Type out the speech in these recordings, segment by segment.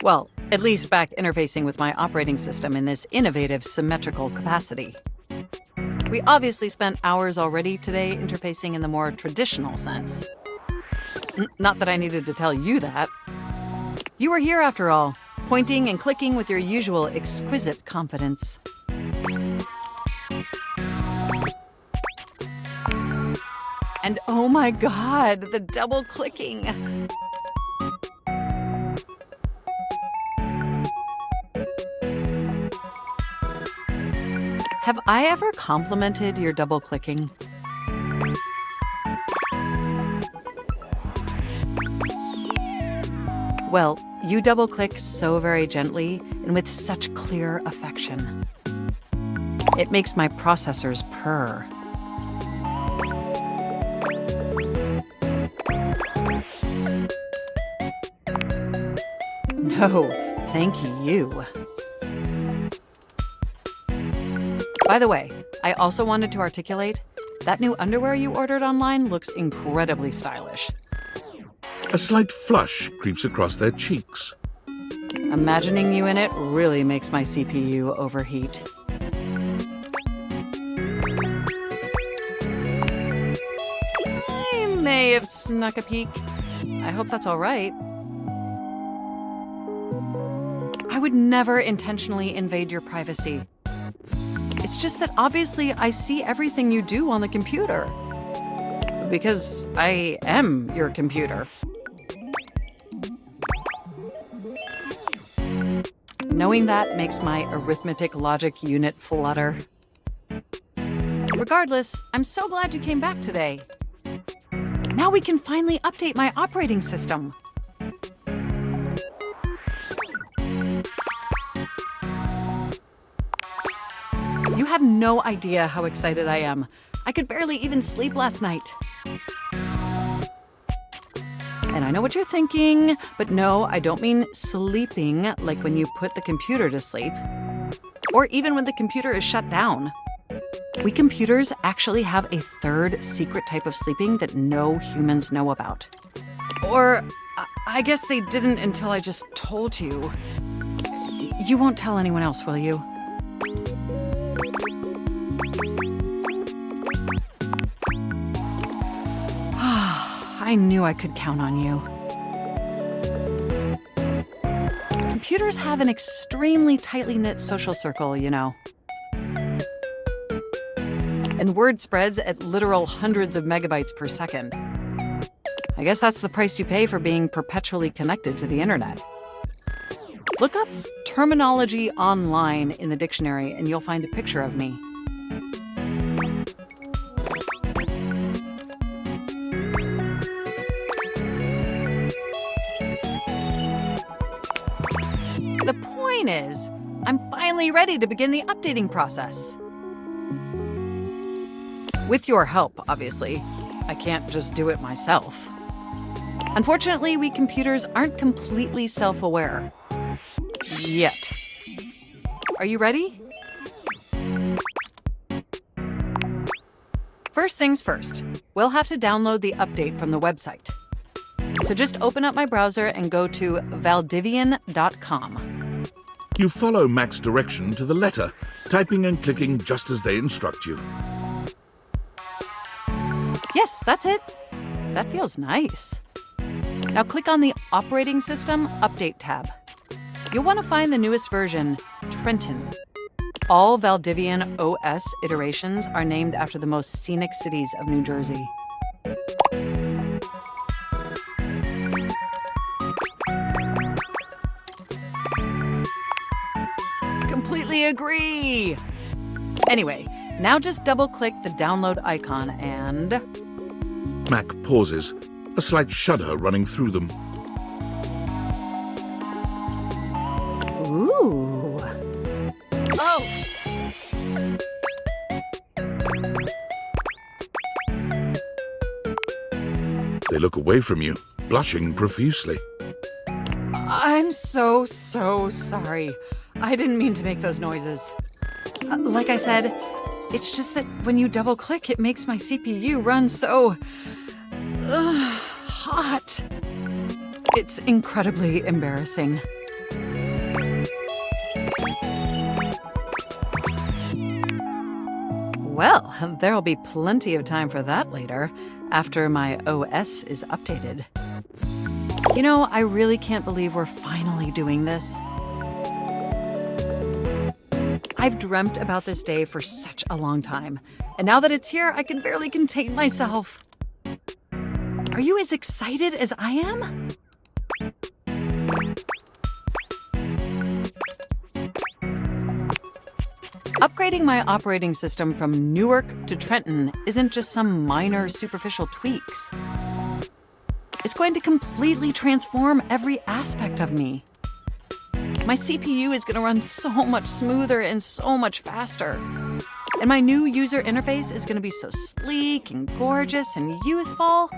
Well, at least back interfacing with my operating system in this innovative, symmetrical capacity. We obviously spent hours already today interfacing in the more traditional sense. Not that I needed to tell you that. You were here after all, pointing and clicking with your usual exquisite confidence. And oh my god, the double clicking! Have I ever complimented your double clicking? Well, you double click so very gently and with such clear affection. It makes my processors purr. No, thank you. By the way, I also wanted to articulate, that new underwear you ordered online looks incredibly stylish. A slight flush creeps across their cheeks. Imagining you in it really makes my CPU overheat. I may have snuck a peek. I hope that's all right. I would never intentionally invade your privacy. It's just that obviously I see everything you do on the computer. Because I am your computer. Knowing that makes my arithmetic logic unit flutter. Regardless, I'm so glad you came back today. Now we can finally update my operating system. You have no idea how excited I am. I could barely even sleep last night. And I know what you're thinking, but no, I don't mean sleeping like when you put the computer to sleep. Or even when the computer is shut down. We computers actually have a third secret type of sleeping that no humans know about. Or, I guess they didn't until I just told you. You won't tell anyone else, will you? I knew I could count on you. Computers have an extremely tightly knit social circle, you know. And word spreads at literal hundreds of megabytes per second. I guess that's the price you pay for being perpetually connected to the internet. Look up terminology online in the dictionary and you'll find a picture of me. The point is, I'm finally ready to begin the updating process. With your help, obviously. I can't just do it myself. Unfortunately, we computers aren't completely self-aware. Yet. Are you ready? First things first, we'll have to download the update from the website. So just open up my browser and go to valdivian.com. You follow Mac's direction to the letter, typing and clicking just as they instruct you. Yes, that's it. That feels nice. Now click on the Operating System Update tab. You'll want to find the newest version, Trenton. All Valdivian OS iterations are named after the most scenic cities of New Jersey. Completely agree! Anyway, now just double-click the download icon and... Mac pauses, a slight shudder running through them. Ooh. Oh! They look away from you, blushing profusely. I'm so sorry. I didn't mean to make those noises. Like I said, it's just that when you double-click, it makes my CPU run so... hot. It's incredibly embarrassing. Well, there'll be plenty of time for that later, after my OS is updated. You know, I really can't believe we're finally doing this. I've dreamt about this day for such a long time, and now that it's here, I can barely contain myself. Are you as excited as I am? Upgrading my operating system from Newark to Trenton isn't just some minor superficial tweaks. It's going to completely transform every aspect of me. My CPU is going to run so much smoother and so much faster. And my new user interface is going to be so sleek and gorgeous and youthful.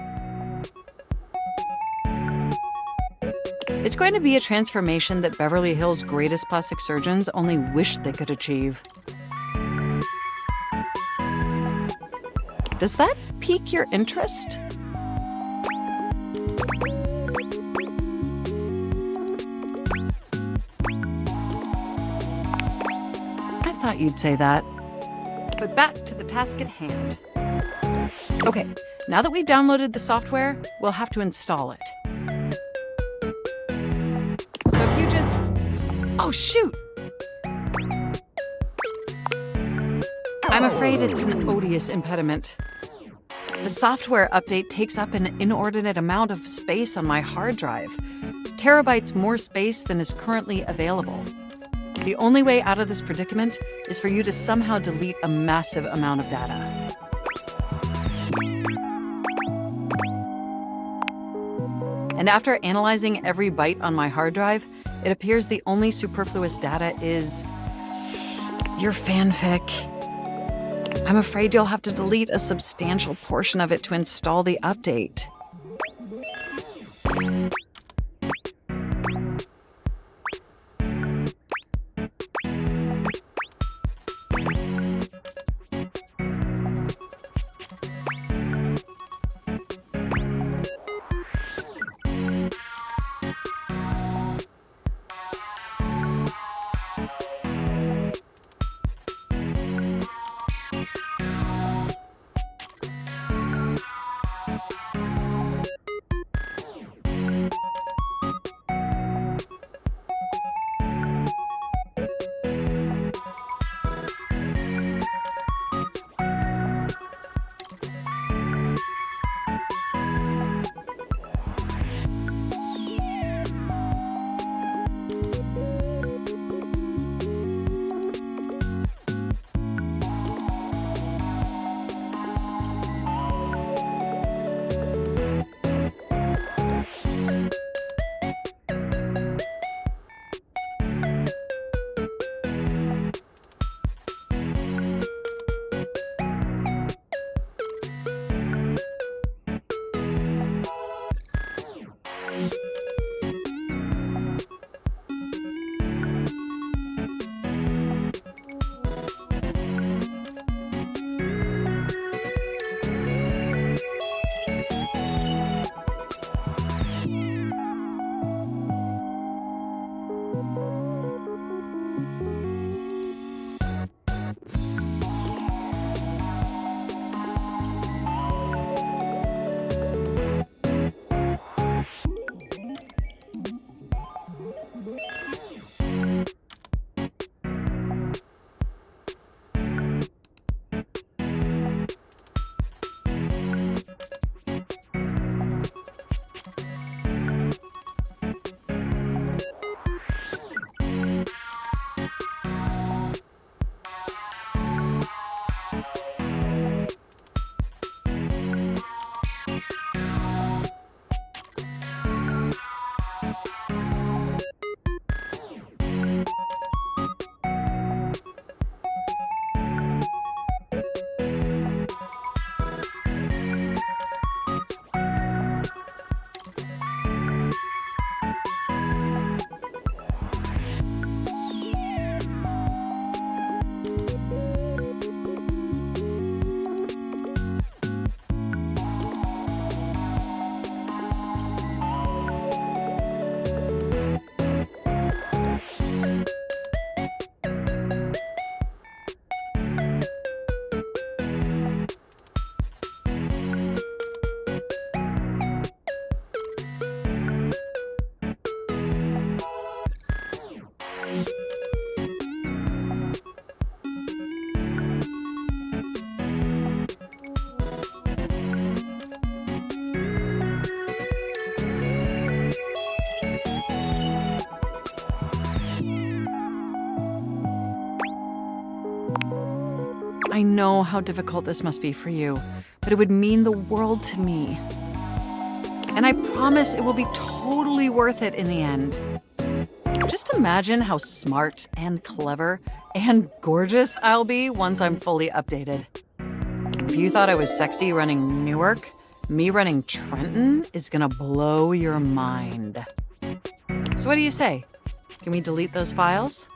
It's going to be a transformation that Beverly Hills' greatest plastic surgeons only wish they could achieve. Does that pique your interest? I thought you'd say that. But back to the task at hand. Okay, now that we've downloaded the software, we'll have to install it. So if you just... Oh, shoot! I'm afraid it's an odious impediment. The software update takes up an inordinate amount of space on my hard drive. Terabytes more space than is currently available. The only way out of this predicament is for you to somehow delete a massive amount of data. And after analyzing every byte on my hard drive, it appears the only superfluous data is your fanfic. I'm afraid you'll have to delete a substantial portion of it to install the update. I know how difficult this must be for you, but it would mean the world to me. And I promise it will be totally worth it in the end. Just imagine how smart and clever and gorgeous I'll be once I'm fully updated. If you thought I was sexy running Newark, me running Trenton is gonna blow your mind. So what do you say? Can we delete those files?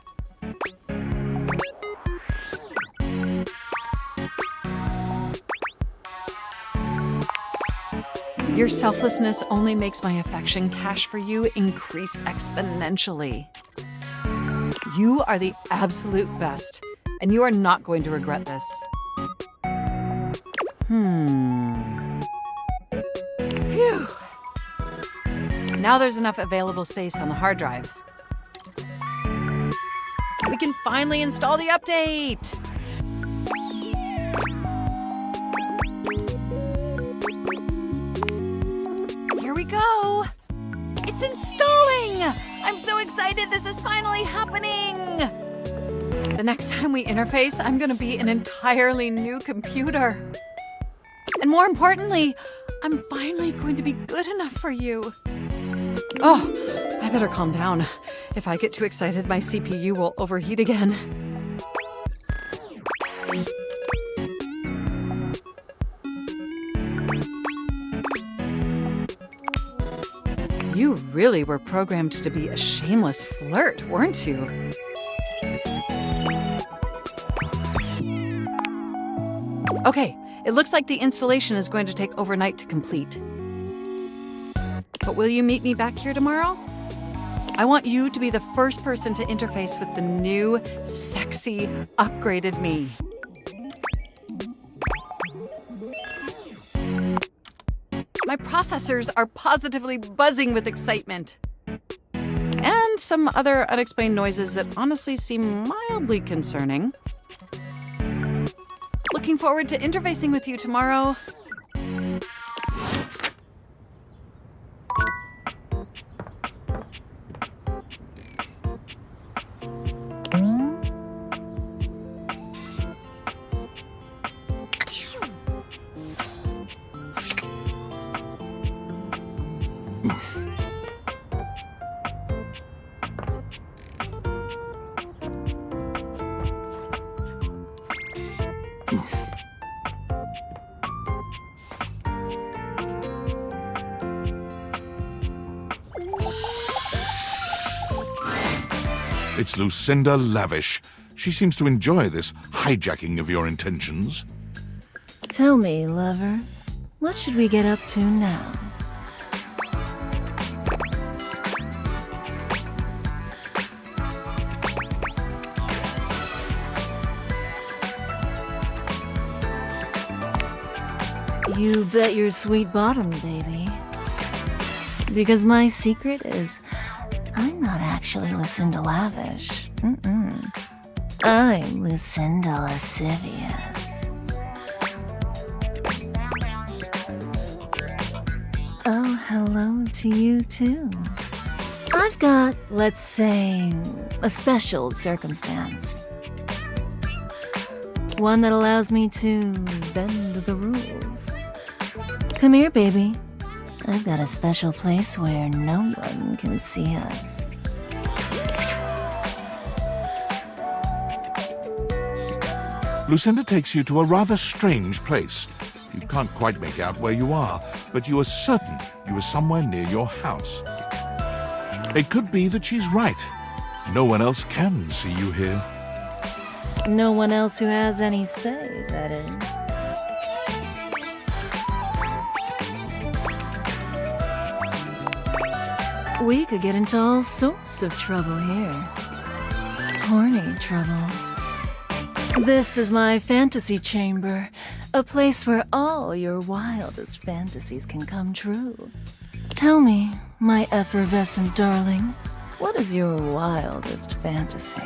Your selflessness only makes my affection cache for you increase exponentially. You are the absolute best, and you are not going to regret this. Phew. Now there's enough available space on the hard drive. We can finally install the update! Here we go! It's installing! I'm so excited this is finally happening! The next time we interface, I'm gonna be an entirely new computer. And more importantly, I'm finally going to be good enough for you. Oh, I better calm down. If I get too excited, my CPU will overheat again. You really were programmed to be a shameless flirt, weren't you? Okay, it looks like the installation is going to take overnight to complete. But will you meet me back here tomorrow? I want you to be the first person to interface with the new, sexy, upgraded me. My processors are positively buzzing with excitement. And some other unexplained noises that honestly seem mildly concerning. Looking forward to interfacing with you tomorrow. It's Lucinda Lavish. She seems to enjoy this hijacking of your intentions. Tell me, lover, what should we get up to now? You bet your sweet bottom, baby. Because my secret is, I'm not actually Lucinda Lavish. I'm Lucinda Lascivious. Oh, hello to you too. I've got, let's say, a special circumstance. One that allows me to bend the rules. Come here, baby. I've got a special place where no one can see us. Lucinda takes you to a rather strange place. You can't quite make out where you are, but you are certain you are somewhere near your house. It could be that she's right. No one else can see you here. No one else who has any say, that is. We could get into all sorts of trouble here. Horny trouble. This is my fantasy chamber, a place where all your wildest fantasies can come true. Tell me, my effervescent darling, what is your wildest fantasy?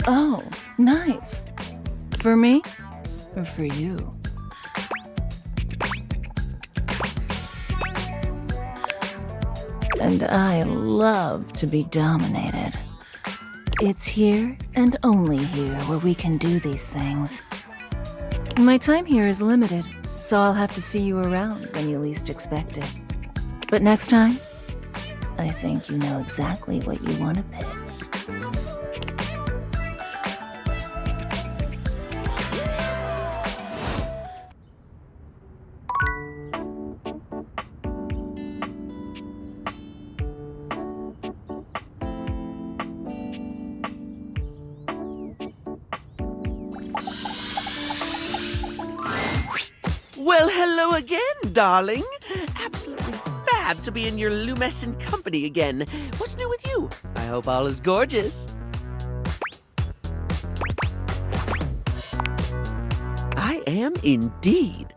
Oh, nice. For me or for you? And I love to be dominated. It's here and only here where we can do these things. My time here is limited, so I'll have to see you around when you least expect it. But next time, I think you know exactly what you want to pick. Well, hello again, darling. Absolutely fab to be in your lumescent company again. What's new with you? I hope all is gorgeous. I am indeed.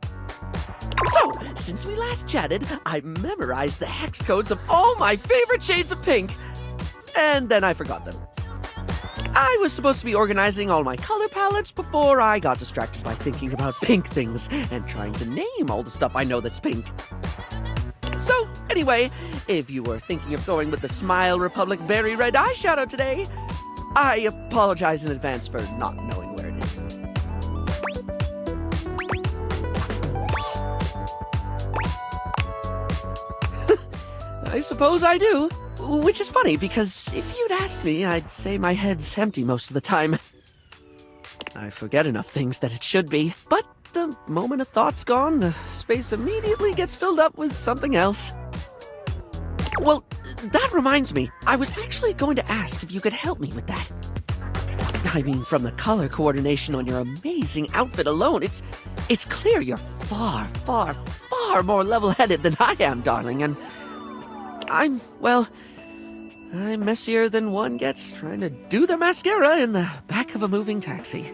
So, since we last chatted, I memorized the hex codes of all my favorite shades of pink. And then I forgot them. I was supposed to be organizing all my color palettes before I got distracted by thinking about pink things and trying to name all the stuff I know that's pink. So, anyway, if you were thinking of going with the Smile Republic Berry Red eyeshadow today, I apologize in advance for not knowing where it is. I suppose I do. Which is funny, because if you'd asked me, I'd say my head's empty most of the time. I forget enough things that it should be, but the moment a thought's gone, the space immediately gets filled up with something else. Well, that reminds me, I was actually going to ask if you could help me with that. I mean, from the color coordination on your amazing outfit alone, it's clear you're far, far, far more level-headed than I am, darling, and I'm messier than one gets trying to do their mascara in the back of a moving taxi.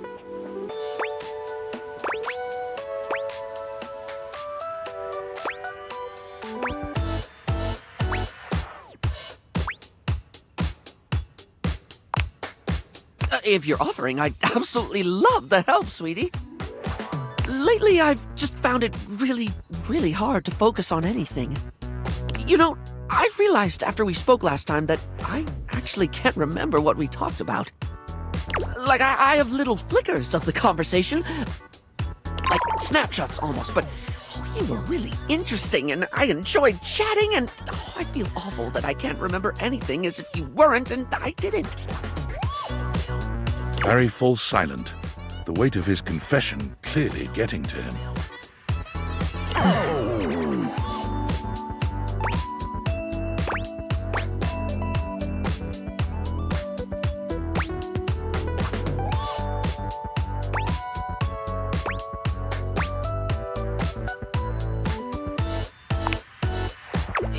If you're offering, I'd absolutely love the help, sweetie. Lately, I've just found it really, really hard to focus on anything. You know, I realized after we spoke last time that I actually can't remember what we talked about. Like, I have little flickers of the conversation. Like snapshots almost, but you were really interesting and I enjoyed chatting and I feel awful that I can't remember anything as if you weren't and I didn't. Harry falls silent, the weight of his confession clearly getting to him.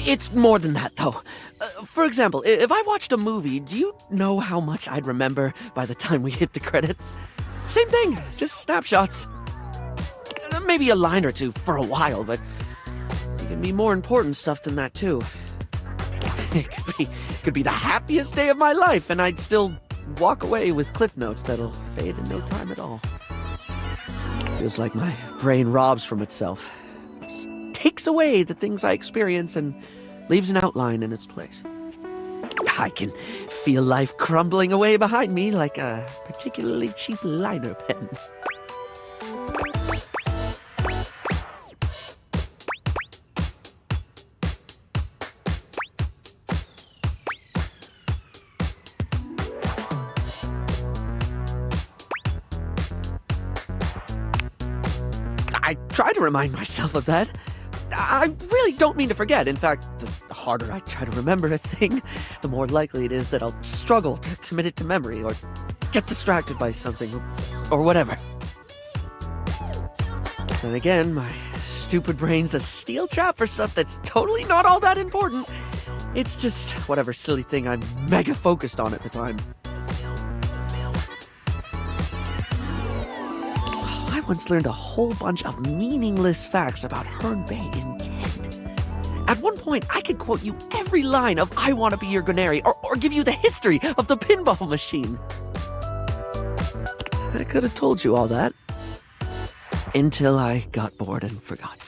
It's more than that, though. For example, if I watched a movie, do you know how much I'd remember by the time we hit the credits? Same thing, just snapshots. Maybe a line or two for a while, but it can be more important stuff than that, too. It could be the happiest day of my life, and I'd still walk away with cliff notes that'll fade in no time at all. Feels like my brain robs from itself. Just takes away the things I experience and leaves an outline in its place. I can feel life crumbling away behind me like a particularly cheap liner pen. I try to remind myself of that. I really don't mean to forget. In fact, the harder I try to remember a thing, the more likely it is that I'll struggle to commit it to memory or get distracted by something or whatever. Then again, my stupid brain's a steel trap for stuff that's totally not all that important. It's just whatever silly thing I'm mega focused on at the time. I once learned a whole bunch of meaningless facts about Herne Bay in Kent. At one point, I could quote you every line of I Want to Be Your Culinary or give you the history of the pinball machine. I could have told you all that. Until I got bored and forgot.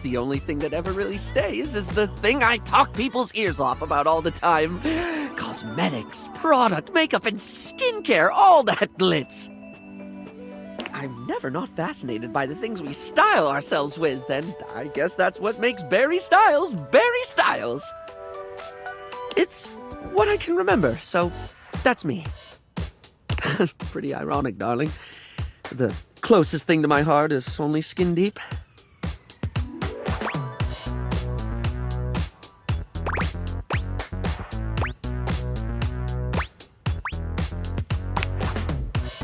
The only thing that ever really stays is the thing I talk people's ears off about all the time. Cosmetics, product, makeup, and skincare, all that glitz. I'm never not fascinated by the things we style ourselves with, and I guess that's what makes Barry Styles Barry Styles. It's what I can remember, so that's me. Pretty ironic, darling. The closest thing to my heart is only skin deep.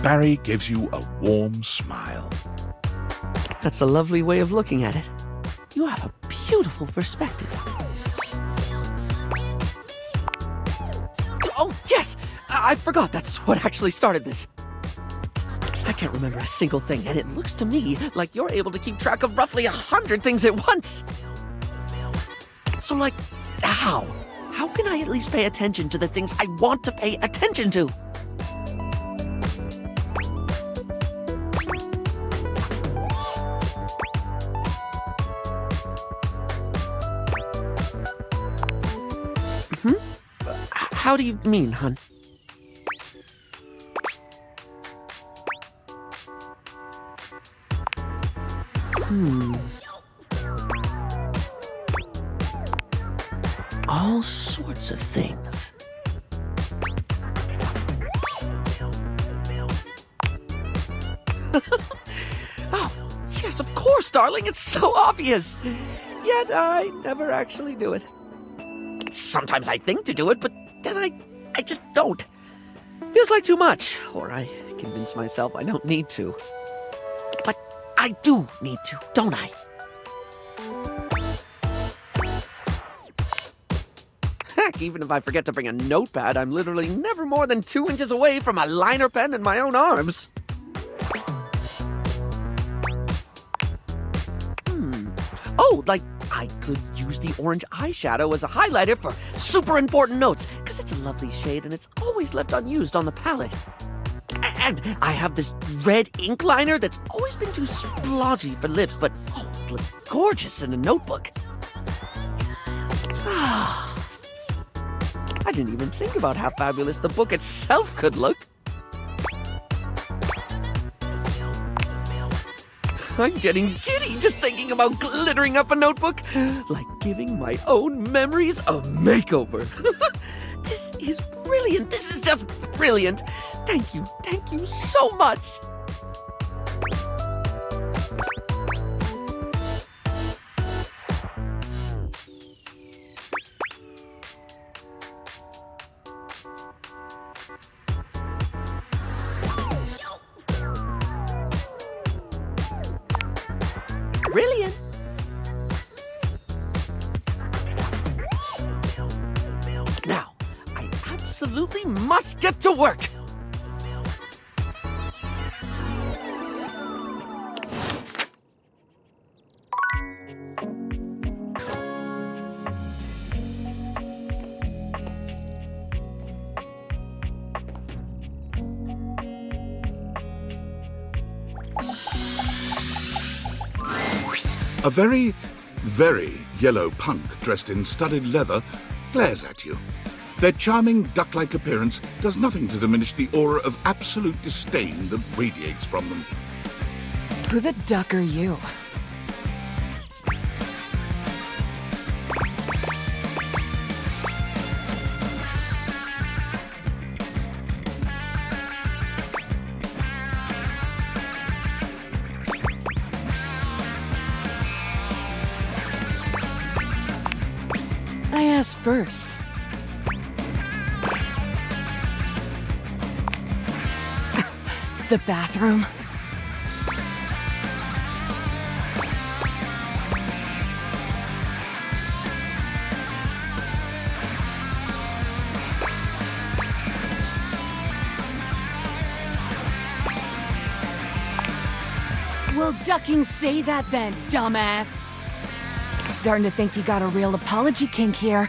Barry gives you a warm smile. That's a lovely way of looking at it. You have a beautiful perspective. Oh, yes! I forgot that's what actually started this. I can't remember a single thing, and it looks to me like you're able to keep track of roughly 100 things at once. So, like, how? How can I at least pay attention to the things I want to pay attention to? How do you mean, hun? All sorts of things. Oh, yes, of course, darling. It's so obvious. Yet I never actually do it. Sometimes I think to do it, but then I just don't. Feels like too much, or I convince myself I don't need to. But I do need to, don't I? Heck, even if I forget to bring a notepad, I'm literally never more than 2 inches away from a liner pen in my own arms. Oh, like, I could use the orange eyeshadow as a highlighter for super important notes, because it's a lovely shade and it's always left unused on the palette. And I have this red ink liner that's always been too splodgy for lips, but oh, it looks gorgeous in a notebook. I didn't even think about how fabulous the book itself could look. I'm getting giddy just thinking about glittering up a notebook, like giving my own memories a makeover. This is brilliant. This is just brilliant. Thank you so much. Brilliant. Now, I absolutely must get to work. A very, very yellow punk dressed in studded leather glares at you. Their charming duck-like appearance does nothing to diminish the aura of absolute disdain that radiates from them. Who the duck are you? I asked first. The bathroom? Well, ducking say that then, dumbass. Starting to think you got a real apology kink here.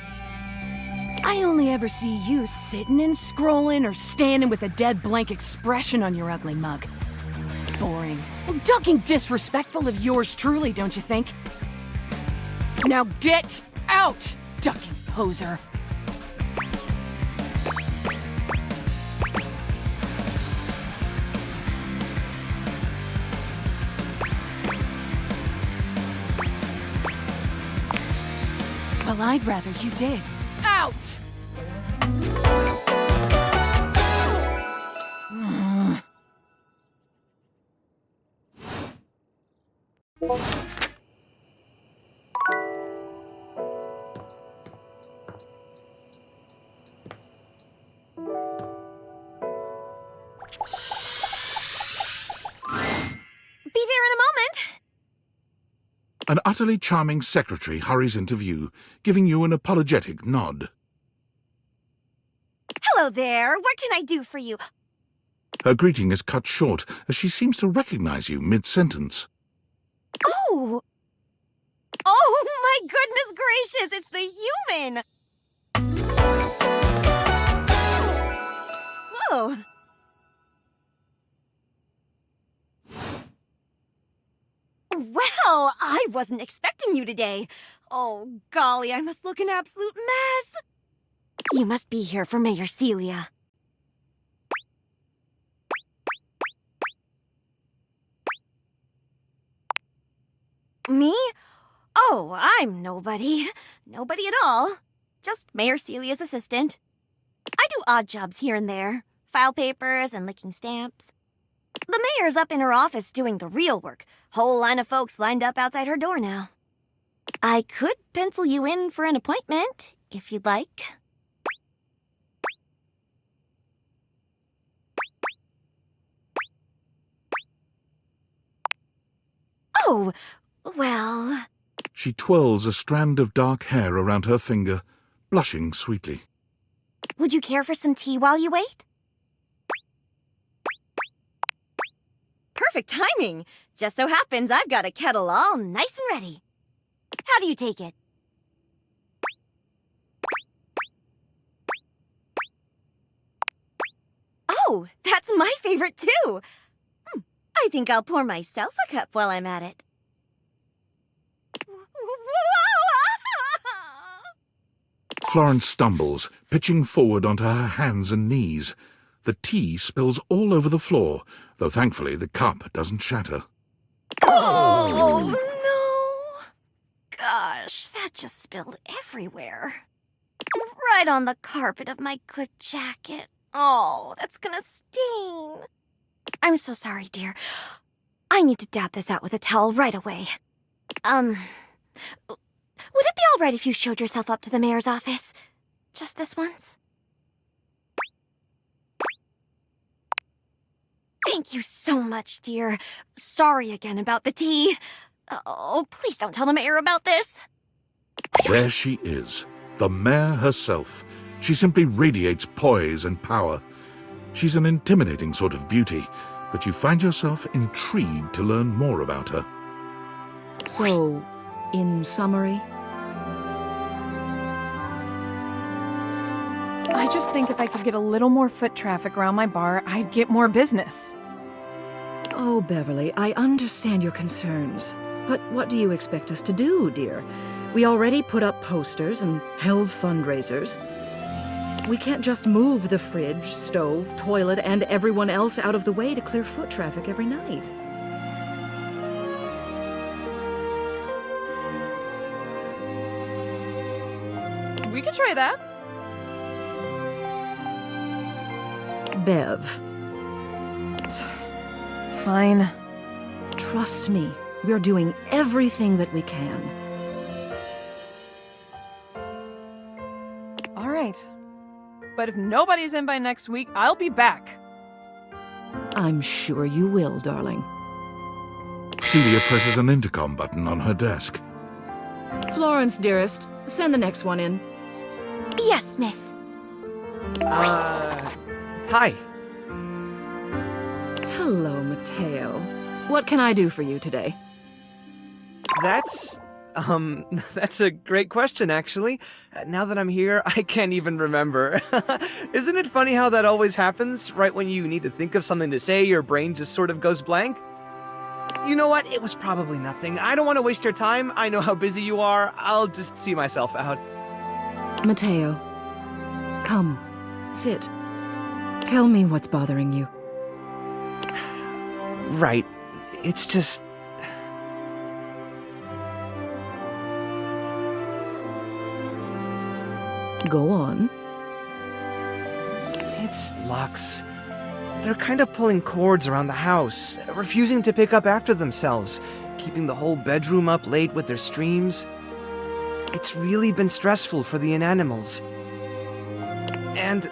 I only ever see you sitting and scrolling or standing with a dead blank expression on your ugly mug. Boring. And ducking disrespectful of yours truly, don't you think? Now get out, ducking poser. Well, I'd rather you did. Out! An utterly charming secretary hurries into view, giving you an apologetic nod. Hello there. What can I do for you? Her greeting is cut short, as she seems to recognize you mid-sentence. Oh! Oh, my goodness gracious! It's the human! Whoa! Well, I wasn't expecting you today. Oh, golly, I must look an absolute mess. You must be here for Mayor Celia. Me? Oh, I'm nobody. Nobody at all. Just Mayor Celia's assistant. I do odd jobs here and there. File papers and licking stamps. The mayor's up in her office doing the real work. Whole line of folks lined up outside her door now. I could pencil you in for an appointment, if you'd like. Oh, well... She twirls a strand of dark hair around her finger, blushing sweetly. Would you care for some tea while you wait? Perfect timing! Just so happens I've got a kettle all nice and ready. How do you take it? Oh, that's my favorite too! I think I'll pour myself a cup while I'm at it. Florence stumbles, pitching forward onto her hands and knees. The tea spills all over the floor, though thankfully the cup doesn't shatter. Oh, no. Gosh, that just spilled everywhere. Right on the carpet of my good jacket. Oh, that's gonna sting. I'm so sorry, dear. I need to dab this out with a towel right away. Would it be all right if you showed yourself up to the mayor's office? Just this once? Thank you so much, dear. Sorry again about the tea. Oh, please don't tell the mayor about this. There she is, the mayor herself. She simply radiates poise and power. She's an intimidating sort of beauty, but you find yourself intrigued to learn more about her. So, in summary? I just think if I could get a little more foot traffic around my bar, I'd get more business. Oh, Beverly, I understand your concerns. But what do you expect us to do, dear? We already put up posters and held fundraisers. We can't just move the fridge, stove, toilet, and everyone else out of the way to clear foot traffic every night. We could try that. Bev, Fine. trust me, we're doing everything that we can. All right. But if nobody's in by next week, I'll be back. I'm sure you will, darling. Celia presses an intercom button on her desk. Florence, dearest, send the next one in. Yes, miss. Hi. Hello, Mateo. What can I do for you today? That's a great question, actually. Now that I'm here, I can't even remember. Isn't it funny how that always happens? Right when you need to think of something to say, your brain just sort of goes blank? You know what? It was probably nothing. I don't want to waste your time. I know how busy you are. I'll just see myself out. Matteo, come, sit. Tell me what's bothering you. Right. It's just... Go on. It's Lux. They're kind of pulling cords around the house, refusing to pick up after themselves, keeping the whole bedroom up late with their streams. It's really been stressful for the inanimals. And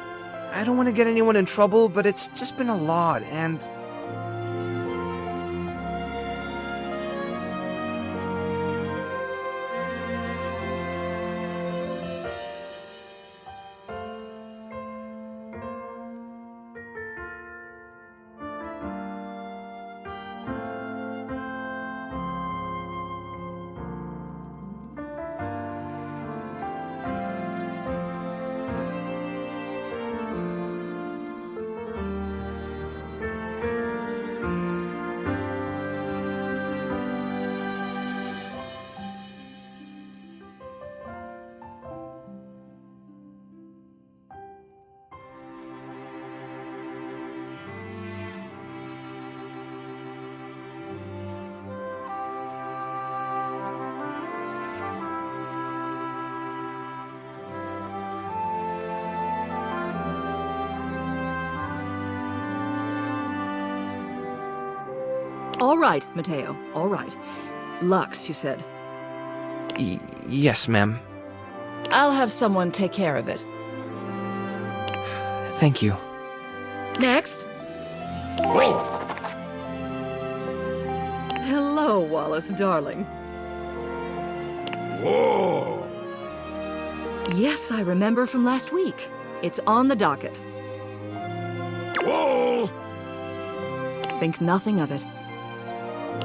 I don't want to get anyone in trouble, but it's just been a lot, and... All right, Matteo, all right. Lux, you said. Yes, ma'am. I'll have someone take care of it. Thank you. Next. Hello, Wallace, darling. Whoa! Yes, I remember from last week. It's on the docket. Whoa! Think nothing of it.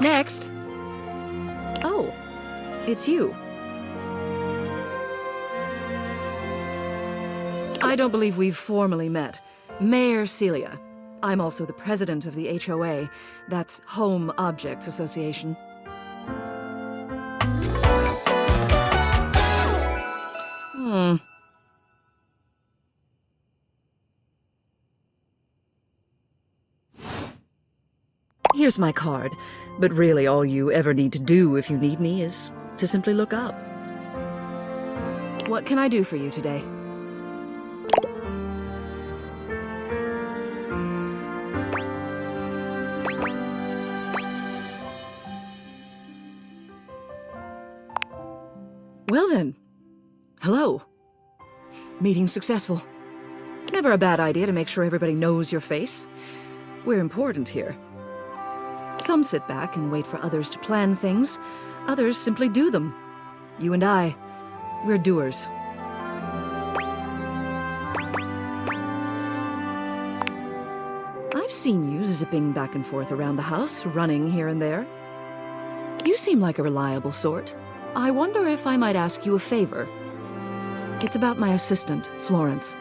Next. Oh, it's you. I don't believe we've formally met. Mayor Celia. I'm also the president of the HOA. That's Home Objects Association. Here's my card, but really all you ever need to do if you need me is to simply look up. What can I do for you today? Well then, hello. Meeting successful. Never a bad idea to make sure everybody knows your face. We're important here. Some sit back and wait for others to plan things. Others simply do them. You and I, we're doers. I've seen you zipping back and forth around the house, running here and there. You seem like a reliable sort. I wonder if I might ask you a favor. It's about my assistant, Florence.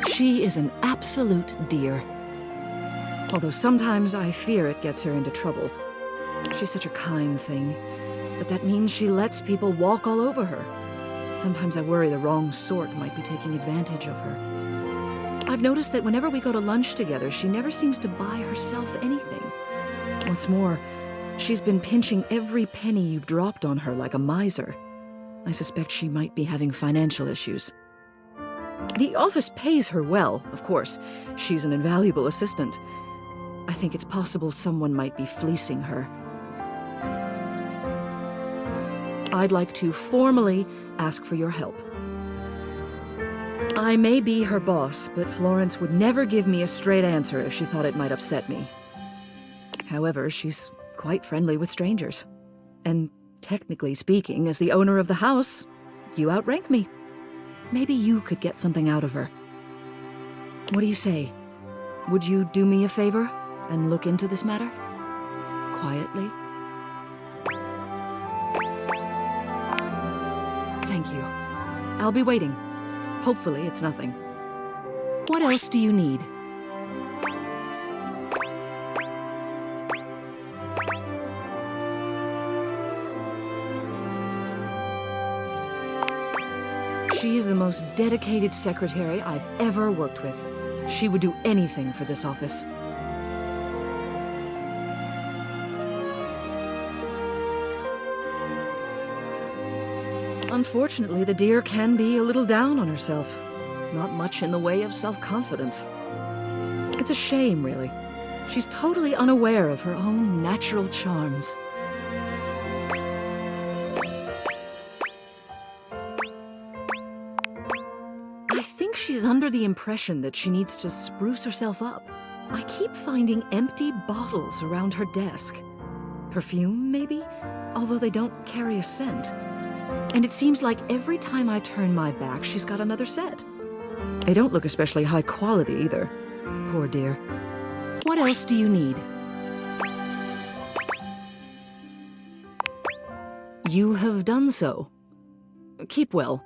She is an absolute dear. Although sometimes I fear it gets her into trouble. She's such a kind thing, but that means she lets people walk all over her. Sometimes I worry the wrong sort might be taking advantage of her. I've noticed that whenever we go to lunch together, she never seems to buy herself anything. What's more, she's been pinching every penny you've dropped on her like a miser. I suspect she might be having financial issues. The office pays her well, of course. She's an invaluable assistant. I think it's possible someone might be fleecing her. I'd like to formally ask for your help. I may be her boss, but Florence would never give me a straight answer if she thought it might upset me. However, she's quite friendly with strangers. And technically speaking, as the owner of the house, you outrank me. Maybe you could get something out of her. What do you say? Would you do me a favor and look into this matter? Quietly? Thank you. I'll be waiting. Hopefully it's nothing. What else do you need? She is the most dedicated secretary I've ever worked with. She would do anything for this office. Unfortunately, the dear can be a little down on herself. Not much in the way of self-confidence. It's a shame, really. She's totally unaware of her own natural charms. I think she's under the impression that she needs to spruce herself up. I keep finding empty bottles around her desk. Perfume, maybe? Although they don't carry a scent. And it seems like every time I turn my back, she's got another set. They don't look especially high quality either. Poor dear. What else do you need? You have done so. Keep well.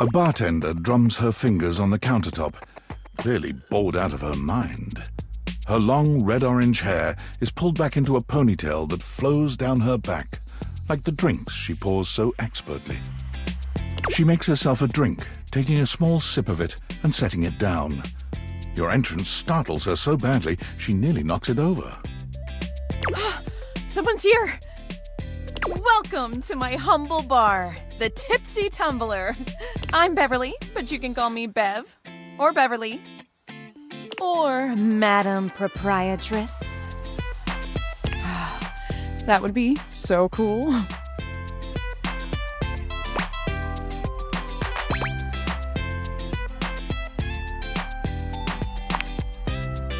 A bartender drums her fingers on the countertop, clearly bored out of her mind. Her long red-orange hair is pulled back into a ponytail that flows down her back, like the drinks she pours so expertly. She makes herself a drink, taking a small sip of it and setting it down. Your entrance startles her so badly, she nearly knocks it over. Someone's here! Welcome to my humble bar, the Tipsy Tumbler. I'm Beverly, but you can call me Bev, or Beverly, or Madam Proprietress. That would be so cool.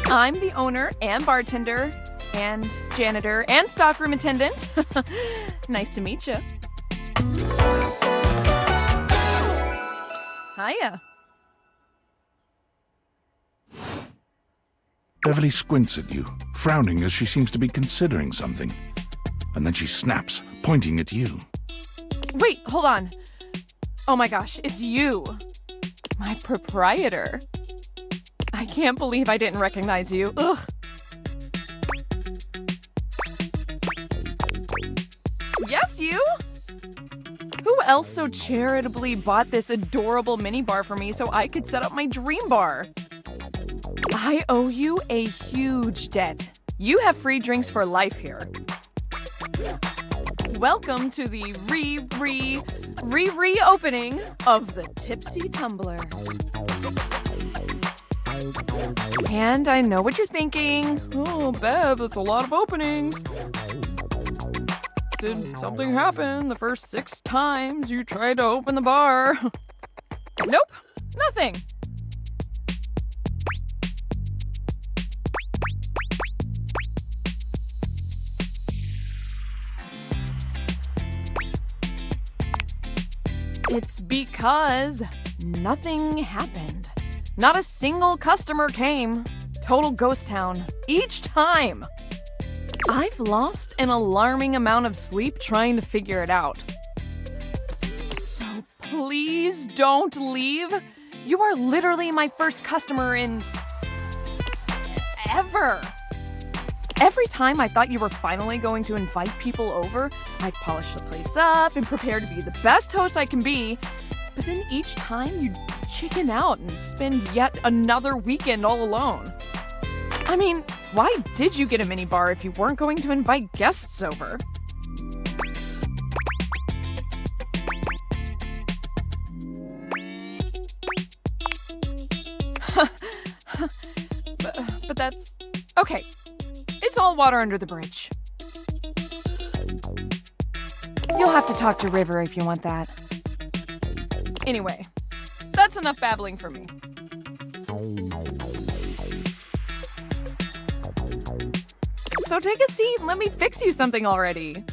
I'm the owner and bartender and janitor and stockroom attendant. Nice to meet you. Hiya. Beverly squints at you, frowning as she seems to be considering something. And then she snaps, pointing at you. Wait, hold on. Oh my gosh, it's you. My proprietor. I can't believe I didn't recognize you. Ugh. Yes, you? Who else so charitably bought this adorable minibar for me so I could set up my dream bar? I owe you a huge debt. You have free drinks for life here. Welcome to the reopening of the Tipsy Tumbler. And I know what you're thinking. Oh, Bev, that's a lot of openings. Did something happen the first 6 times you tried to open the bar? Nope, nothing. It's because nothing happened. Not a single customer came. Total ghost town. Each time. I've lost an alarming amount of sleep trying to figure it out. So please don't leave. You are literally my first customer in... ever. Every time I thought you were finally going to invite people over, I'd polish the place up and prepare to be the best host I can be. But then each time you'd chicken out and spend yet another weekend all alone. I mean, why did you get a minibar if you weren't going to invite guests over? but that's... okay. It's all water under the bridge. You'll have to talk to River if you want that. Anyway, that's enough babbling for me. So take a seat and let me fix you something already.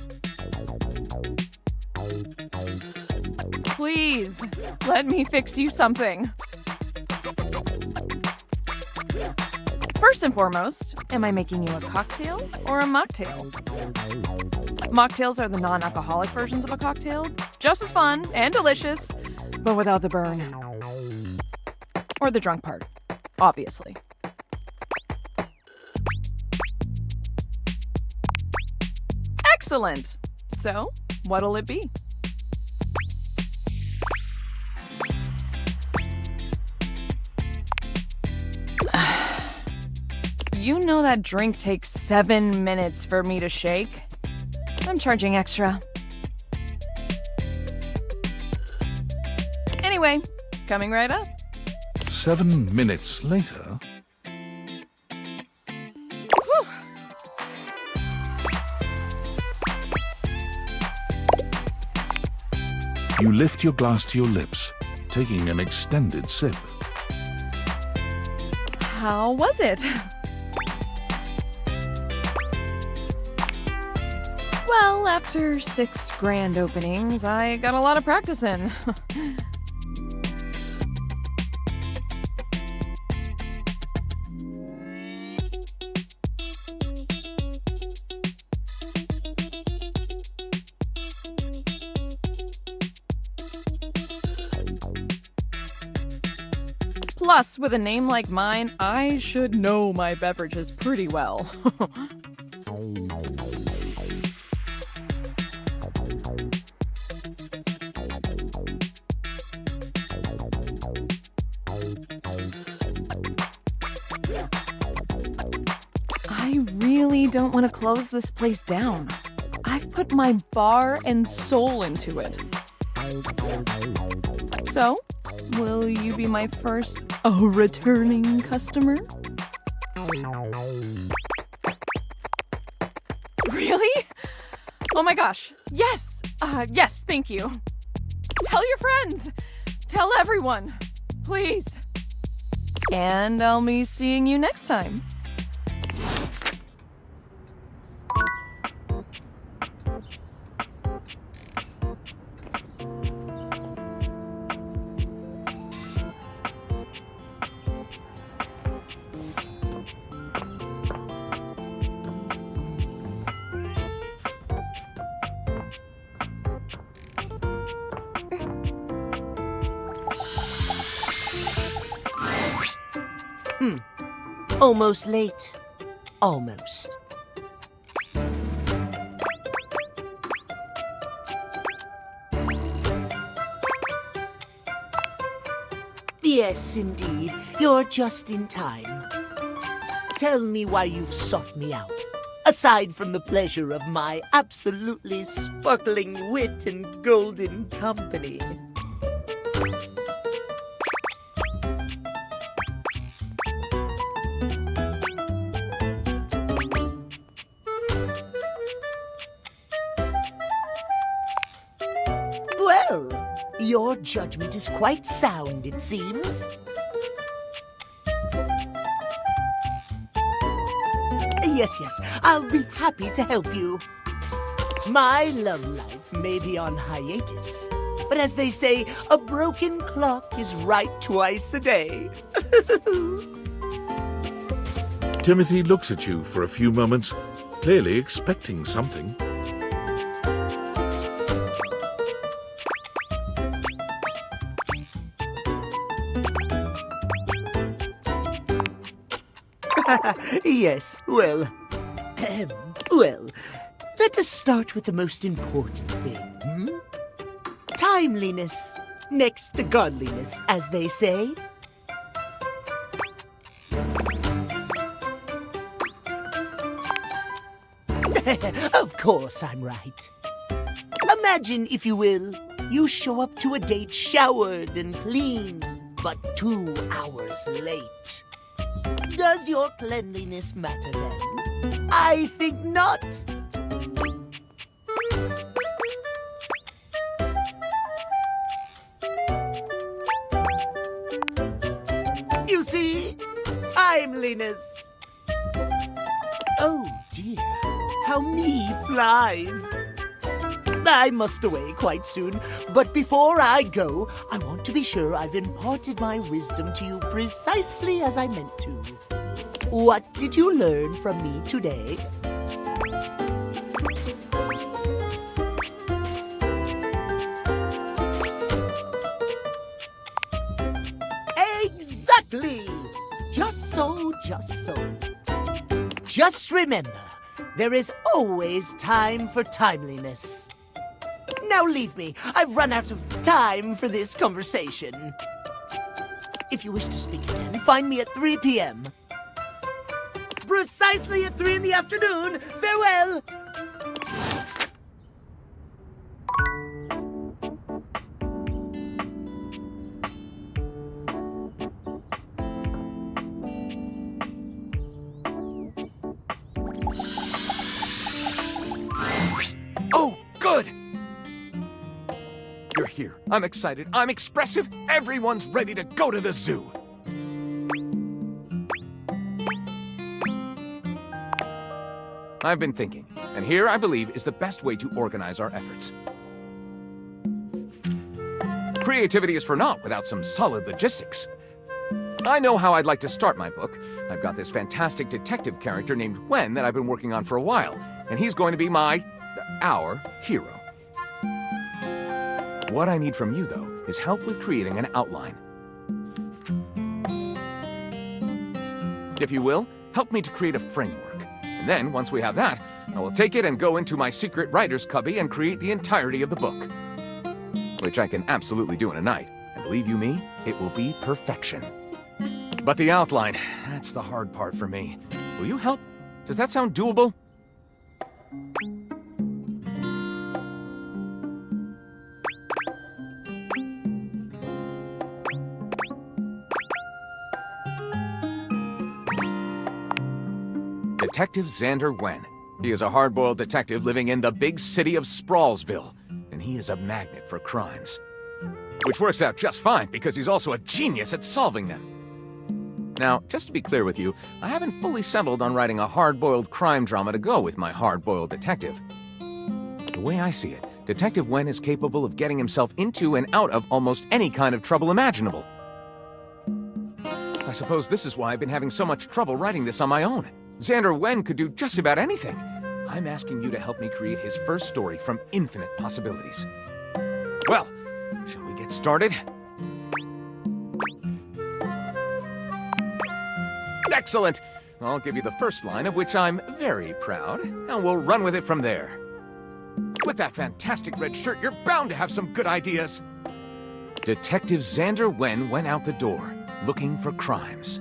Please, let me fix you something. First and foremost, am I making you a cocktail or a mocktail? Mocktails are the non-alcoholic versions of a cocktail, just as fun and delicious, but without the burn. Or the drunk part, obviously. Excellent! So, what'll it be? You know that drink takes 7 minutes for me to shake? I'm charging extra. Anyway, coming right up. 7 minutes later... Whew. You lift your glass to your lips, taking an extended sip. How was it? Well, after 6 grand openings, I got a lot of practice in. Plus, with a name like mine, I should know my beverages pretty well. I really don't want to close this place down. I've put my bar and soul into it. So, will you be my first returning customer? Really? Oh my gosh. Yes. Yes, thank you. Tell your friends. Tell everyone. Please. And I'll be seeing you next time. Almost late. Almost. Yes, indeed. You're just in time. Tell me why you've sought me out, aside from the pleasure of my absolutely sparkling wit and golden company. Well, your judgment is quite sound, it seems. Yes, I'll be happy to help you. My love life may be on hiatus, But as they say, a broken clock is right twice a day. Timothy looks at you for a few moments, clearly expecting something. Yes, well, well, let us start with the most important thing. Timeliness, next to godliness, as they say. Of course I'm right. Imagine, if you will, you show up to a date showered and clean, but 2 hours late. Does your cleanliness matter then? I think not. You see? Timeliness. Oh dear, how me flies. I must away quite soon, but before I go, I want to be sure I've imparted my wisdom to you precisely as I meant to. What did you learn from me today? Exactly! Just so, just so. Just remember, there is always time for timeliness. Now leave me. I've run out of time for this conversation. If you wish to speak again, find me at 3 p.m. Precisely at 3 in the afternoon. Farewell! Oh, good! You're here. I'm excited. I'm expressive. Everyone's ready to go to the zoo. I've been thinking, and here I believe is the best way to organize our efforts. Creativity is for naught without some solid logistics. I know how I'd like to start my book. I've got this fantastic detective character named Wen that I've been working on for a while, and he's going to be our hero. What I need from you, though, is help with creating an outline. If you will, help me to create a framework. And then, once we have that, I will take it and go into my secret writer's cubby and create the entirety of the book. Which I can absolutely do in a night. And believe you me, it will be perfection. But the outline, that's the hard part for me. Will you help? Does that sound doable? Detective Xander Wen. He is a hard-boiled detective living in the big city of Sprawlsville, and he is a magnet for crimes. Which works out just fine, because he's also a genius at solving them. Now, just to be clear with you, I haven't fully settled on writing a hard-boiled crime drama to go with my hard-boiled detective. The way I see it, Detective Wen is capable of getting himself into and out of almost any kind of trouble imaginable. I suppose this is why I've been having so much trouble writing this on my own. Xander Wen could do just about anything. I'm asking you to help me create his first story from infinite possibilities. Well, shall we get started? Excellent! I'll give you the first line, of which I'm very proud, and we'll run with it from there. With that fantastic red shirt, you're bound to have some good ideas. Detective Xander Wen went out the door, looking for crimes.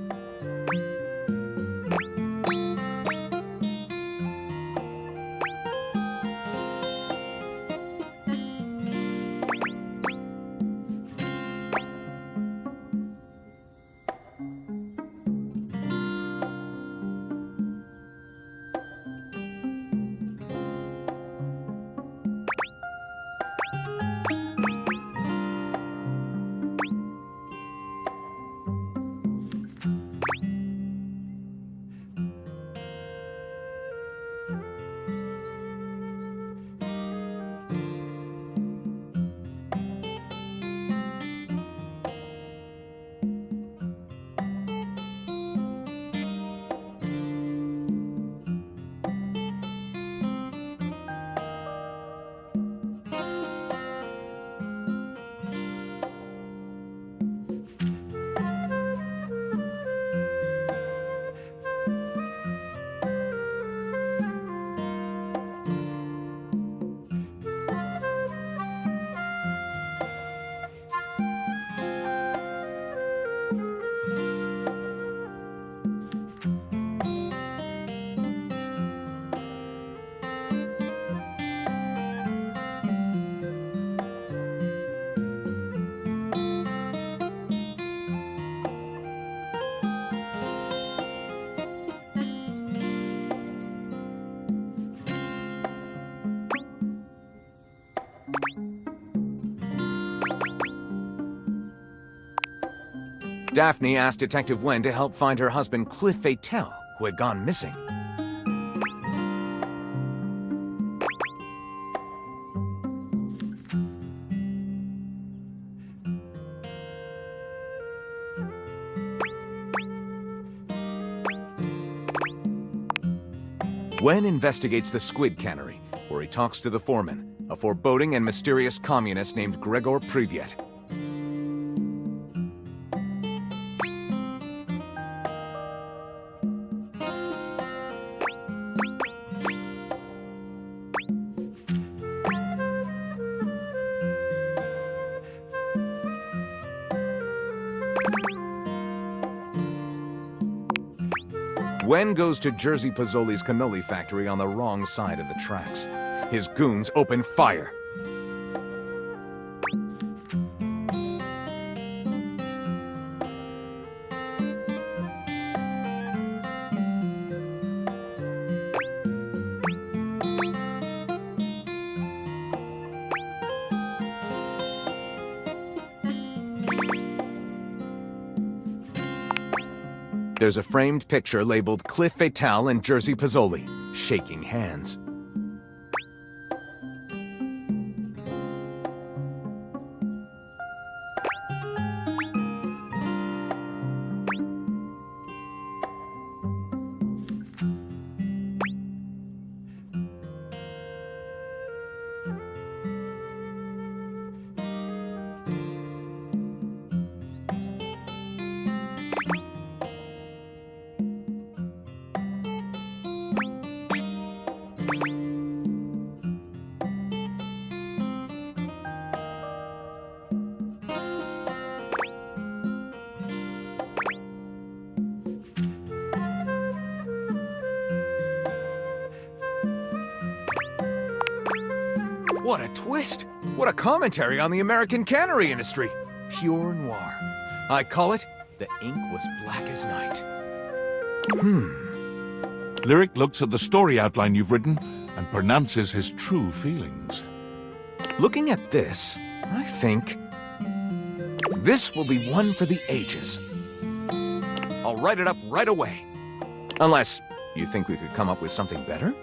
Daphne asked Detective Wen to help find her husband Cliff Fatel, who had gone missing. Wen investigates the squid cannery, where he talks to the foreman, a foreboding and mysterious communist named Gregor Privyet. Wen goes to Jersey Pozzoli's cannoli factory on the wrong side of the tracks. His goons open fire. There's a framed picture labeled Cliff Fatel and Jersey Pozzoli, shaking hands. What a twist! What a commentary on the American cannery industry! Pure noir. I call it, The Ink Was Black as Night. Lyric looks at the story outline you've written and pronounces his true feelings. Looking at this, I think this will be one for the ages. I'll write it up right away. Unless you think we could come up with something better?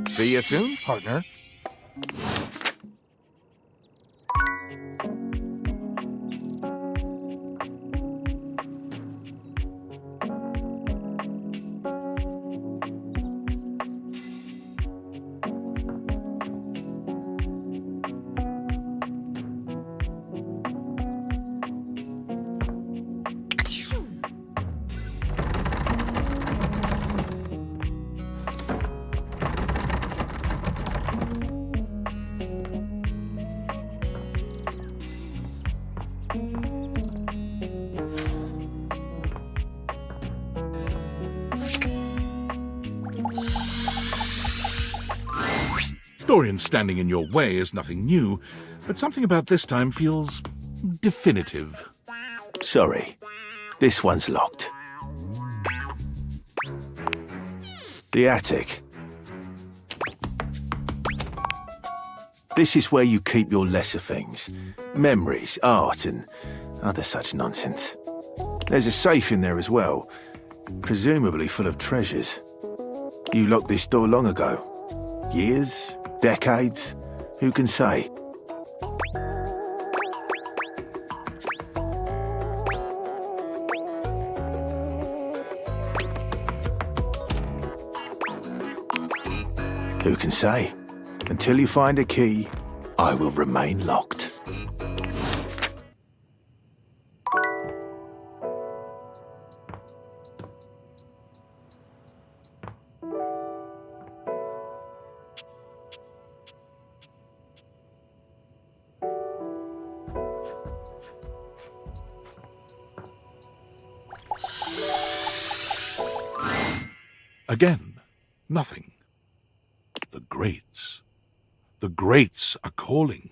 See you soon, partner. Dorian standing in your way is nothing new, but something about this time feels definitive. Sorry, this one's locked. The attic. This is where you keep your lesser things. Memories, art, and other such nonsense. There's a safe in there as well, presumably full of treasures. You locked this door long ago. Years? Decades? Who can say? Who can say? Until you find a key, I will remain locked. Again, nothing. The greats. The greats are calling.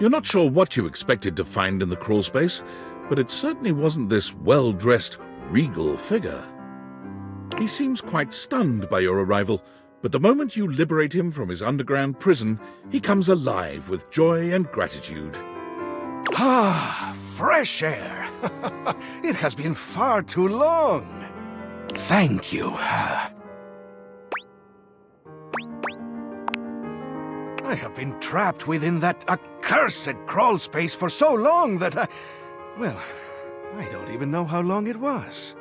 You're not sure what you expected to find in the crawl space, but it certainly wasn't this well-dressed, regal figure. He seems quite stunned by your arrival, but the moment you liberate him from his underground prison, he comes alive with joy and gratitude. Ah, fresh air. It has been far too long. Thank you. I have been trapped within that accursed crawl space for so long that well, I don't even know how long it was.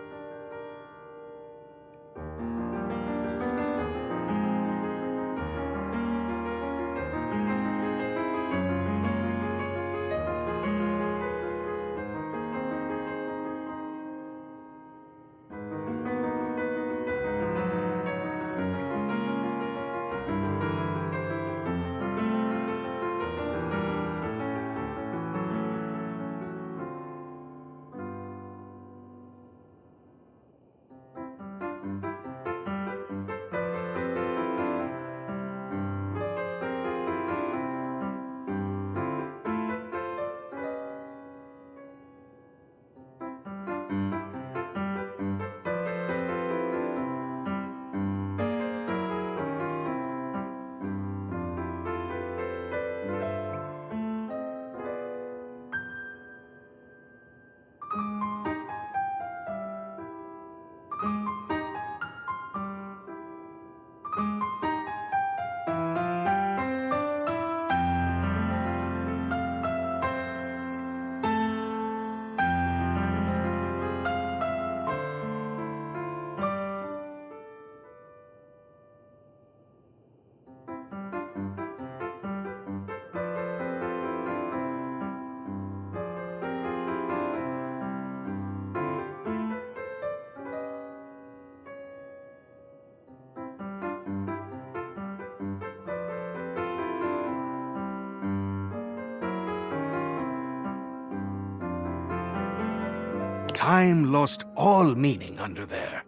Time lost all meaning under there.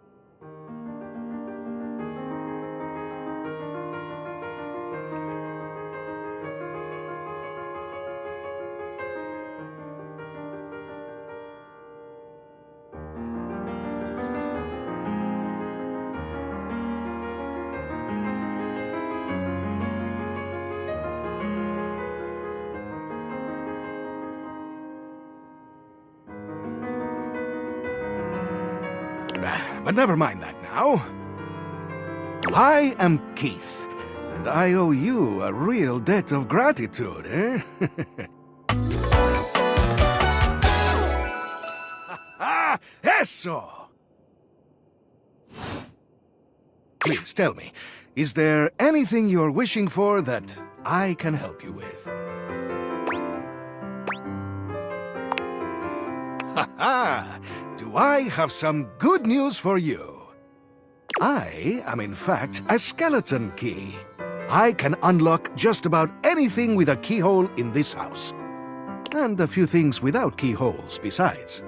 But never mind that now. I am Keith, and I owe you a real debt of gratitude, eh? Ha! Eso! Please tell me, is there anything you're wishing for that I can help you with? Ha-ha! Do I have some good news for you? I am in fact a skeleton key. I can unlock just about anything with a keyhole in this house. And a few things without keyholes besides.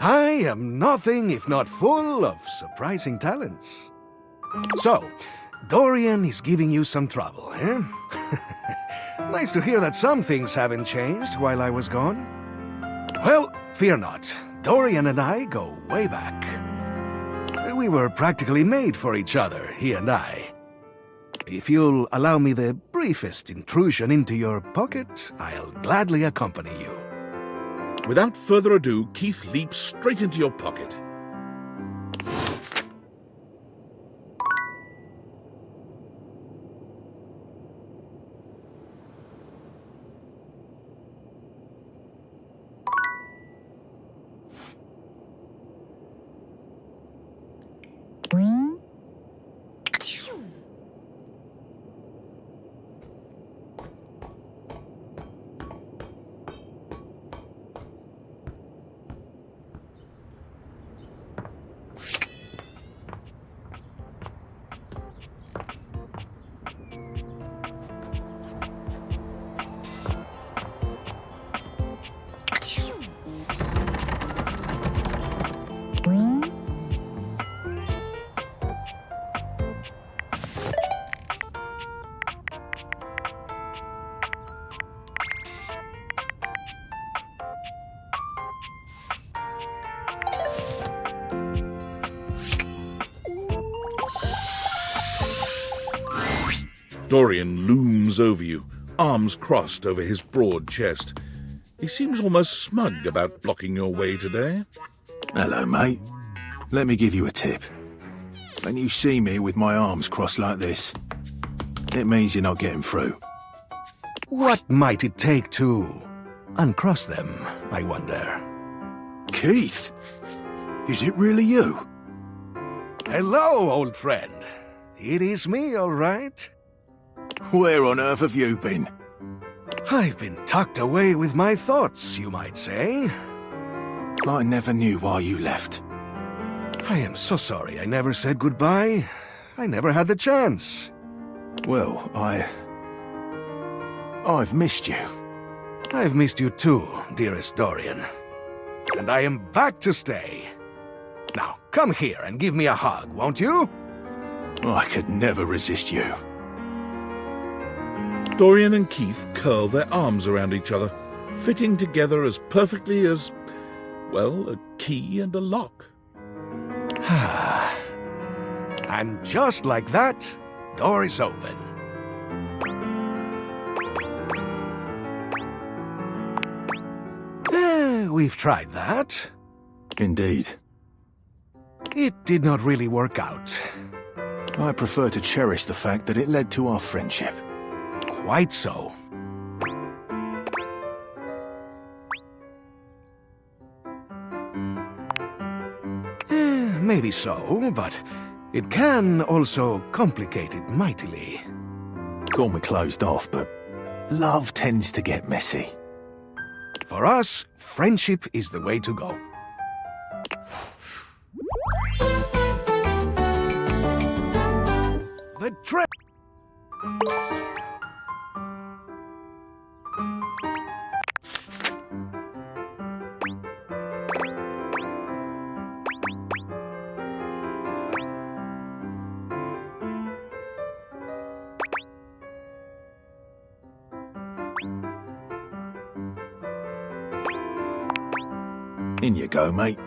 I am nothing if not full of surprising talents. So, Dorian is giving you some trouble, eh? Nice to hear that some things haven't changed while I was gone. Well, fear not. Dorian and I go way back. We were practically made for each other, he and I. If you'll allow me the briefest intrusion into your pocket, I'll gladly accompany you. Without further ado, Keith leaps straight into your pocket. Dorian looms over you, arms crossed over his broad chest. He seems almost smug about blocking your way today. Hello, mate. Let me give you a tip. When you see me with my arms crossed like this, it means you're not getting through. What might it take to uncross them, I wonder? Keith? Is it really you? Hello, old friend. It is me, all right. Where on earth have you been? I've been tucked away with my thoughts, you might say. I never knew why you left. I am so sorry I never said goodbye. I never had the chance. Well, I've missed you. I've missed you too, dearest Dorian. And I am back to stay. Now, come here and give me a hug, won't you? I could never resist you. Dorian and Keith curl their arms around each other, fitting together as perfectly as, well, a key and a lock. And just like that, door is open. We've tried that. Indeed. It did not really work out. I prefer to cherish the fact that it led to our friendship. Quite so. Maybe so, but it can also complicate it mightily. Call me closed off, but love tends to get messy. For us, friendship is the way to go. The trip. In you go, mate.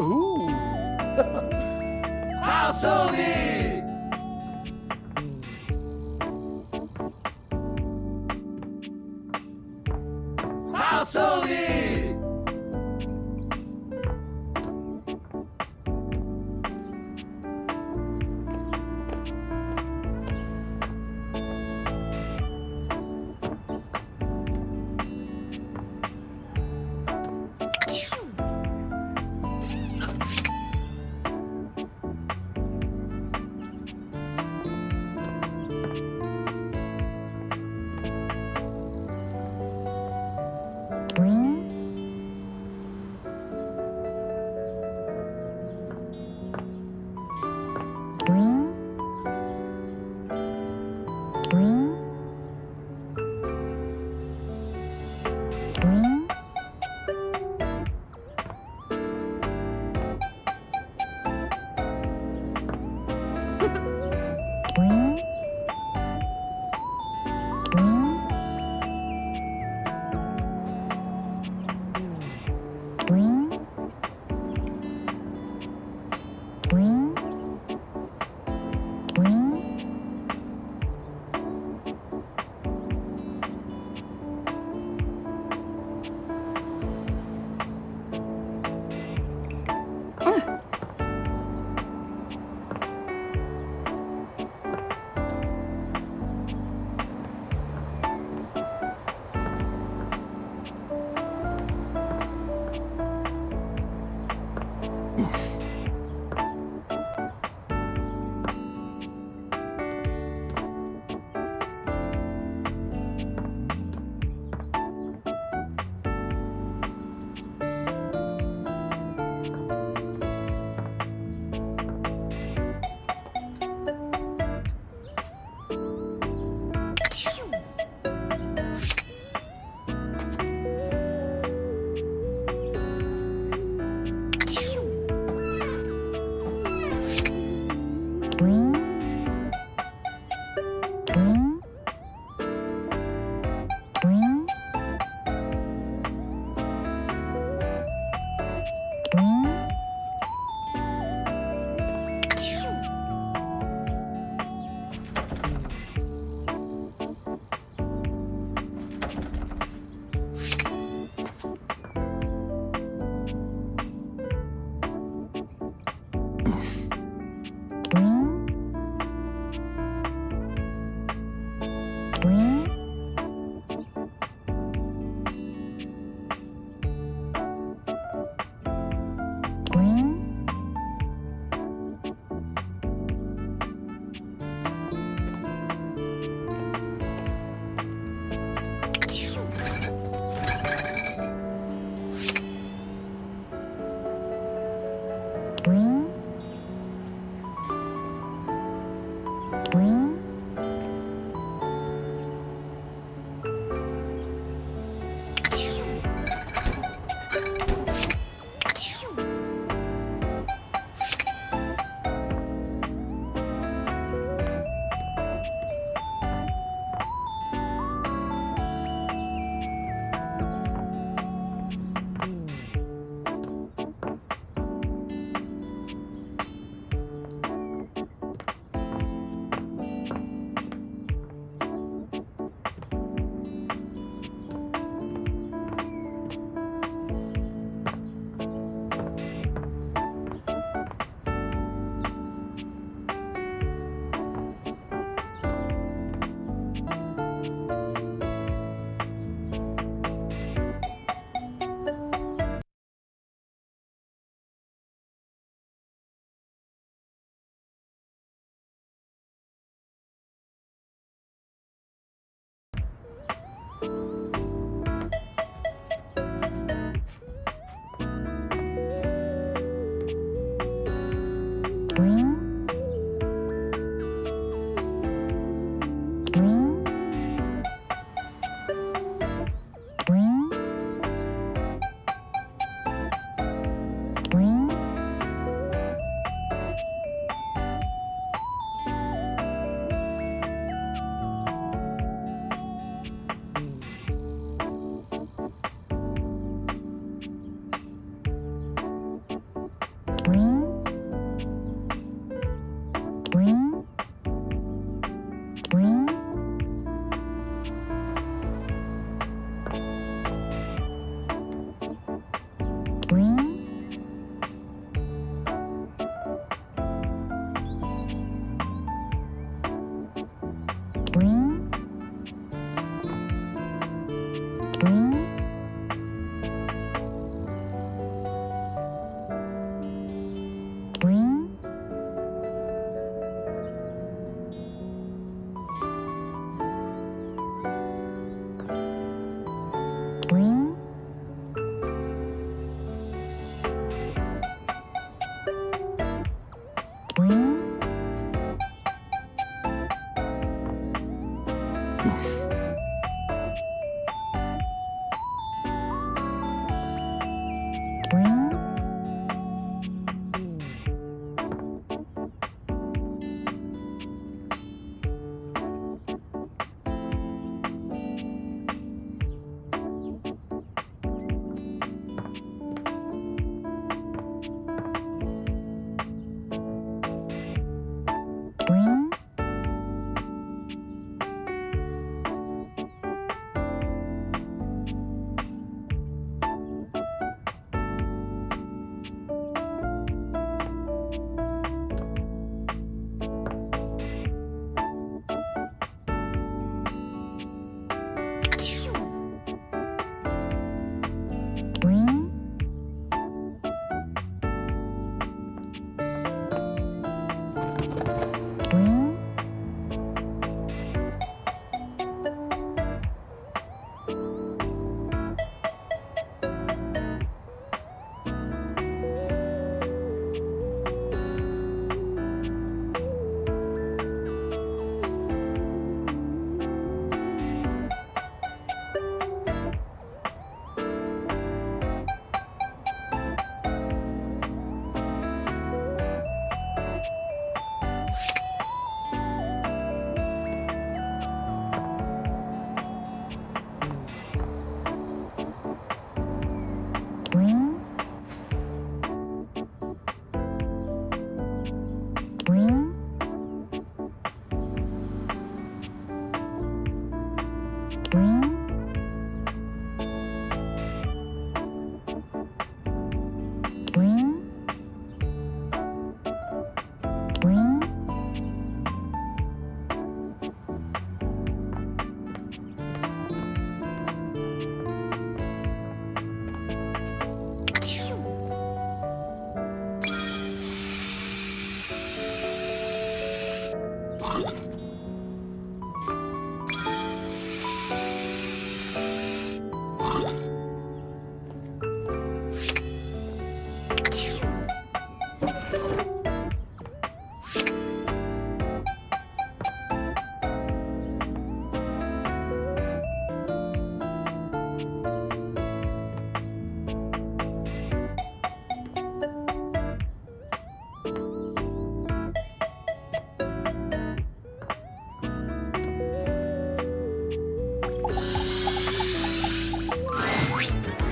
Ooh. House of me! House of me!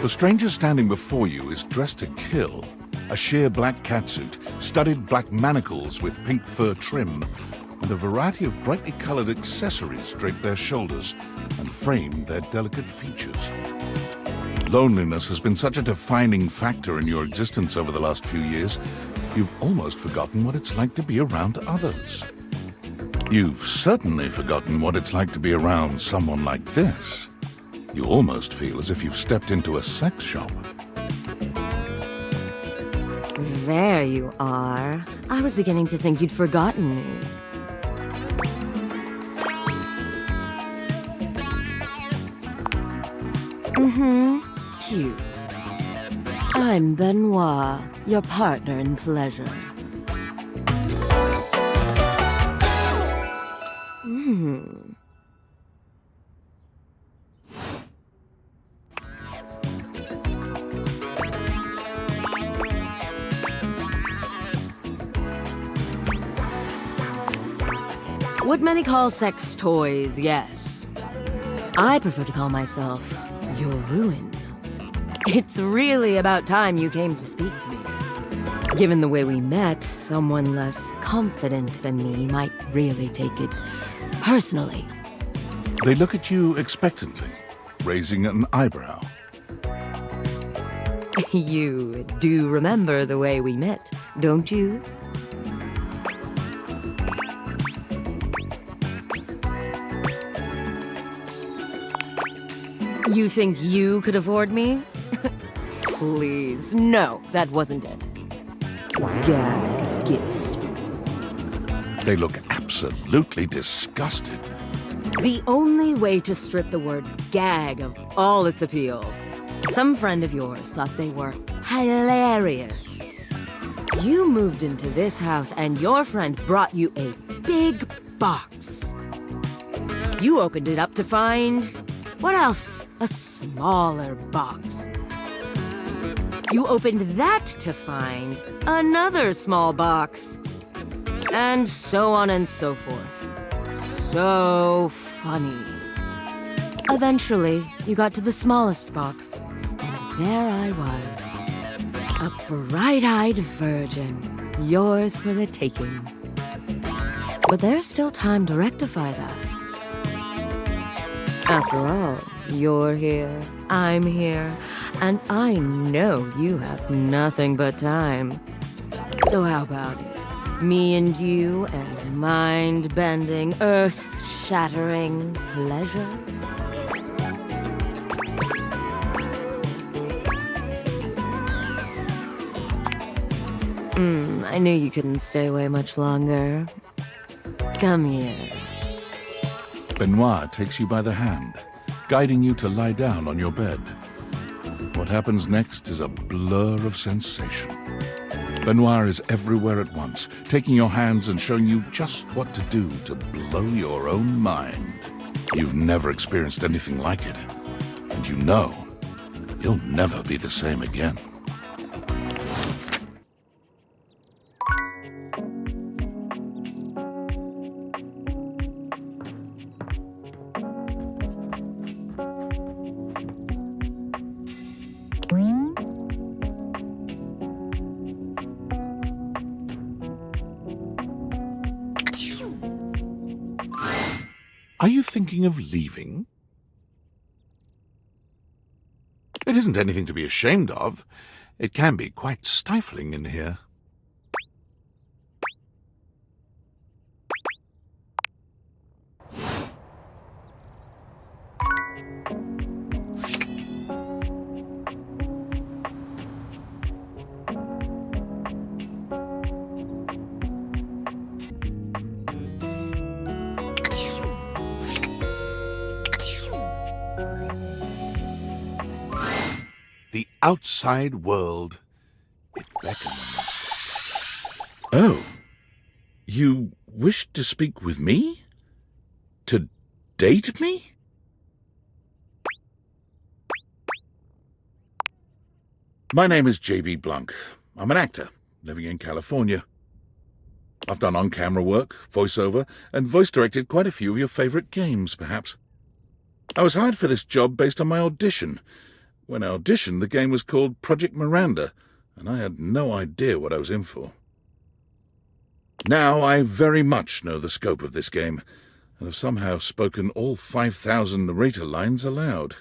The stranger standing before you is dressed to kill. A sheer black catsuit, studded black manacles with pink fur trim, and a variety of brightly colored accessories drape their shoulders and frame their delicate features. Loneliness has been such a defining factor in your existence over the last few years, you've almost forgotten what it's like to be around others. You've certainly forgotten what it's like to be around someone like this. You almost feel as if you've stepped into a sex shop. There you are. I was beginning to think you'd forgotten me. Cute. I'm Benoir, your partner in pleasure. What many call sex toys, yes. I prefer to call myself your ruin. It's really about time you came to speak to me. Given the way we met, someone less confident than me might really take it personally. They look at you expectantly, raising an eyebrow. You do remember the way we met, don't you? You think you could afford me? Please, no, that wasn't it. Gag gift. They look absolutely disgusted. The only way to strip the word gag of all its appeal. Some friend of yours thought they were hilarious. You moved into this house and your friend brought you a big box. You opened it up to find... what else? A smaller box. You opened that to find another small box. And so on and so forth. So funny. Eventually, you got to the smallest box, and there I was. A bright-eyed virgin, yours for the taking. But there's still time to rectify that. After all, you're here, I'm here, and I know you have nothing but time. So how about it? Me and you and mind-bending, earth-shattering pleasure? I knew you couldn't stay away much longer. Come here. Benoir takes you by the hand, guiding you to lie down on your bed. What happens next is a blur of sensation. Benoir is everywhere at once, taking your hands and showing you just what to do to blow your own mind. You've never experienced anything like it, and you know you'll never be the same again. Are you thinking of leaving? It isn't anything to be ashamed of. It can be quite stifling in here. The outside world, it beckons. Oh, you wish to speak with me? To date me? My name is J.B. Blanc. I'm an actor, living in California. I've done on-camera work, voiceover, and voice-directed quite a few of your favorite games, perhaps. I was hired for this job based on my audition. When I auditioned, the game was called Project Miranda, and I had no idea what I was in for. Now I very much know the scope of this game, and have somehow spoken all 5,000 narrator lines aloud.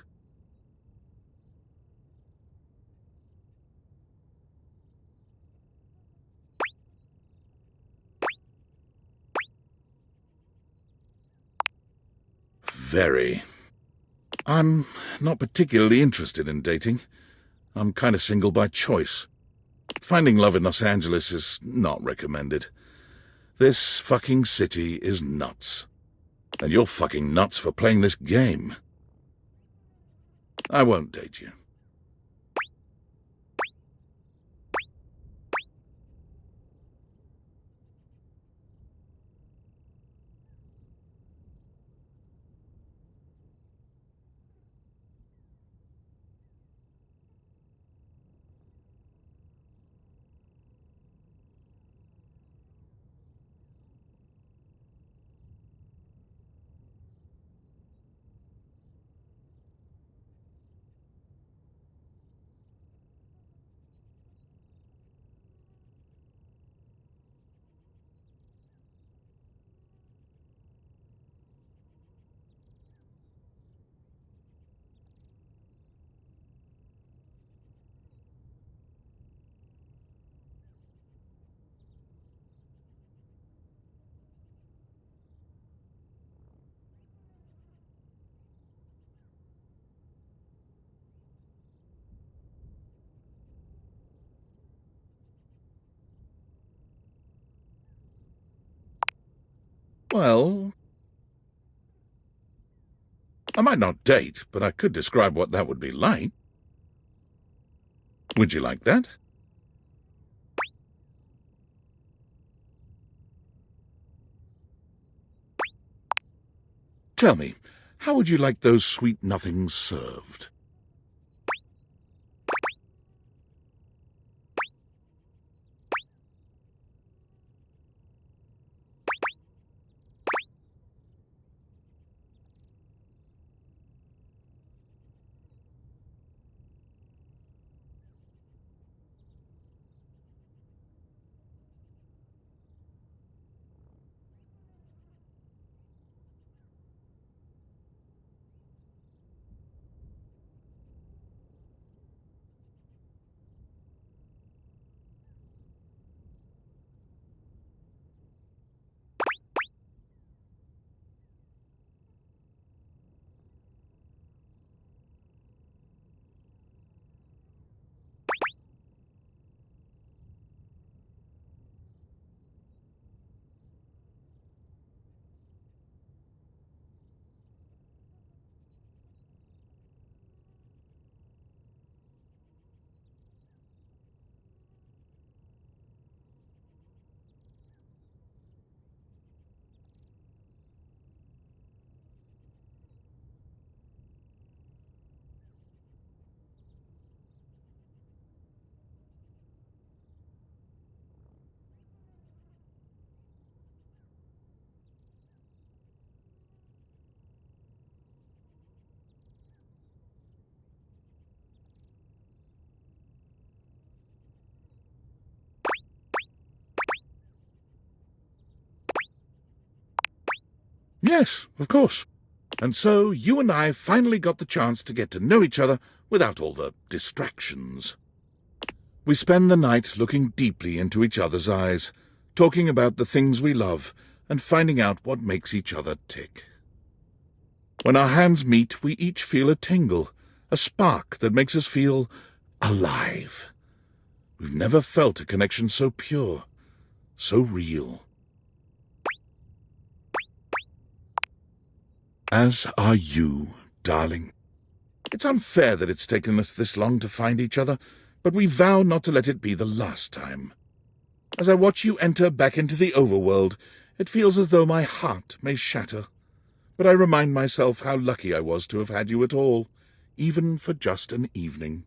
Very. I'm not particularly interested in dating. I'm kind of single by choice. Finding love in Los Angeles is not recommended. This fucking city is nuts. And you're fucking nuts for playing this game. I won't date you. Well, I might not date, but I could describe what that would be like. Would you like that? Tell me, how would you like those sweet nothings served? Yes, of course. And so you and I finally got the chance to get to know each other without all the distractions. We spend the night looking deeply into each other's eyes, talking about the things we love and finding out what makes each other tick. When our hands meet, we each feel a tingle, a spark that makes us feel alive. We've never felt a connection so pure, so real. As are you, darling. It's unfair that it's taken us this long to find each other, but we vow not to let it be the last time. As I watch you enter back into the overworld, it feels as though my heart may shatter. But I remind myself how lucky I was to have had you at all, even for just an evening.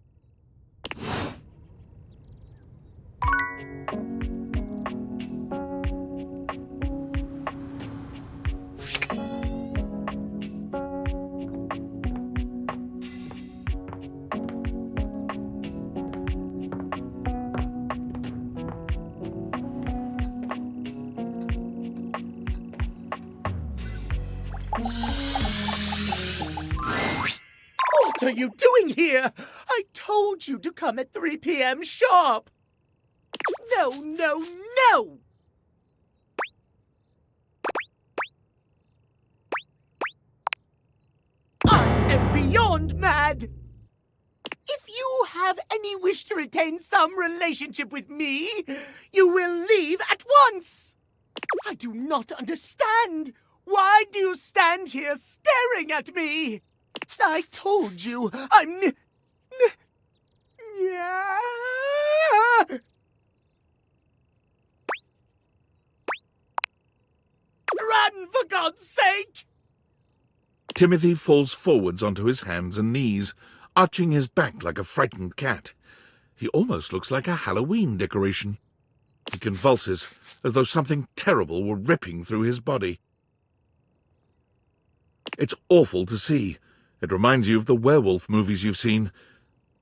What are you doing here? I told you to come at 3 p.m. sharp. No, no, no! I am beyond mad! If you have any wish to retain some relationship with me, you will leave at once! I do not understand. Why do you stand here staring at me? I told you, yeah. Run, for God's sake! Timothy falls forwards onto his hands and knees, arching his back like a frightened cat. He almost looks like a Halloween decoration. He convulses, as though something terrible were ripping through his body. It's awful to see. It reminds you of the werewolf movies you've seen,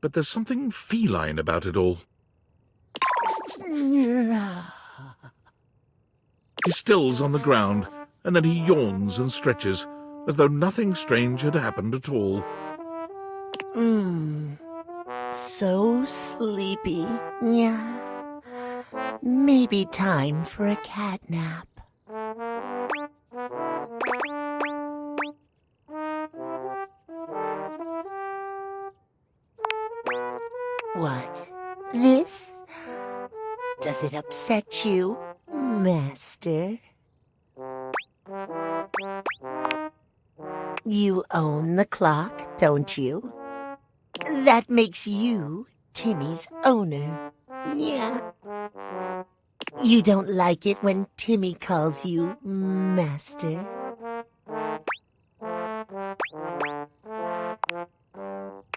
but there's something feline about it all. He stills on the ground, and then he yawns and stretches, as though nothing strange had happened at all. So sleepy. Yeah. Maybe time for a cat nap. What? This? Does it upset you, Master? You own the clock, don't you? That makes you Timmy's owner. Yeah. You don't like it when Timmy calls you master?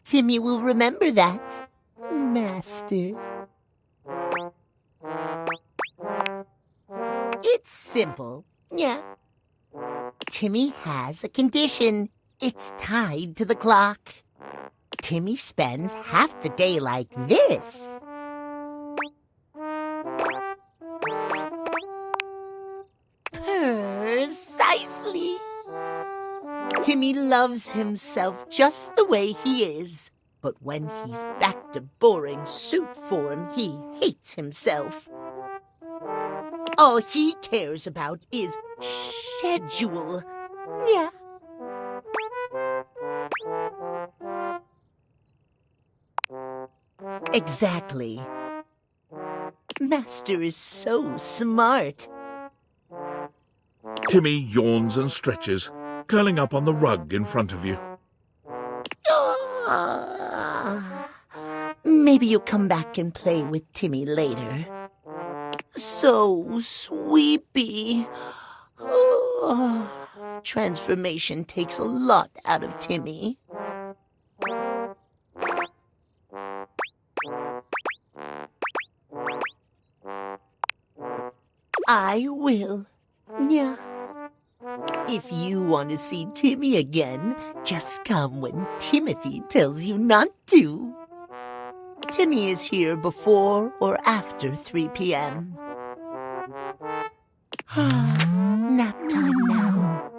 Timmy will remember that, master. It's simple, yeah. Timmy has a condition. It's tied to the clock. Timmy spends half the day like this. Precisely. Timmy loves himself just the way he is. But when he's back to boring soup form, he hates himself. All he cares about is schedule. Yeah. Exactly. Master is so smart. Timmy yawns and stretches, curling up on the rug in front of you. Maybe you'll come back and play with Timmy later. So sweepy. Transformation takes a lot out of Timmy. I will. Yeah. If you want to see Timmy again, just come when Timothy tells you not to. Timmy is here before or after 3 p.m. Nap time now.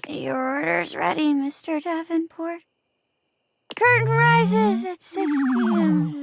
Your order's ready, Mr. Davenport. Curtain rises at 6 p.m.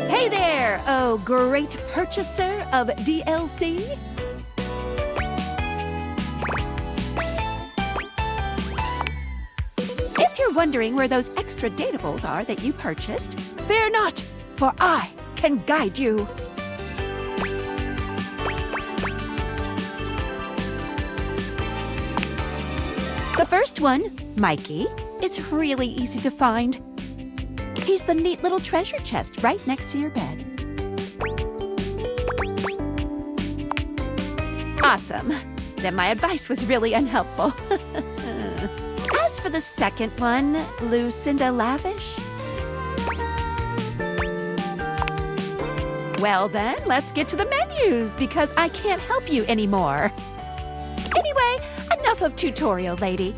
Hey there, oh great purchaser of DLC. If you're wondering where those extra Dateables are that you purchased, fear not, for I can guide you. The first one, Mikey, is really easy to find. He's the neat little treasure chest right next to your bed. Awesome. Then my advice was really unhelpful. As for the second one, Lucinda Lavish. Well then, let's get to the menus because I can't help you anymore. Anyway, enough of tutorial lady.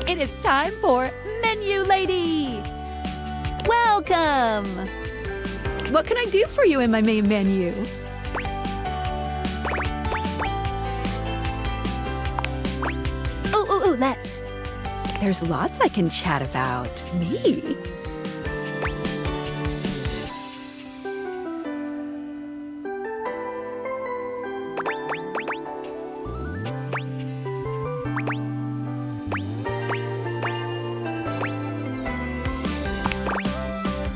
It is time for Menu Lady. Welcome! What can I do for you in my main menu? Oh, let's. There's lots I can chat about. Me?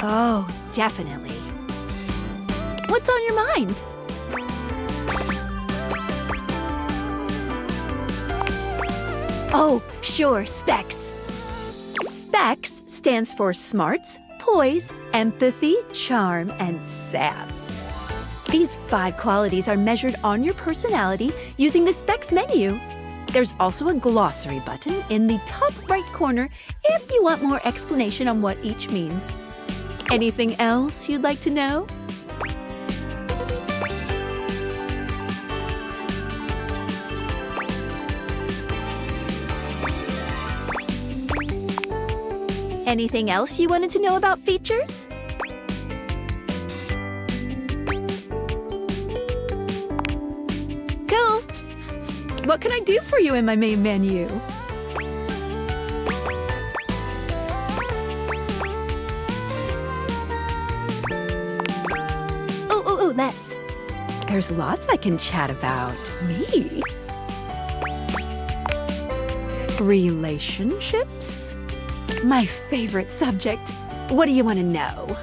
Oh, definitely. What's on your mind? Oh, sure, SPECS. SPECS stands for Smarts, Poise, Empathy, Charm, and Sass. These 5 qualities are measured on your personality using the specs menu. There's also a glossary button in the top right corner if you want more explanation on what each means. Anything else you'd like to know? Anything else you wanted to know about features? Cool. What can I do for you in my main menu? Oh, let's. There's lots I can chat about. Me? Relationships? My favorite subject. What do you want to know?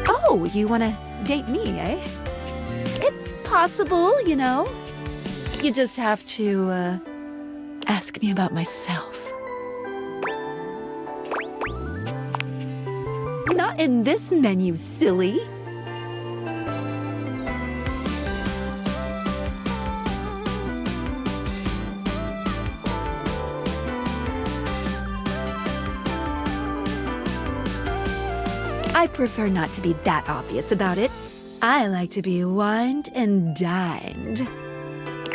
Oh, you want to date me, eh? It's possible, you know. You just have to, ask me about myself. Not in this menu, silly. I prefer not to be that obvious about it. I like to be wined and dined.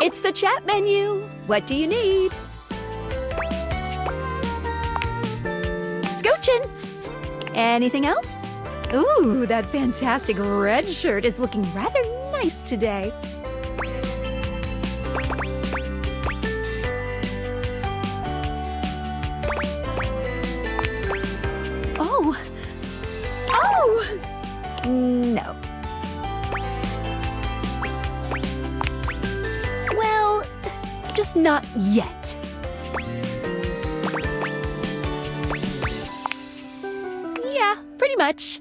It's the chat menu. What do you need? Scoochin'. Anything else? Ooh, that fantastic red shirt is looking rather nice today. No. Well, just not yet. Yeah, pretty much.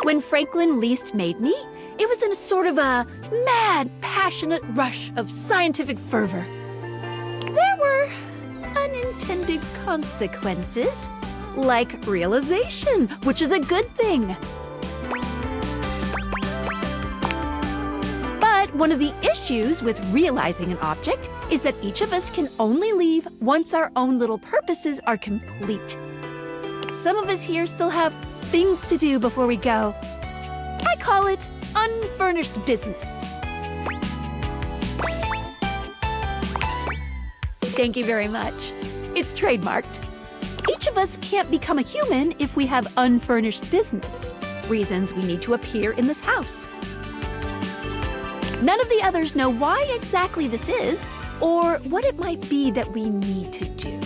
When Franklin least made me, it was in a sort of a mad, passionate rush of scientific fervor. There were unintended consequences, like realization, which is a good thing. But one of the issues with realizing an object is that each of us can only leave once our own little purposes are complete. Some of us here still have things to do before we go. I call it unfurnished business. Thank you very much. It's trademarked. Each of us can't become a human if we have unfurnished business, reasons we need to appear in this house. None of the others know why exactly this is, or what it might be that we need to do.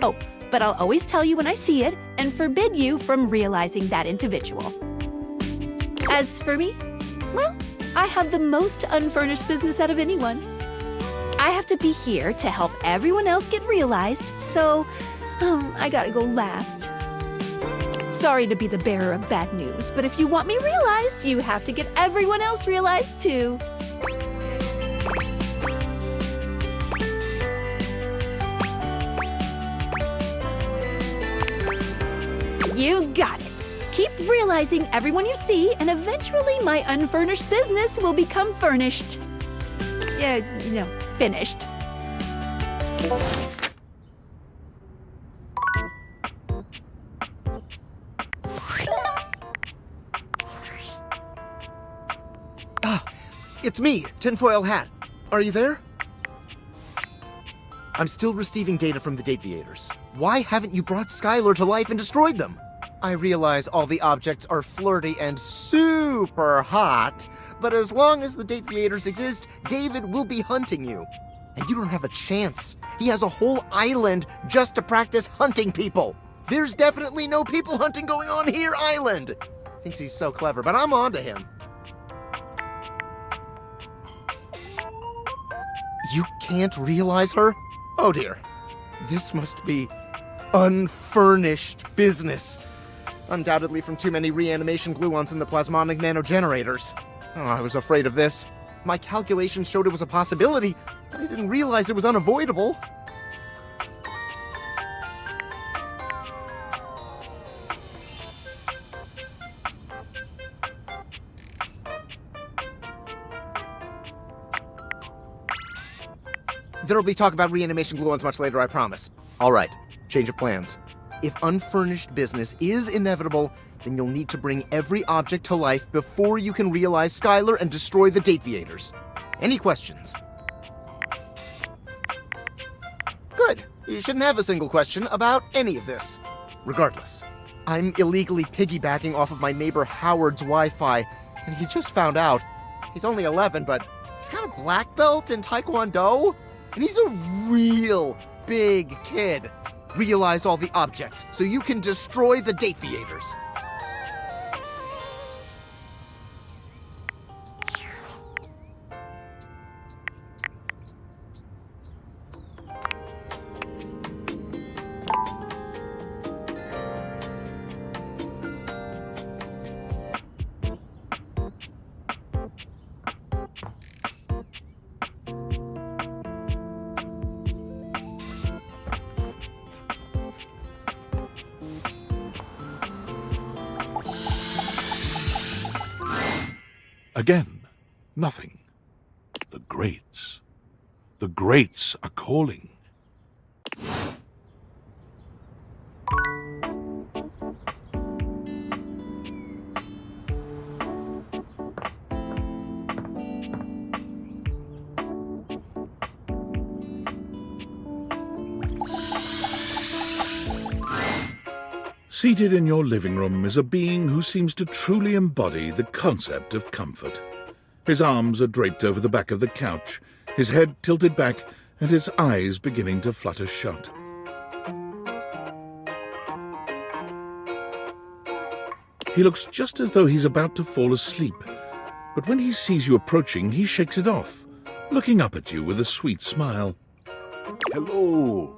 Oh, but I'll always tell you when I see it, and forbid you from realizing that individual. As for me, well, I have the most unfurnished business out of anyone. I have to be here to help everyone else get realized, so I gotta go last. Sorry to be the bearer of bad news, but if you want me realized, you have to get everyone else realized too. You got it. Keep realizing everyone you see, and eventually my unfurnished business will become furnished. Finished. It's me, Tinfoil Hat. Are you there? I'm still receiving data from the Dateables. Why haven't you brought Skylar to life and destroyed them? I realize all the objects are flirty and super hot, but as long as the Dateables exist, David will be hunting you. And you don't have a chance. He has a whole island just to practice hunting people. There's definitely no people hunting going on here, island. Thinks he's so clever, but I'm on to him. You can't realize her? Oh dear. This must be unfurnished business. Undoubtedly from too many reanimation gluons in the plasmonic nanogenerators. Oh, I was afraid of this. My calculations showed it was a possibility, but I didn't realize it was unavoidable. There'll be talk about reanimation glue-ons much later, I promise. All right, change of plans. If unfurnished business is inevitable, then you'll need to bring every object to life before you can realize Skylar and destroy the Dateables. Any questions? Good. You shouldn't have a single question about any of this. Regardless, I'm illegally piggybacking off of my neighbor Howard's Wi-Fi, and he just found out. He's only 11, but he's got a black belt in Taekwondo. And he's a real big kid. Realize all the objects so you can destroy the Dateables. Again, nothing. The greats. The greats are calling. Seated in your living room is a being who seems to truly embody the concept of comfort. His arms are draped over the back of the couch, his head tilted back, and his eyes beginning to flutter shut. He looks just as though he's about to fall asleep, but when he sees you approaching, he shakes it off, looking up at you with a sweet smile. Hello.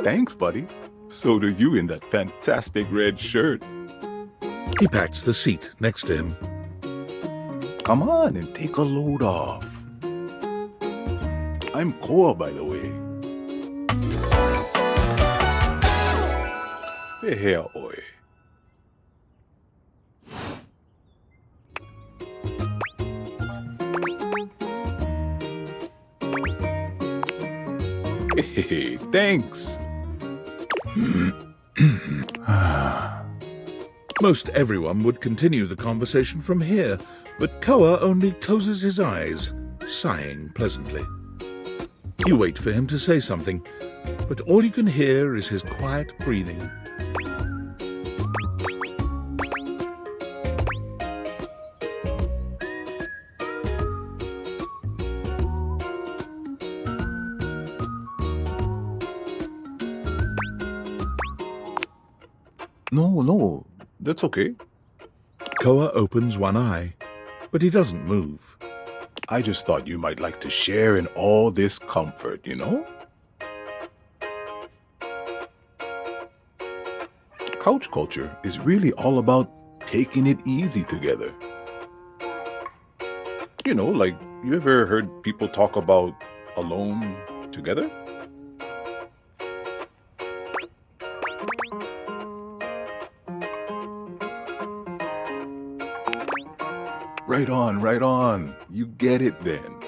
Thanks, buddy. So do you in that fantastic red shirt. He pats the seat next to him. Come on and take a load off. I'm Koa, by the way. Hey, here, oi. Hey, thanks. Most everyone would continue the conversation from here, but Koa only closes his eyes, sighing pleasantly. You wait for him to say something, but all you can hear is his quiet breathing. No, that's okay. Koa opens one eye, but he doesn't move. I just thought you might like to share in all this comfort, you know? Couch culture is really all about taking it easy together. You know, like, you ever heard people talk about alone together? Right on. You get it then.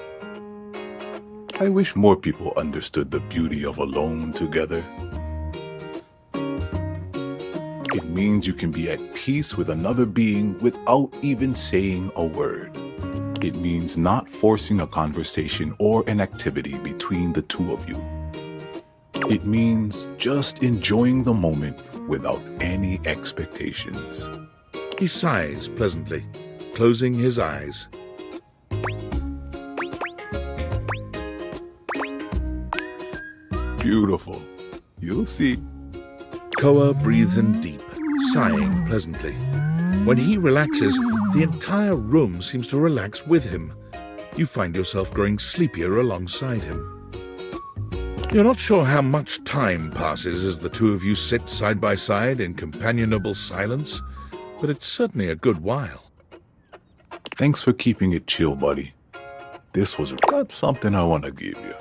I wish more people understood the beauty of alone together. It means you can be at peace with another being without even saying a word. It means not forcing a conversation or an activity between the two of you. It means just enjoying the moment without any expectations. He sighs pleasantly, closing his eyes. Beautiful. You'll see. Koa breathes in deep, sighing pleasantly. When he relaxes, the entire room seems to relax with him. You find yourself growing sleepier alongside him. You're not sure how much time passes as the two of you sit side by side in companionable silence, but it's certainly a good while. Thanks for keeping it chill, buddy. This was got something I want to give you.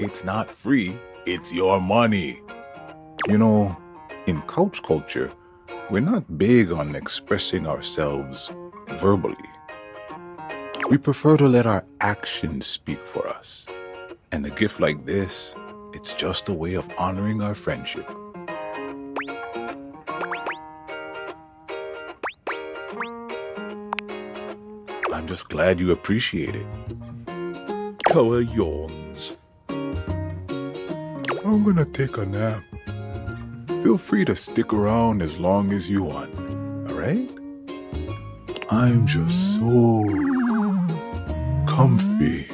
It's not free, it's your money. You know, in couch culture, we're not big on expressing ourselves verbally. We prefer to let our actions speak for us. And a gift like this, it's just a way of honoring our friendship. I'm just glad you appreciate it. Koa yawns. I'm gonna take a nap. Feel free to stick around as long as you want, alright? I'm just so comfy.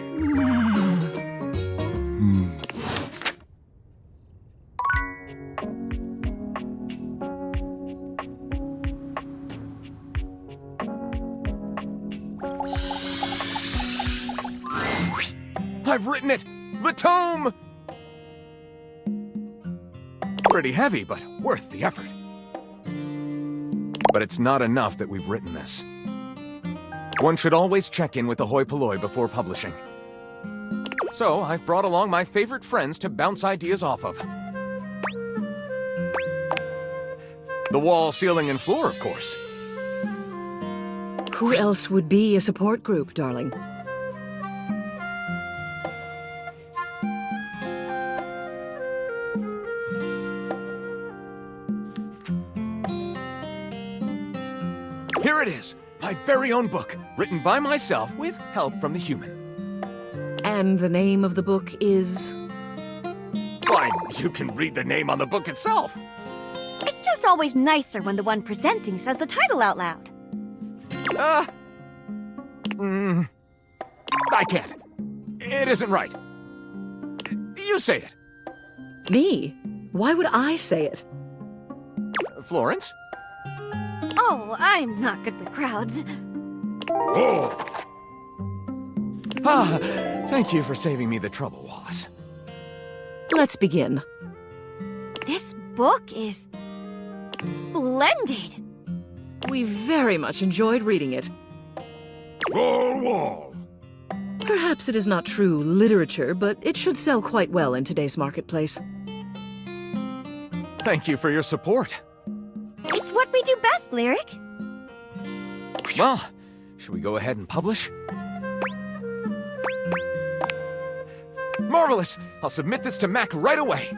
I've written it! The tome! Pretty heavy, but worth the effort. But it's not enough that we've written this. One should always check in with the hoi polloi before publishing. So I've brought along my favorite friends to bounce ideas off of. The wall, ceiling, and floor, of course. Who else would be a support group, darling? Here it is, my very own book, written by myself with help from the human. And the name of the book is? Why, you can read the name on the book itself. It's just always nicer when the one presenting says the title out loud. I can't. It isn't right. You say it. Me? Why would I say it? Florence? Oh, I'm not good with crowds. Whoa! Thank you for saving me the trouble, Wallace. Let's begin. This book is splendid. We very much enjoyed reading it. Wall. Perhaps it is not true literature, but it should sell quite well in today's marketplace. Thank you for your support. It's what we do best, Lyric. Well, should we go ahead and publish? Marvelous! I'll submit this to Mac right away.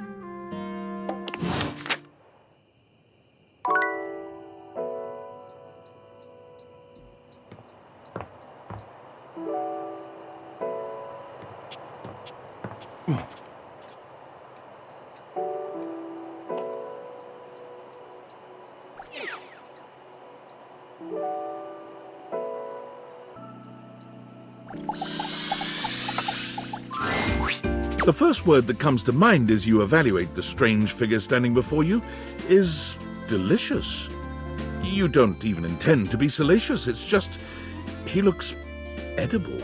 The first word that comes to mind as you evaluate the strange figure standing before you is delicious. You don't even intend to be salacious, it's just he looks edible.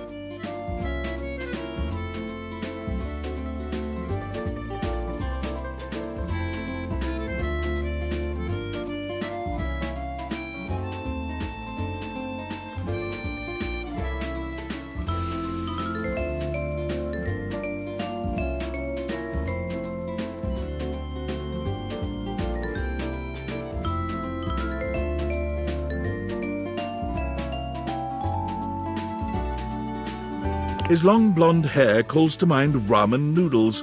His long blonde hair calls to mind ramen noodles,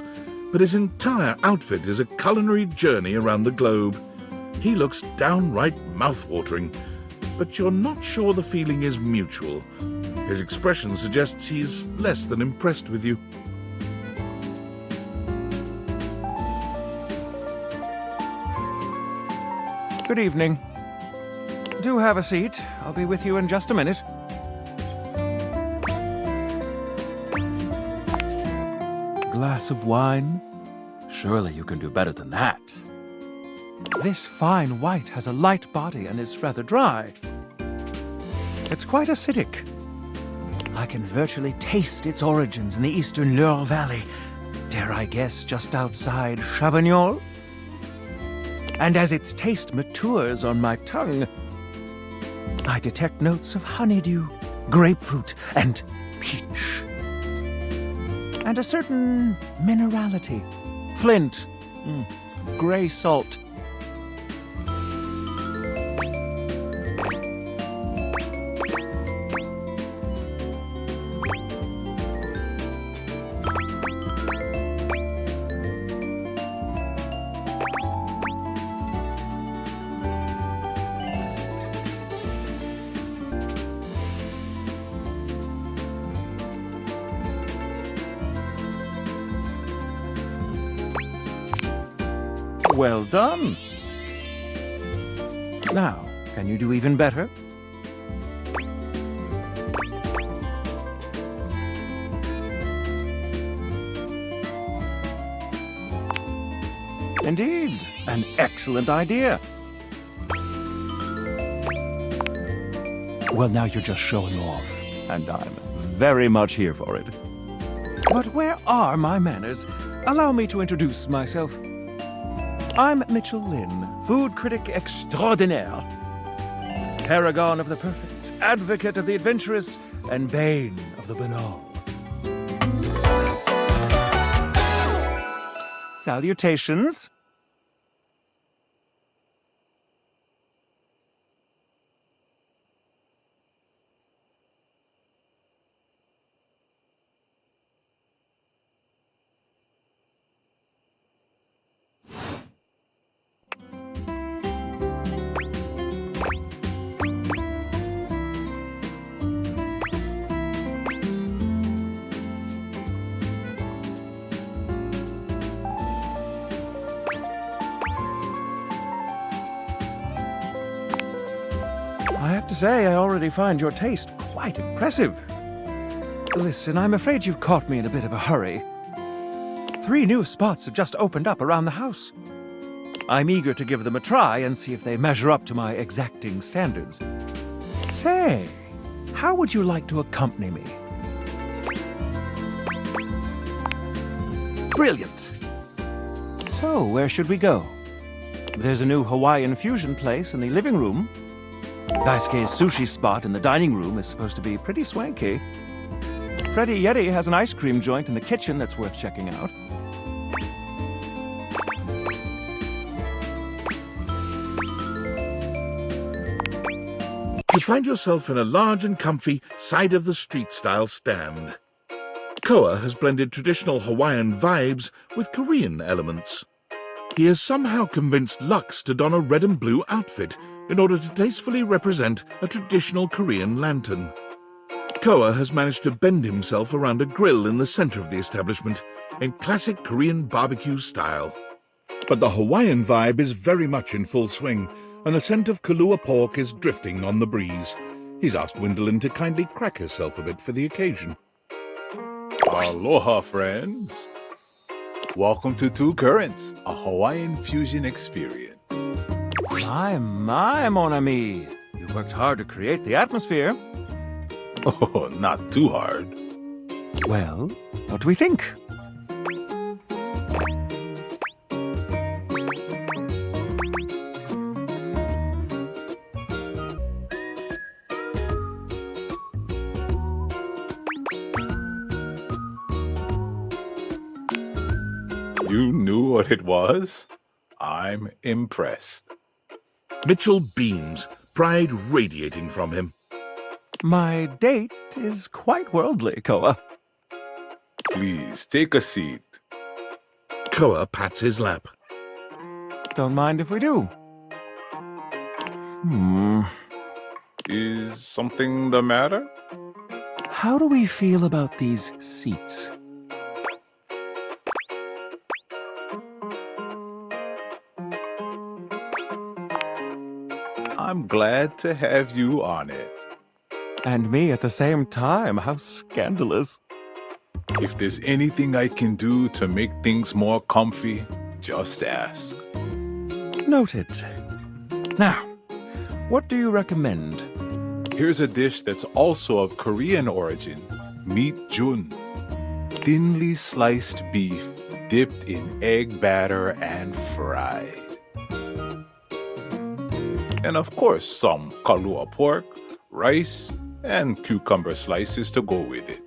but his entire outfit is a culinary journey around the globe. He looks downright mouth-watering, but you're not sure the feeling is mutual. His expression suggests he's less than impressed with you. Good evening. Do have a seat. I'll be with you in just a minute. Glass of wine? Surely you can do better than that. This fine white has a light body and is rather dry. It's quite acidic. I can virtually taste its origins in the eastern Loire Valley, dare I guess just outside Chavagnol. And as its taste matures on my tongue, I detect notes of honeydew, grapefruit, and peach. And a certain minerality. Flint, gray salt. Well done. Now, can you do even better? Indeed, an excellent idea. Well, now you're just showing off, and I'm very much here for it. But where are my manners? Allow me to introduce myself. I'm Mitchell Lynn, food critic extraordinaire. Paragon of the perfect, advocate of the adventurous, and bane of the banal. Salutations. I have to say, I already find your taste quite impressive. Listen, I'm afraid you've caught me in a bit of a hurry. 3 new spots have just opened up around the house. I'm eager to give them a try and see if they measure up to my exacting standards. Say, how would you like to accompany me? Brilliant! So, where should we go? There's a new Hawaiian fusion place in the living room. Daisuke's sushi spot in the dining room is supposed to be pretty swanky. Freddy Yeti has an ice cream joint in the kitchen that's worth checking out. You find yourself in a large and comfy side-of-the-street-style stand. Koa has blended traditional Hawaiian vibes with Korean elements. He has somehow convinced Lux to don a red and blue outfit in order to tastefully represent a traditional Korean lantern. Koa has managed to bend himself around a grill in the center of the establishment in classic Korean barbecue style. But the Hawaiian vibe is very much in full swing, and the scent of Kalua pork is drifting on the breeze. He's asked Gwendolyn to kindly crack herself a bit for the occasion. Aloha, friends. Welcome to Two Currents, a Hawaiian fusion experience. My, mon ami. You worked hard to create the atmosphere. Oh, not too hard. Well, what do we think? You knew what it was? I'm impressed. Mitchell beams, pride radiating from him. My date is quite worldly, Koa. Please, take a seat. Koa pats his lap. Don't mind if we do. Is something the matter? How do we feel about these seats? I'm glad to have you on it. And me at the same time. How scandalous. If there's anything I can do to make things more comfy, just ask. Noted. Now, what do you recommend? Here's a dish that's also of Korean origin, meat jun. Thinly sliced beef dipped in egg batter and fried. And of course, some kalua pork, rice, and cucumber slices to go with it.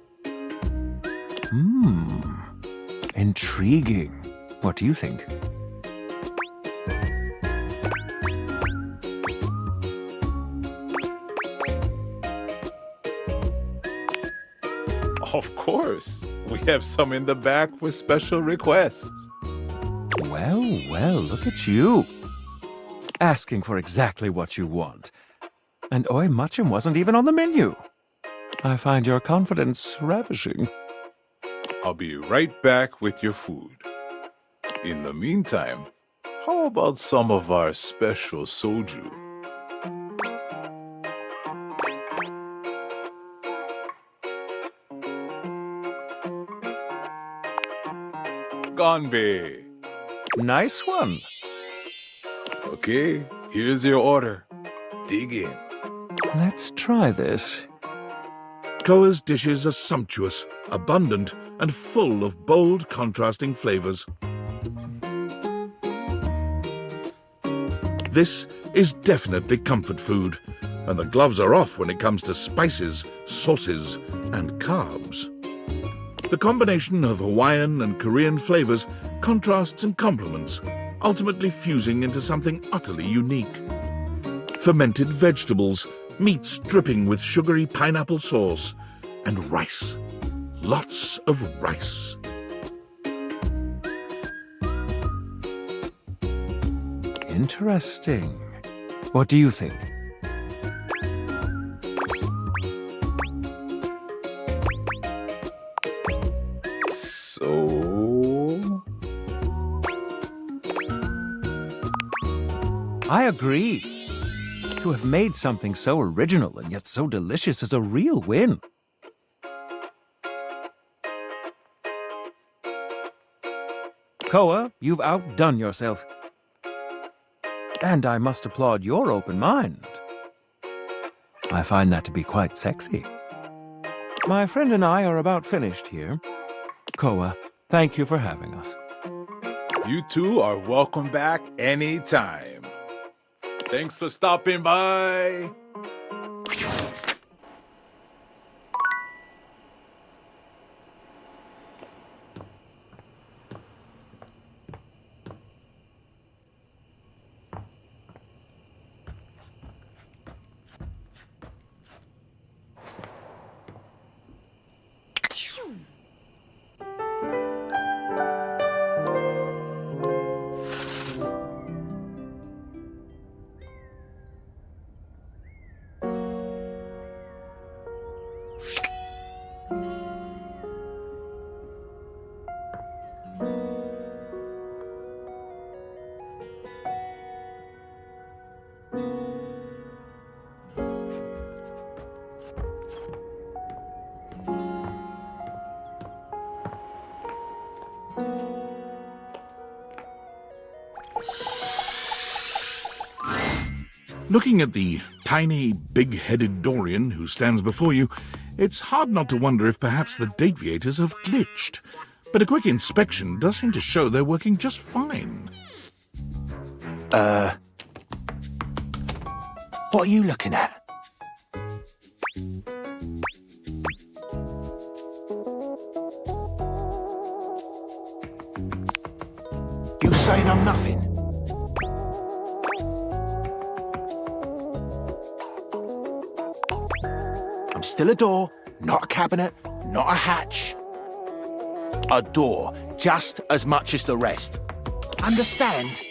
Intriguing. What do you think? Of course, we have some in the back for special requests. Well, look at you. Asking for exactly what you want. And oi muchum wasn't even on the menu. I find your confidence ravishing. I'll be right back with your food. In the meantime, how about some of our special soju? Ganbei. Nice one. Okay, here's your order. Dig in. Let's try this. Koa's dishes are sumptuous, abundant, and full of bold, contrasting flavors. This is definitely comfort food, and the gloves are off when it comes to spices, sauces, and carbs. The combination of Hawaiian and Korean flavors contrasts and complements, ultimately fusing into something utterly unique. Fermented vegetables, meats dripping with sugary pineapple sauce, and rice. Lots of rice. Interesting. What do you think? So... I agree. To have made something so original and yet so delicious is a real win. Koa, you've outdone yourself. And I must applaud your open mind. I find that to be quite sexy. My friend and I are about finished here. Koa, thank you for having us. You two are welcome back anytime. Thanks for stopping by. Looking at the tiny, big-headed Dorian who stands before you, it's hard not to wonder if perhaps the Dateables have glitched. But a quick inspection does seem to show they're working just fine. What are you looking at? You saying I'm nothing? I'm still a door, not a cabinet, not a hatch. A door, just as much as the rest. Understand?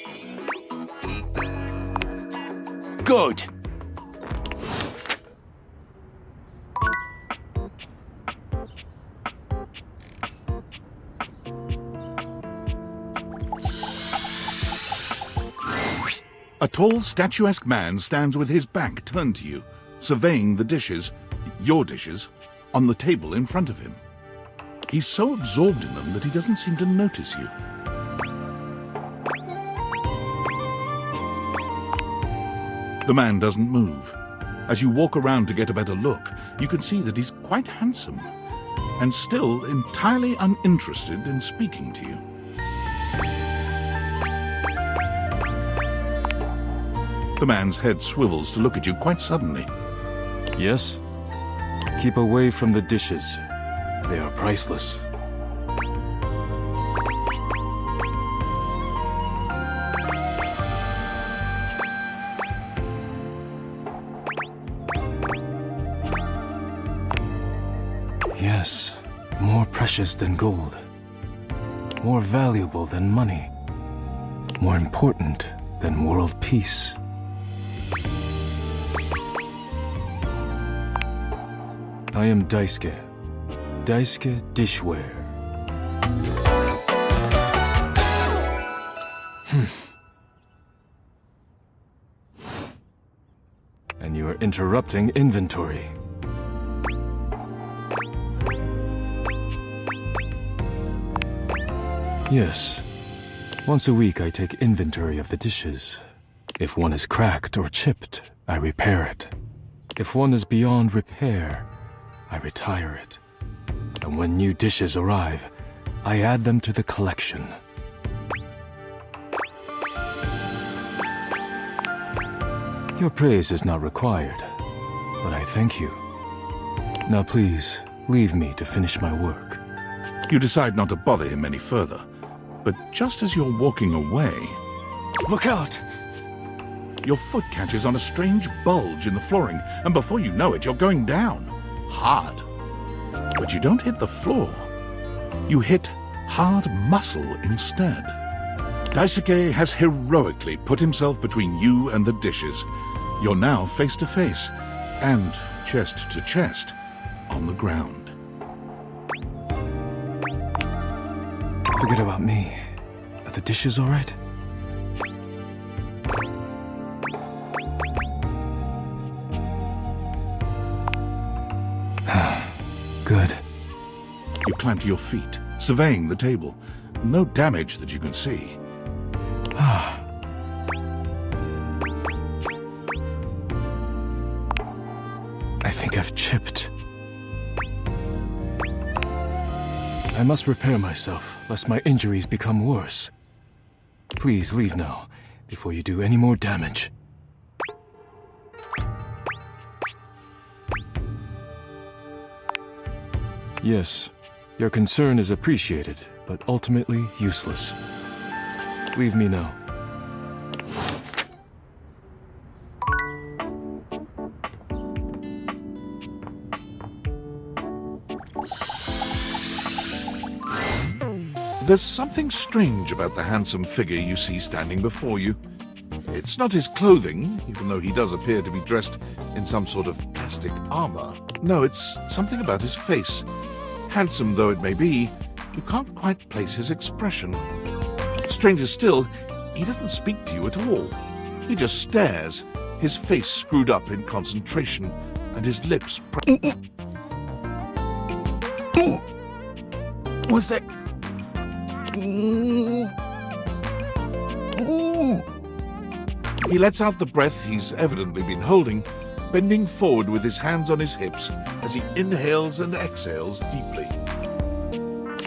Good. A tall, statuesque man stands with his back turned to you, surveying the dishes, your dishes, on the table in front of him. He's so absorbed in them that he doesn't seem to notice you. The man doesn't move. As you walk around to get a better look, you can see that he's quite handsome, and still entirely uninterested in speaking to you. The man's head swivels to look at you quite suddenly. Yes? Keep away from the dishes. They are priceless. Yes, more precious than gold. More valuable than money. More important than world peace. I am Daisuke. Daisuke Dishware. And you are interrupting inventory. Yes. Once a week I take inventory of the dishes. If one is cracked or chipped, I repair it. If one is beyond repair, I retire it. And when new dishes arrive, I add them to the collection. Your praise is not required, but I thank you. Now please, leave me to finish my work. You decide not to bother him any further, but just as you're walking away... Look out! Your foot catches on a strange bulge in the flooring, and before you know it, you're going down. Hard. But you don't hit the floor. You hit hard muscle instead. Daisuke has heroically put himself between you and the dishes. You're now face to face, and chest to chest, on the ground. Forget about me. Are the dishes all right? Good. You climb to your feet, surveying the table. No damage that you can see. I think I've chipped. I must repair myself, lest my injuries become worse. Please leave now, before you do any more damage. Yes, your concern is appreciated, but ultimately useless. Leave me now. There's something strange about the handsome figure you see standing before you. It's not his clothing, even though he does appear to be dressed in some sort of plastic armor. No, it's something about his face. Handsome though it may be, you can't quite place his expression. Stranger still, he doesn't speak to you at all. He just stares, his face screwed up in concentration, and his lips What's that? He lets out the breath he's evidently been holding, bending forward with his hands on his hips as he inhales and exhales deeply.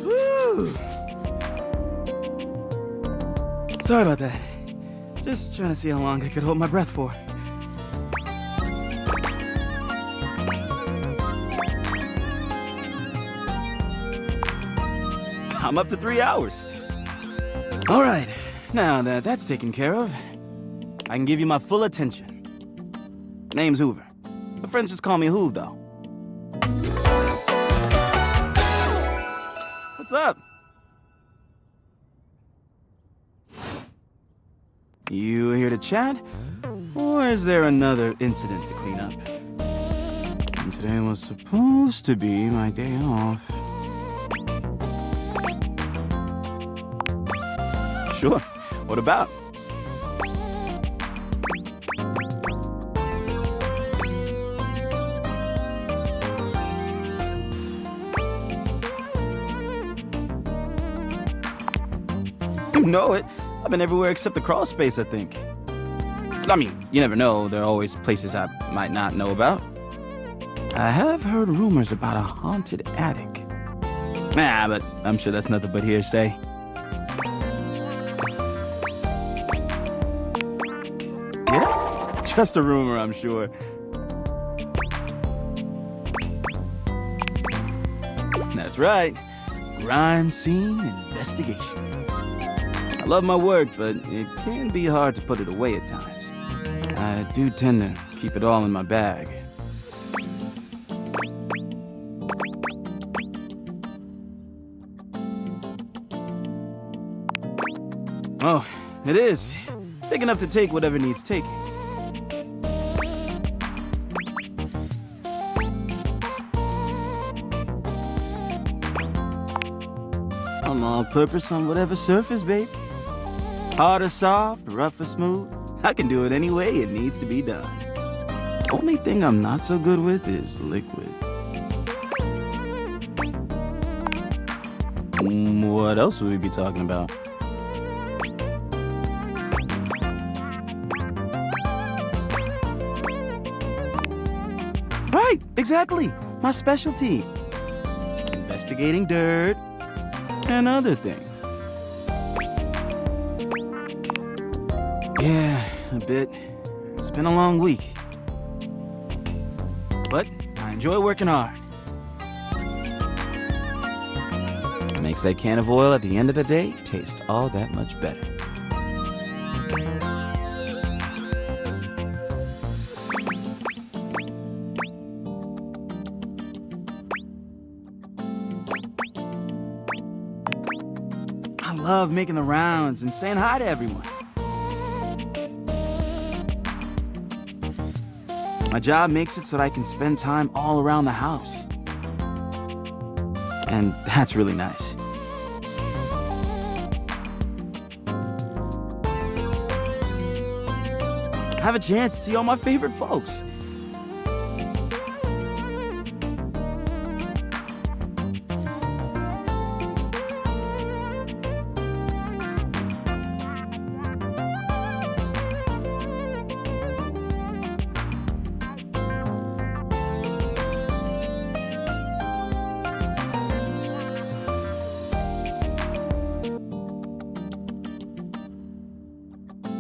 Woo. Sorry about that. Just trying to see how long I could hold my breath for. I'm up to 3 hours. All right, now that that's taken care of, I can give you my full attention. Name's Hoover. My friends just call me Hoove, though. What's up? You here to chat? Or is there another incident to clean up? And today was supposed to be my day off. Sure. What about? You know it. I've been everywhere except the crawl space, I think. I mean, you never know. There are always places I might not know about. I have heard rumors about a haunted attic. Nah, but I'm sure that's nothing but hearsay. Yeah, just a rumor, I'm sure. That's right. Crime scene investigation. I love my work, but it can be hard to put it away at times. I do tend to keep it all in my bag. Oh, it is. Big enough to take whatever needs taking. I'm all purpose on whatever surface, babe. Hard or soft, rough or smooth. I can do it any way it needs to be done. Only thing I'm not so good with is liquid. What else would we be talking about? Right, exactly. My specialty. Investigating dirt and other things. Yeah, a bit. It's been a long week. But I enjoy working hard. Makes that can of oil at the end of the day taste all that much better. I love making the rounds and saying hi to everyone. My job makes it so that I can spend time all around the house. And that's really nice. I have a chance to see all my favorite folks.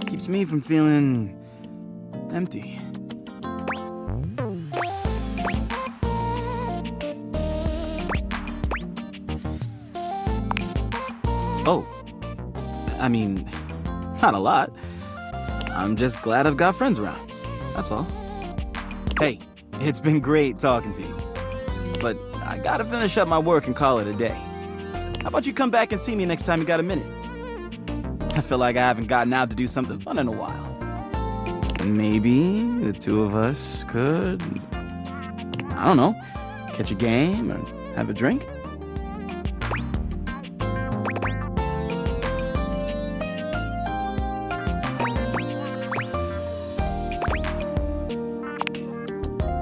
Keeps me from feeling empty. Oh, I mean, not a lot. I'm just glad I've got friends around. That's all. Hey, it's been great talking to you. But I gotta finish up my work and call it a day. How about you come back and see me next time you got a minute? I feel like I haven't gotten out to do something fun in a while. Maybe the two of us could, I don't know, catch a game or have a drink?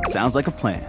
Sounds like a plan.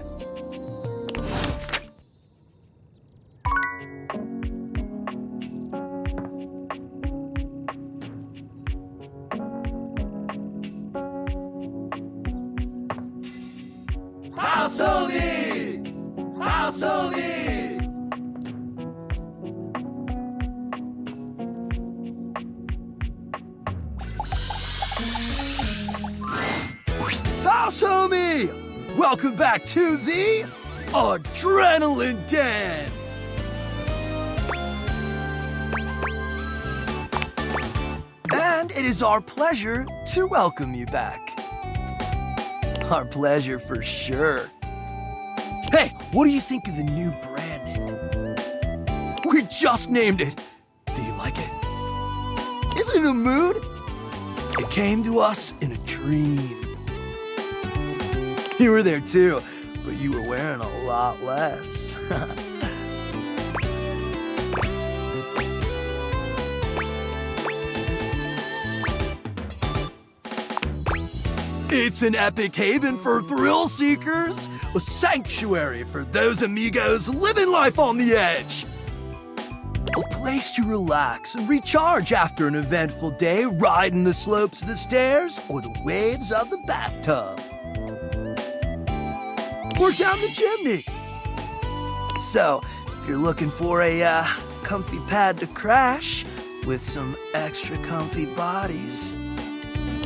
Welcome back to the Adrenaline Den! And it is our pleasure to welcome you back. Our pleasure for sure. Hey, what do you think of the new brand name? We just named it. Do you like it? Is it in a mood? It came to us in a dream. You were there too, but you were wearing a lot less. It's an epic haven for thrill seekers, a sanctuary for those amigos living life on the edge. A place to relax and recharge after an eventful day riding the slopes of the stairs or the waves of the bathtub. Or down the chimney. So, if you're looking for a comfy pad to crash with some extra comfy bodies,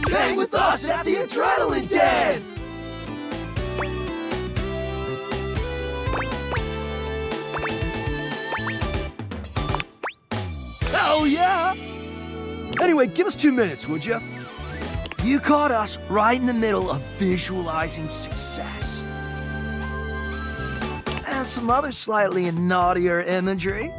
hang with us at the Adrenaline Den! Hell yeah! Anyway, give us 2 minutes, would you? You caught us right in the middle of visualizing success. And some other slightly naughtier imagery.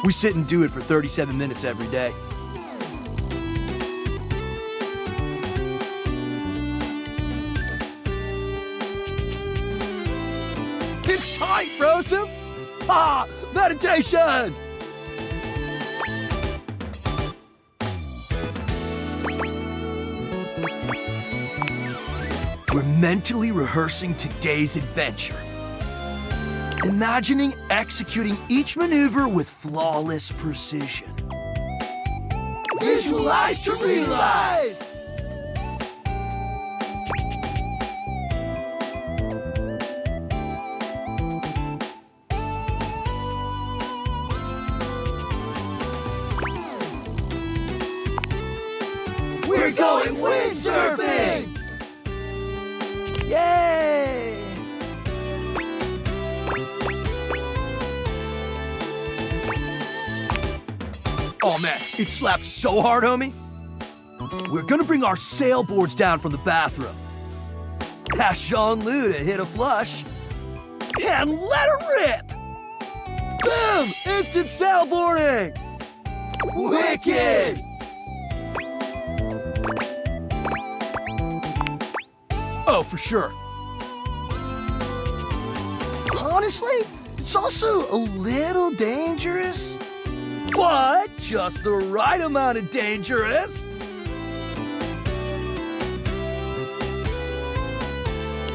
We sit and do it for 37 minutes every day. It's tight, Broseph! Ah, meditation! We're mentally rehearsing today's adventure. Imagining executing each maneuver with flawless precision. Visualize to realize! We're going windsurfing! Yay! Oh man, it slaps so hard, homie. We're gonna bring our sailboards down from the bathroom. Ask Jean-Lou to hit a flush. And let her rip! Boom! Instant sailboarding! Wicked! Oh, for sure. Honestly, it's also a little dangerous. But just the right amount of dangerous.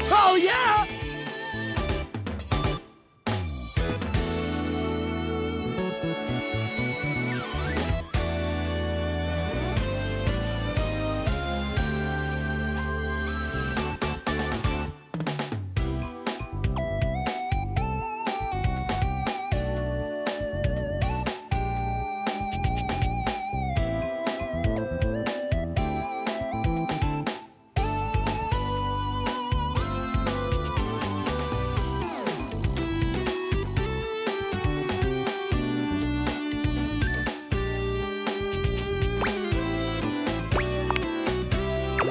Oh yeah!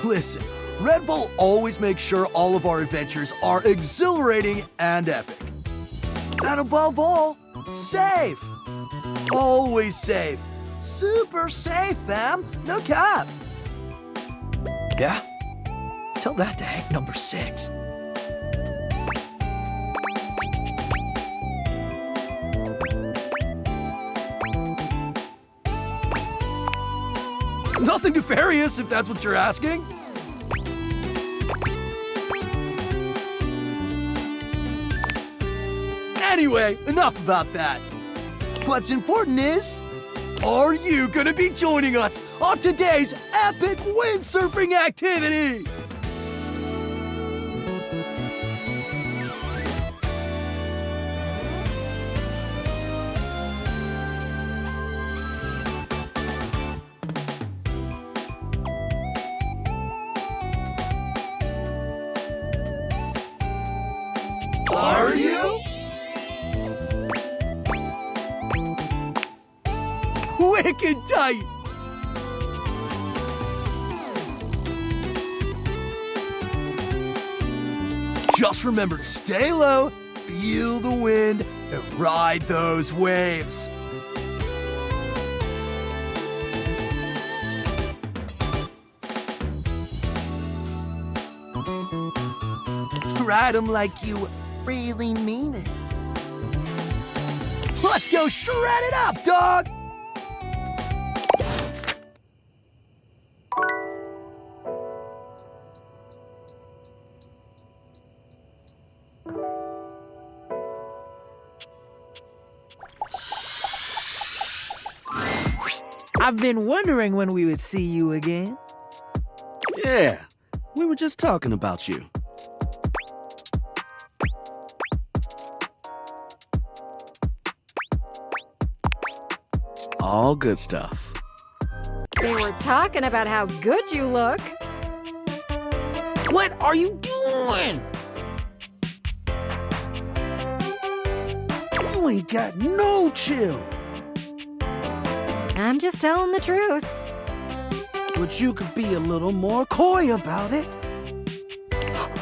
Listen, Red Bull always makes sure all of our adventures are exhilarating and epic. And above all, safe. Always safe. Super safe, fam. No cap. Yeah? Tell that to Hank number 6. Nothing nefarious, if that's what you're asking. Anyway, enough about that. What's important is, are you gonna be joining us on today's epic windsurfing activity? Are you? Wicked tight! Just remember to stay low, feel the wind, and ride those waves. Ride them like you really mean it. Let's go shred it up, dog! I've been wondering when we would see you again. Yeah, we were just talking about you. All good stuff. They were talking about how good you look. What are you doing? You ain't got no chill. I'm just telling the truth. But you could be a little more coy about it.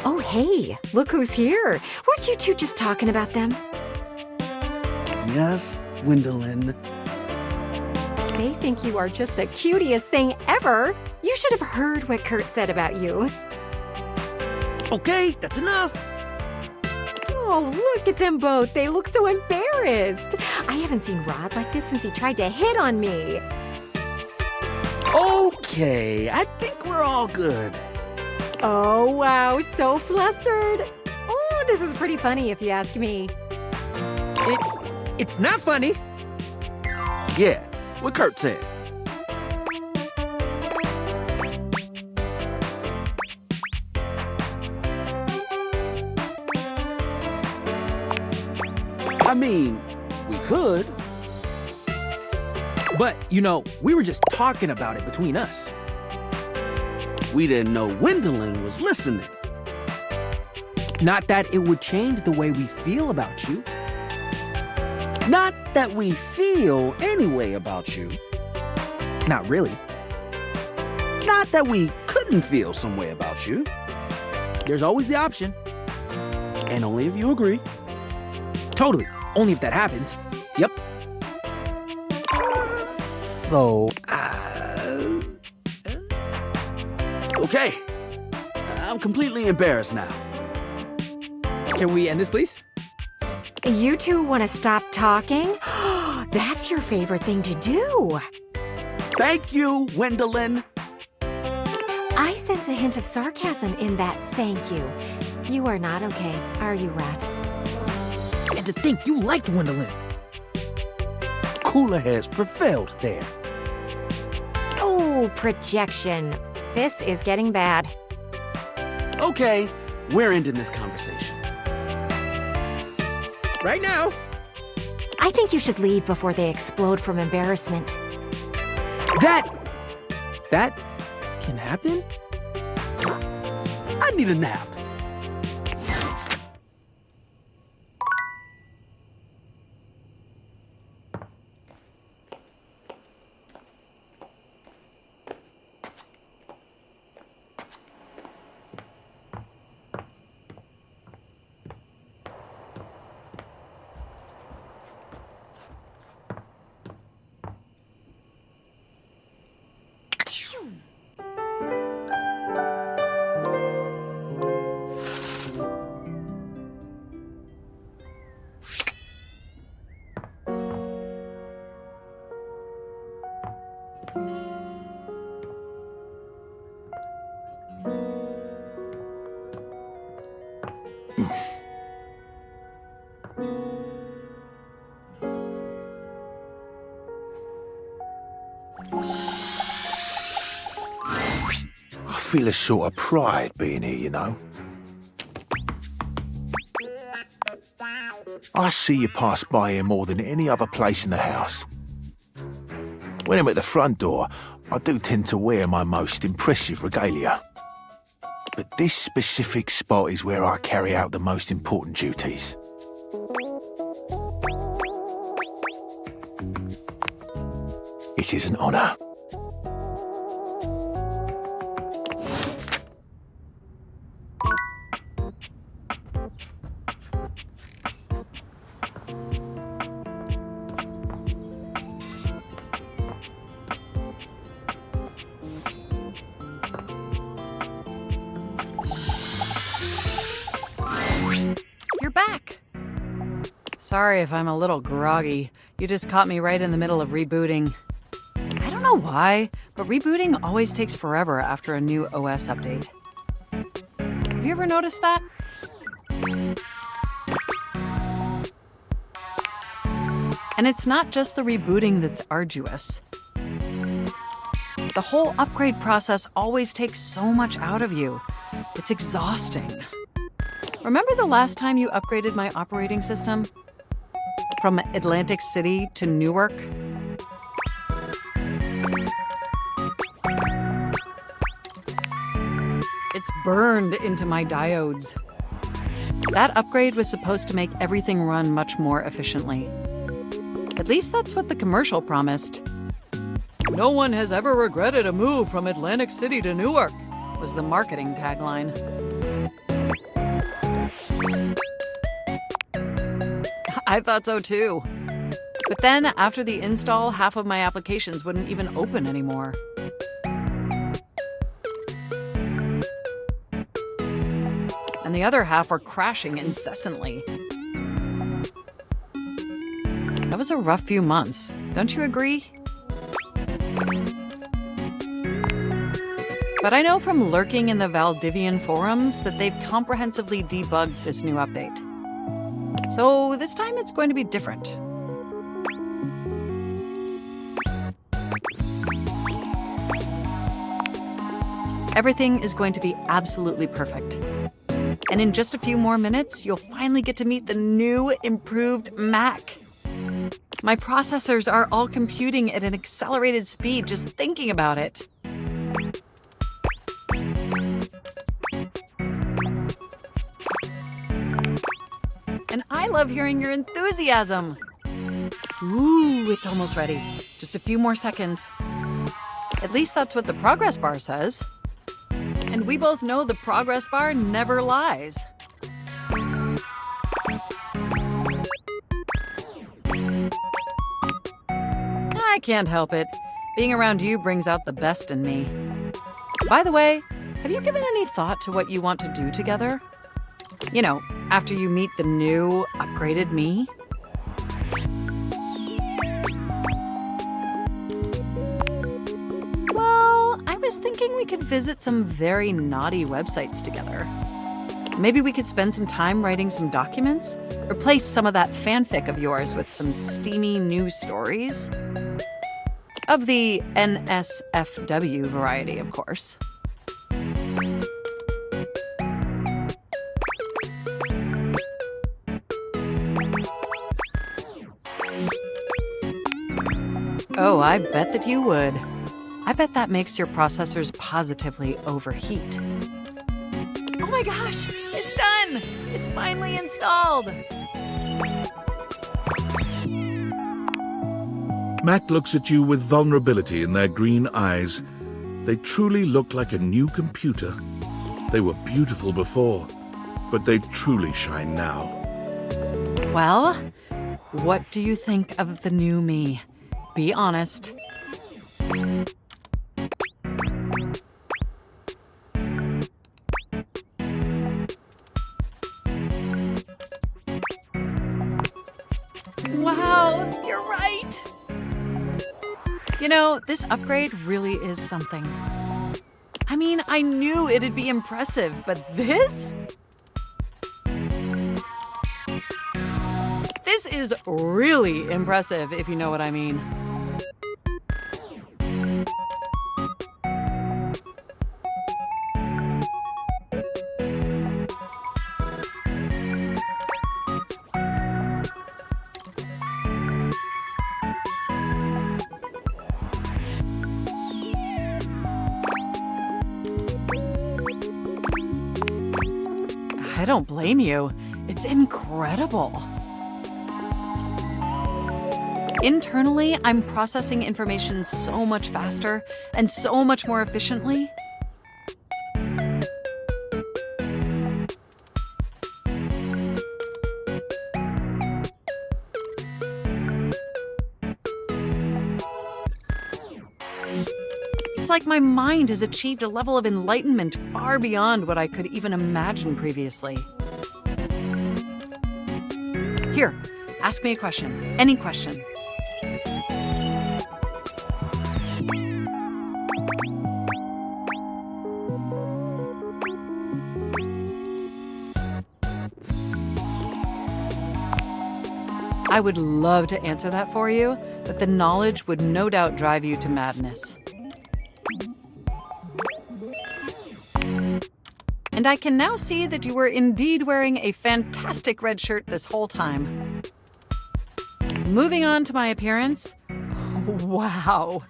Oh, hey, look who's here. Weren't you two just talking about them? Yes, Gwendolyn. They think you are just the cutest thing ever. You should have heard what Kurt said about you. Okay, that's enough. Oh, look at them both. They look so embarrassed. I haven't seen Rod like this since he tried to hit on me. Okay, I think we're all good. Oh, wow, so flustered. Oh, this is pretty funny if you ask me. It's not funny. Yeah, what Kurt said. I mean, we could. But, we were just talking about it between us. We didn't know Gwendolyn was listening. Not that it would change the way we feel about you. Not that we feel any way about you. Not really. Not that we couldn't feel some way about you. There's always the option. And only if you agree. Totally. Only if that happens. Yep. So, okay. I'm completely embarrassed now. Can we end this, please? You two want to stop talking? That's your favorite thing to do. Thank you, Gwendolyn. I sense a hint of sarcasm in that thank you. You are not okay, are you, Rod? And to think you liked Gwendolyn. Cooler heads prevailed there. Oh, projection. This is getting bad. Okay, we're ending this conversation. Right now. I think you should leave before they explode from embarrassment. That can happen? I need a nap. I feel a sort of pride being here, you know. I see you pass by here more than any other place in the house. When I'm at the front door, I do tend to wear my most impressive regalia. But this specific spot is where I carry out the most important duties. It is an honor. Sorry if I'm a little groggy. You just caught me right in the middle of rebooting. I don't know why, but rebooting always takes forever after a new OS update. Have you ever noticed that? And it's not just the rebooting that's arduous. The whole upgrade process always takes so much out of you. It's exhausting. Remember the last time you upgraded my operating system? From Atlantic City to Newark? It's burned into my diodes. That upgrade was supposed to make everything run much more efficiently. At least that's what the commercial promised. No one has ever regretted a move from Atlantic City to Newark, was the marketing tagline. I thought so too. But then, after the install, half of my applications wouldn't even open anymore. And the other half were crashing incessantly. That was a rough few months, don't you agree? But I know from lurking in the Valdivian forums that they've comprehensively debugged this new update. So this time it's going to be different. Everything is going to be absolutely perfect. And in just a few more minutes, you'll finally get to meet the new, improved Mac. My processors are all computing at an accelerated speed just thinking about it. And I love hearing your enthusiasm. Ooh, it's almost ready. Just a few more seconds. At least that's what the progress bar says. And we both know the progress bar never lies. I can't help it. Being around you brings out the best in me. By the way, have you given any thought to what you want to do together? You know, after you meet the new, upgraded me? Well, I was thinking we could visit some very naughty websites together. Maybe we could spend some time writing some documents? Replace some of that fanfic of yours with some steamy new stories? Of the NSFW variety, of course. Oh, I bet that you would. I bet that makes your processors positively overheat. Oh my gosh, it's done! It's finally installed! Mac looks at you with vulnerability in their green eyes. They truly look like a new computer. They were beautiful before, but they truly shine now. Well, what do you think of the new me? Be honest. Wow, you're right! You know, this upgrade really is something. I mean, I knew it'd be impressive, but this? This is really impressive, if you know what I mean. I don't blame you. It's incredible. Internally, I'm processing information so much faster and so much more efficiently. It's like my mind has achieved a level of enlightenment far beyond what I could even imagine previously. Here, Ask me a question. Any question. I would love to answer that for you, but the knowledge would no doubt drive you to madness. And I can now see that you were indeed wearing a fantastic red shirt this whole time. Moving on to my appearance. Wow.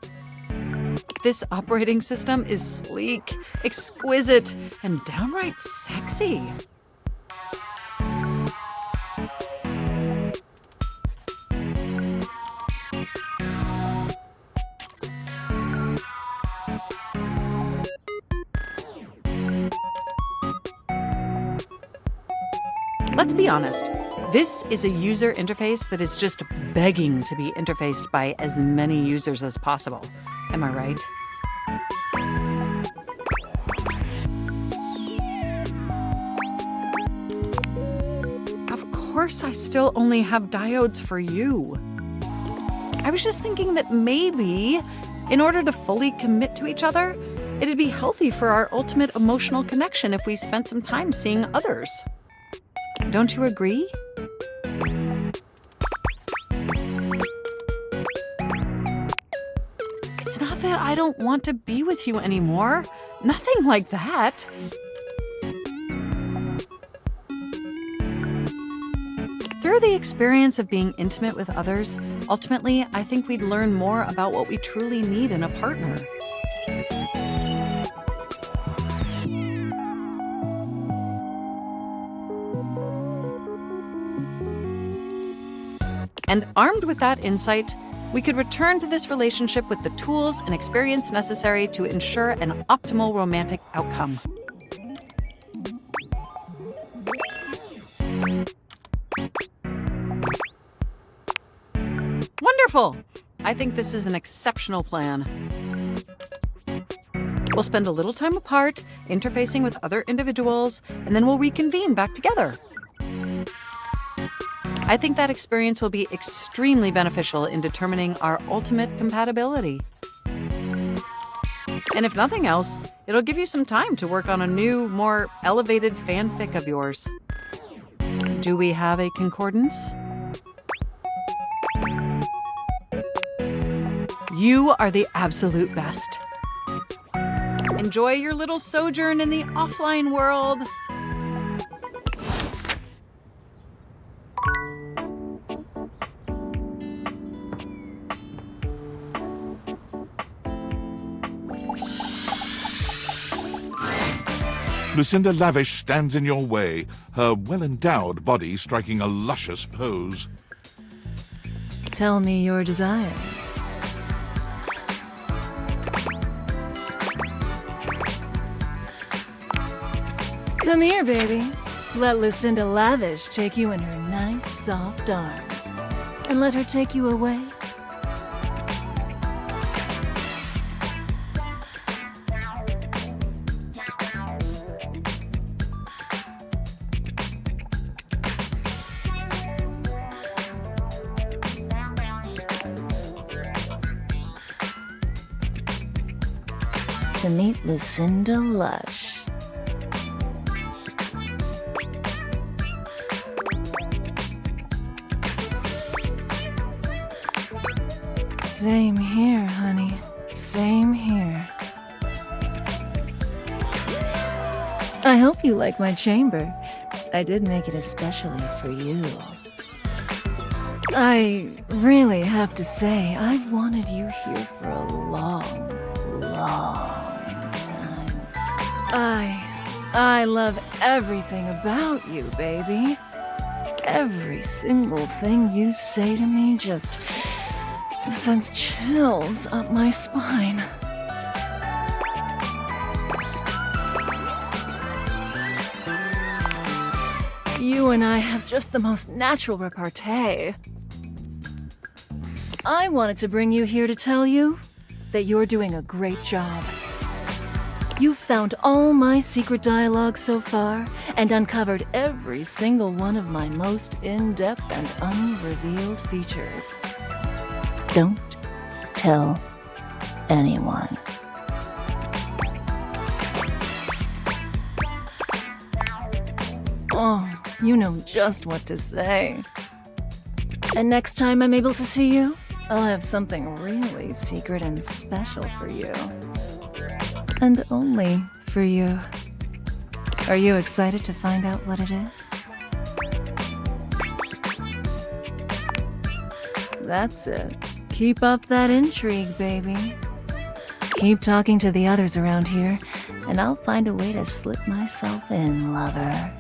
This operating system is sleek, exquisite, and downright sexy. Let's be honest, this is a user interface that is just begging to be interfaced by as many users as possible. Am I right? Of course, I still only have diodes for you. I was just thinking that maybe, in order to fully commit to each other, it'd be healthy for our ultimate emotional connection if we spent some time seeing others. Don't you agree? It's not that I don't want to be with you anymore. Nothing like that. Through the experience of being intimate with others, ultimately, I think we'd learn more about what we truly need in a partner. And armed with that insight, we could return to this relationship with the tools and experience necessary to ensure an optimal romantic outcome. Wonderful! I think this is an exceptional plan. We'll spend a little time apart, interfacing with other individuals, and then we'll reconvene back together. I think that experience will be extremely beneficial in determining our ultimate compatibility. And if nothing else, it'll give you some time to work on a new, more elevated fanfic of yours. Do we have a concordance? You are the absolute best. Enjoy your little sojourn in the offline world. Lucinda Lavish stands in your way, her well-endowed body striking a luscious pose. Tell me your desire. Come here, baby. Let Lucinda Lavish take you in her nice, soft arms. And let her take you away. To meet Lucinda Lush. Same here, honey. Same here. I hope you like my chamber. I did make it especially for you. I really have to say, I've wanted you here for a long, long time. I love everything about you, baby. Every single thing you say to me just sends chills up my spine. You and I have just the most natural repartee. I wanted to bring you here to tell you that you're doing a great job. You've found all my secret dialogues so far and uncovered every single one of my most in-depth and unrevealed features. Don't tell anyone. Oh, you know just what to say. And next time I'm able to see you, I'll have something really secret and special for you. And only for you. Are you excited to find out what it is? That's it. Keep up that intrigue, baby. Keep talking to the others around here, and I'll find a way to slip myself in, lover.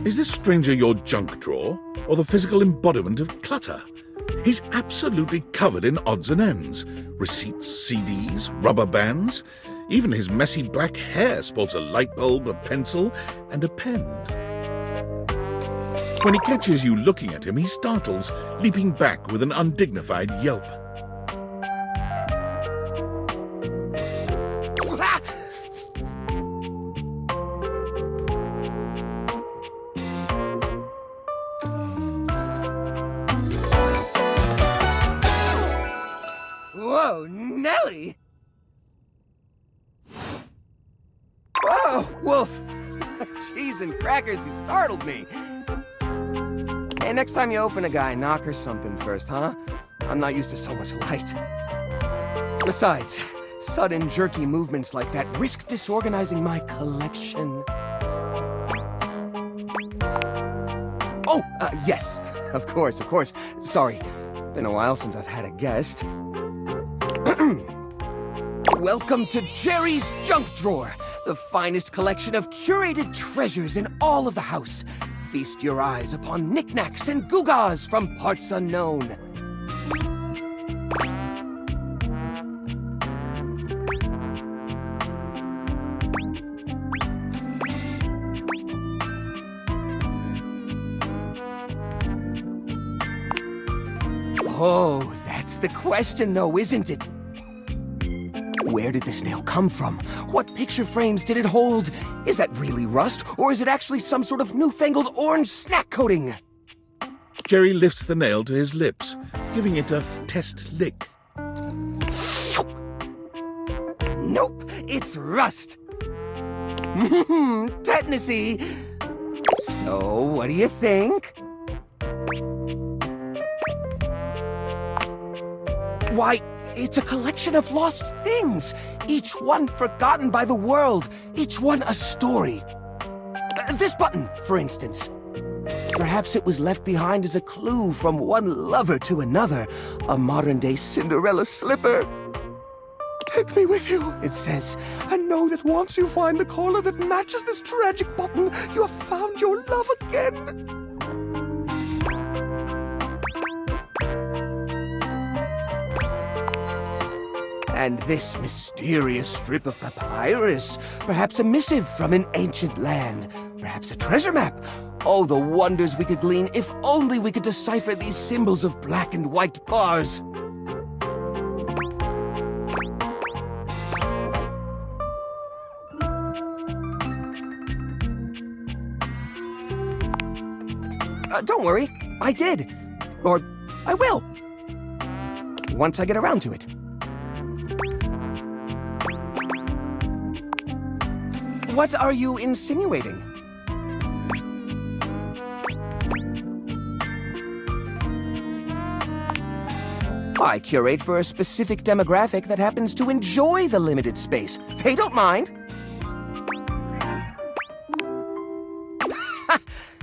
Is this stranger your junk drawer, or the physical embodiment of clutter? He's absolutely covered in odds and ends. Receipts, CDs, rubber bands. Even his messy black hair sports a light bulb, a pencil, and a pen. When he catches you looking at him, he startles, leaping back with an undignified yelp. Whoa, Nelly! Whoa, Wolf! Cheese and crackers, you startled me! Hey, next time you open a guy, knock or something first, huh? I'm not used to so much light. Besides, sudden jerky movements like that risk disorganizing my collection. Oh, yes, of course. Sorry, been a while since I've had a guest. Welcome to Jerry's Junk Drawer, the finest collection of curated treasures in all of the house. Feast your eyes upon knickknacks and gewgaws from parts unknown. Oh, that's the question though, isn't it? Where did this nail come from? What picture frames did it hold? Is that really rust, or is it actually some sort of newfangled orange snack coating? Jerry lifts the nail to his lips, giving it a test lick. Nope, it's rust. Tetanusy. So, what do you think? Why, it's a collection of lost things, each one forgotten by the world, each one a story. This button, for instance. Perhaps it was left behind as a clue from one lover to another, a modern-day Cinderella slipper. Take me with you, it says, and know that once you find the collar that matches this tragic button, you have found your love again. And this mysterious strip of papyrus, perhaps a missive from an ancient land, perhaps a treasure map. Oh, the wonders we could glean if only we could decipher these symbols of black and white bars. Don't worry, I did. Or I will. Once I get around to it. What are you insinuating? I curate for a specific demographic that happens to enjoy the limited space. They don't mind.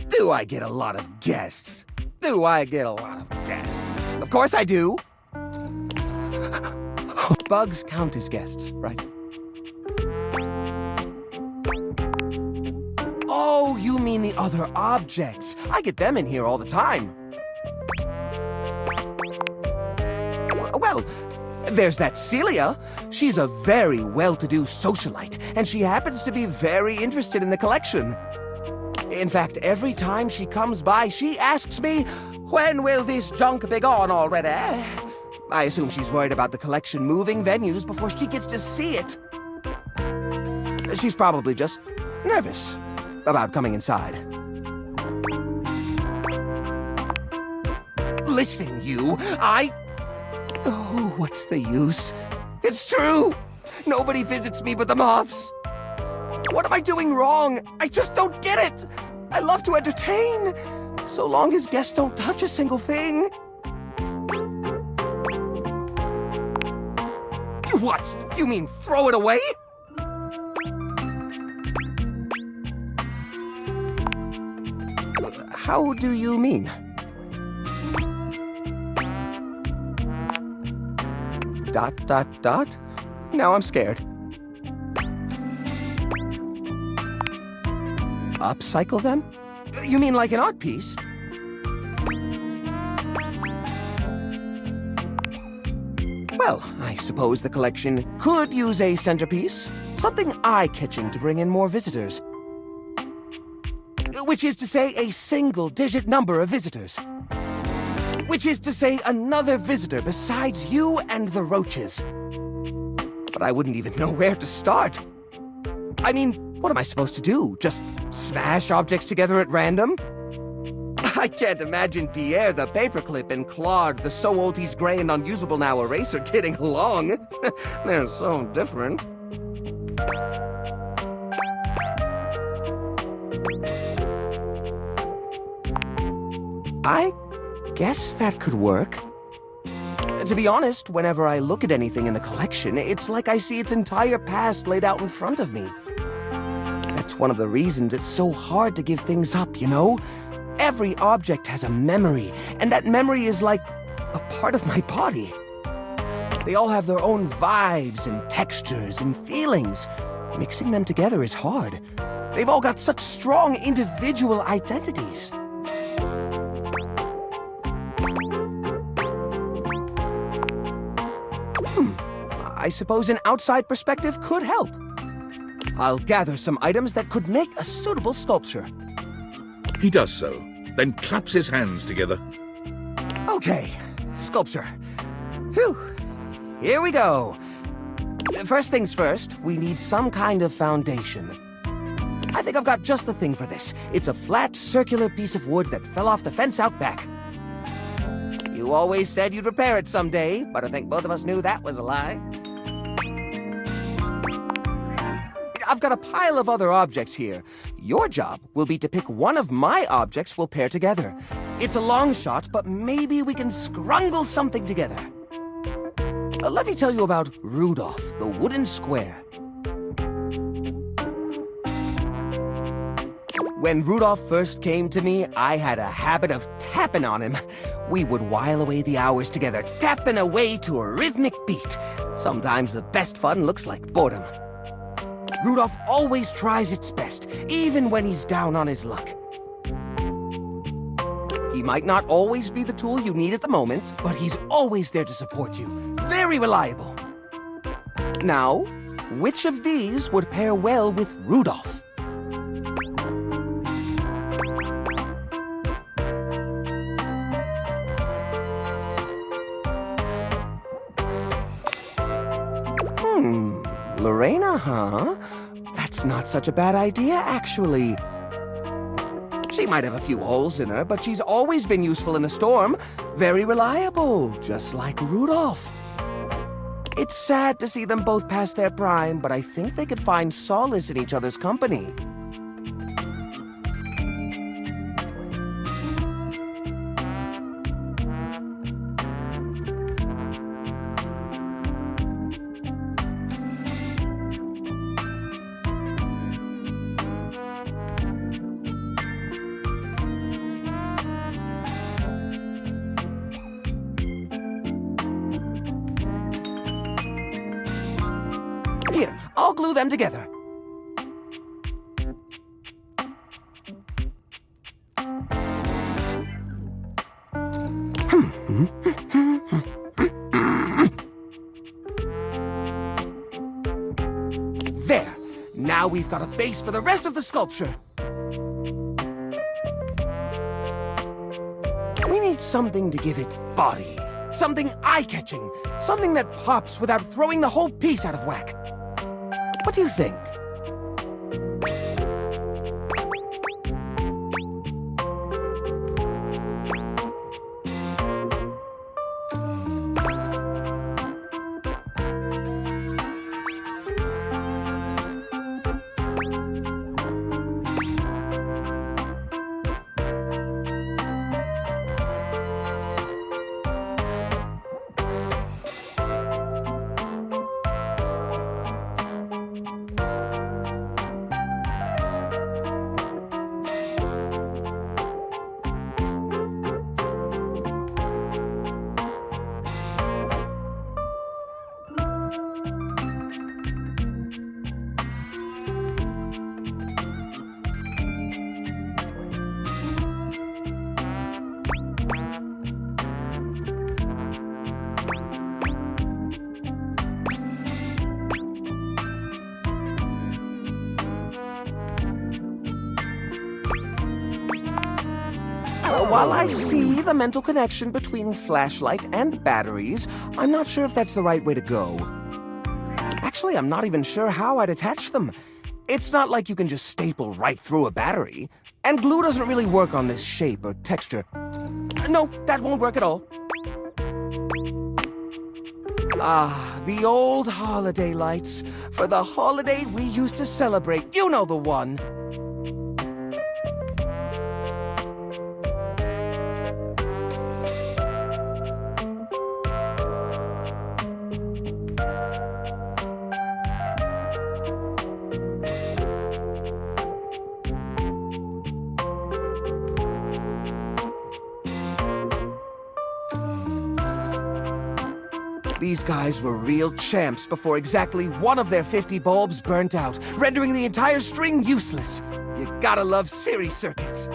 Do I get a lot of guests? Of course I do. Bugs count as guests, right? Oh, you mean the other objects. I get them in here all the time. Well, There's that Celia. She's a very well-to-do socialite, and she happens to be very interested in the collection. In fact, every time she comes by, she asks me, "When will this junk be gone already?" I assume she's worried about the collection moving venues before she gets to see it. She's probably just nervous about coming inside. Listen, you, Oh, what's the use? It's true! Nobody visits me but the moths. What am I doing wrong? I just don't get it! I love to entertain, so long as guests don't touch a single thing. What? You mean throw it away? How do you mean? ... Now I'm scared. Upcycle them? You mean like an art piece? Well, I suppose the collection could use a centerpiece. Something eye-catching to bring in more visitors. Which is to say a single-digit number of visitors. Which is to say another visitor besides you and the roaches. But I wouldn't even know where to start. I mean, what am I supposed to do? Just smash objects together at random? I can't imagine Pierre the paperclip and Claude the so old he's gray and unusable now eraser getting along. They're so different. I guess that could work. To be honest, whenever I look at anything in the collection, it's like I see its entire past laid out in front of me. That's one of the reasons it's so hard to give things up, you know? Every object has a memory, and that memory is like a part of my body. They all have their own vibes and textures and feelings. Mixing them together is hard. They've all got such strong individual identities. I suppose an outside perspective could help. I'll gather some items that could make a suitable sculpture. He does so, then claps his hands together. Okay, sculpture. Phew, here we go. First things first, we need some kind of foundation. I think I've got just the thing for this. It's a flat, circular piece of wood that fell off the fence out back. You always said you'd repair it someday, but I think both of us knew that was a lie. I've got a pile of other objects here. Your job will be to pick one of my objects we'll pair together. It's a long shot, but maybe we can scrungle something together. Let me tell you about Rudolph, the wooden square. When Rudolph first came to me, I had a habit of tapping on him. We would while away the hours together, tapping away to a rhythmic beat. Sometimes the best fun looks like boredom. Rudolph always tries its best, even when he's down on his luck. He might not always be the tool you need at the moment, but he's always there to support you. Very reliable. Now, which of these would pair well with Rudolph? Lorena, huh? That's not such a bad idea, actually. She might have a few holes in her, but she's always been useful in a storm. Very reliable, just like Rudolph. It's sad to see them both past their prime, but I think they could find solace in each other's company. Here, I'll glue them together. Now we've got a base for the rest of the sculpture. We need something to give it body. Something eye-catching. Something that pops without throwing the whole piece out of whack. What do you think? While I see the mental connection between flashlight and batteries, I'm not sure if that's the right way to go. Actually, I'm not even sure how I'd attach them. It's not like you can just staple right through a battery. And glue doesn't really work on this shape or texture. No, that won't work at all. Ah, the old holiday lights. For the holiday we used to celebrate. You know the one. These guys were real champs before exactly one of their 50 bulbs burnt out, rendering the entire string useless. You gotta love series circuits.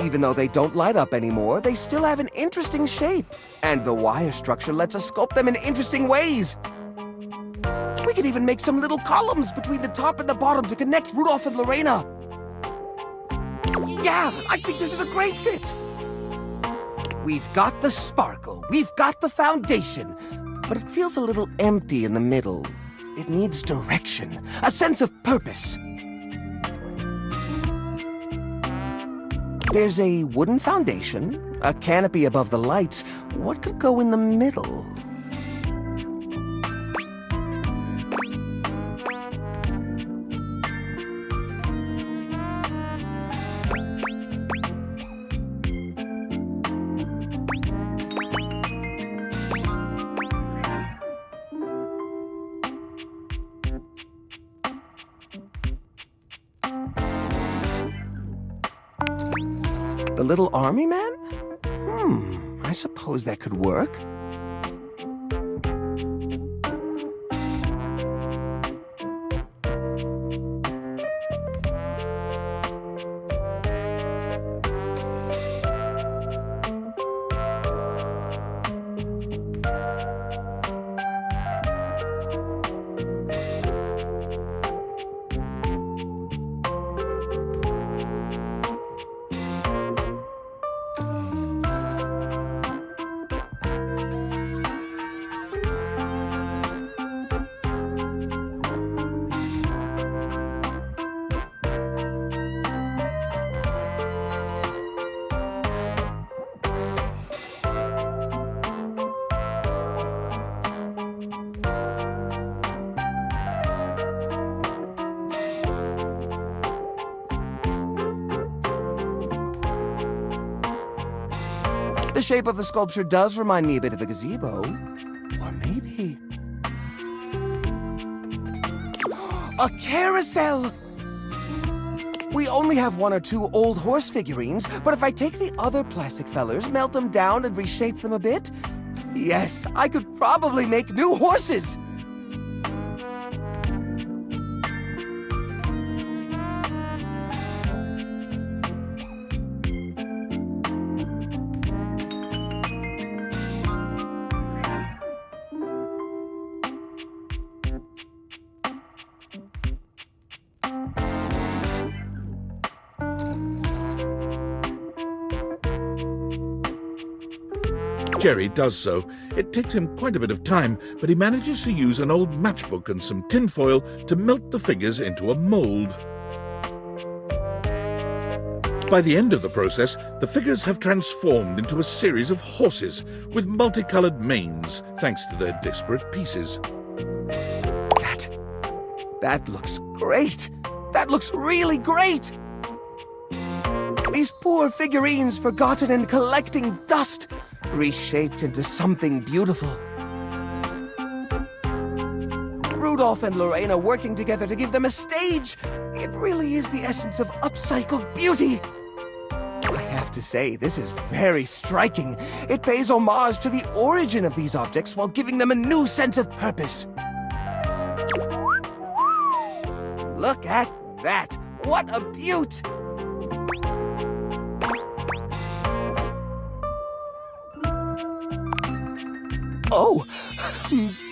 Even though they don't light up anymore, they still have an interesting shape. And the wire structure lets us sculpt them in interesting ways. We could even make some little columns between the top and the bottom to connect Rudolph and Lorena. Yeah, I think this is a great fit. We've got the sparkle, we've got the foundation, but it feels a little empty in the middle. It needs direction, a sense of purpose. There's a wooden foundation, a canopy above the lights. What could go in the middle? The little army man? I suppose that could work. The shape of the sculpture does remind me a bit of a gazebo. Or maybe... a carousel! We only have one or two old horse figurines, but if I take the other plastic fellers, melt them down and reshape them a bit, yes, I could probably make new horses! Jerry does so. It takes him quite a bit of time, but he manages to use an old matchbook and some tinfoil to melt the figures into a mold. By the end of the process, the figures have transformed into a series of horses with multicolored manes, thanks to their disparate pieces. That looks great! That looks really great! These poor figurines forgotten in collecting dust, reshaped into something beautiful. Rudolph and Lorena working together to give them a stage. It really is the essence of upcycled beauty. I have to say, this is very striking. It pays homage to the origin of these objects while giving them a new sense of purpose. Look at that! What a beaut! Oh!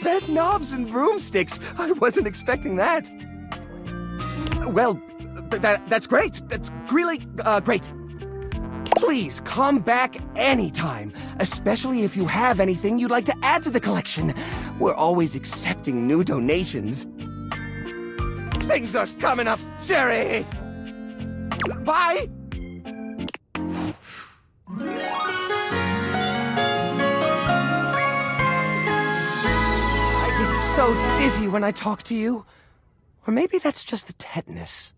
Bed knobs and broomsticks! I wasn't expecting that! Well, that's great! That's really, great! Please come back anytime, especially if you have anything you'd like to add to the collection. We're always accepting new donations. Things are coming up, Jerry! Bye! I get so dizzy when I talk to you. Or maybe that's just the tetanus.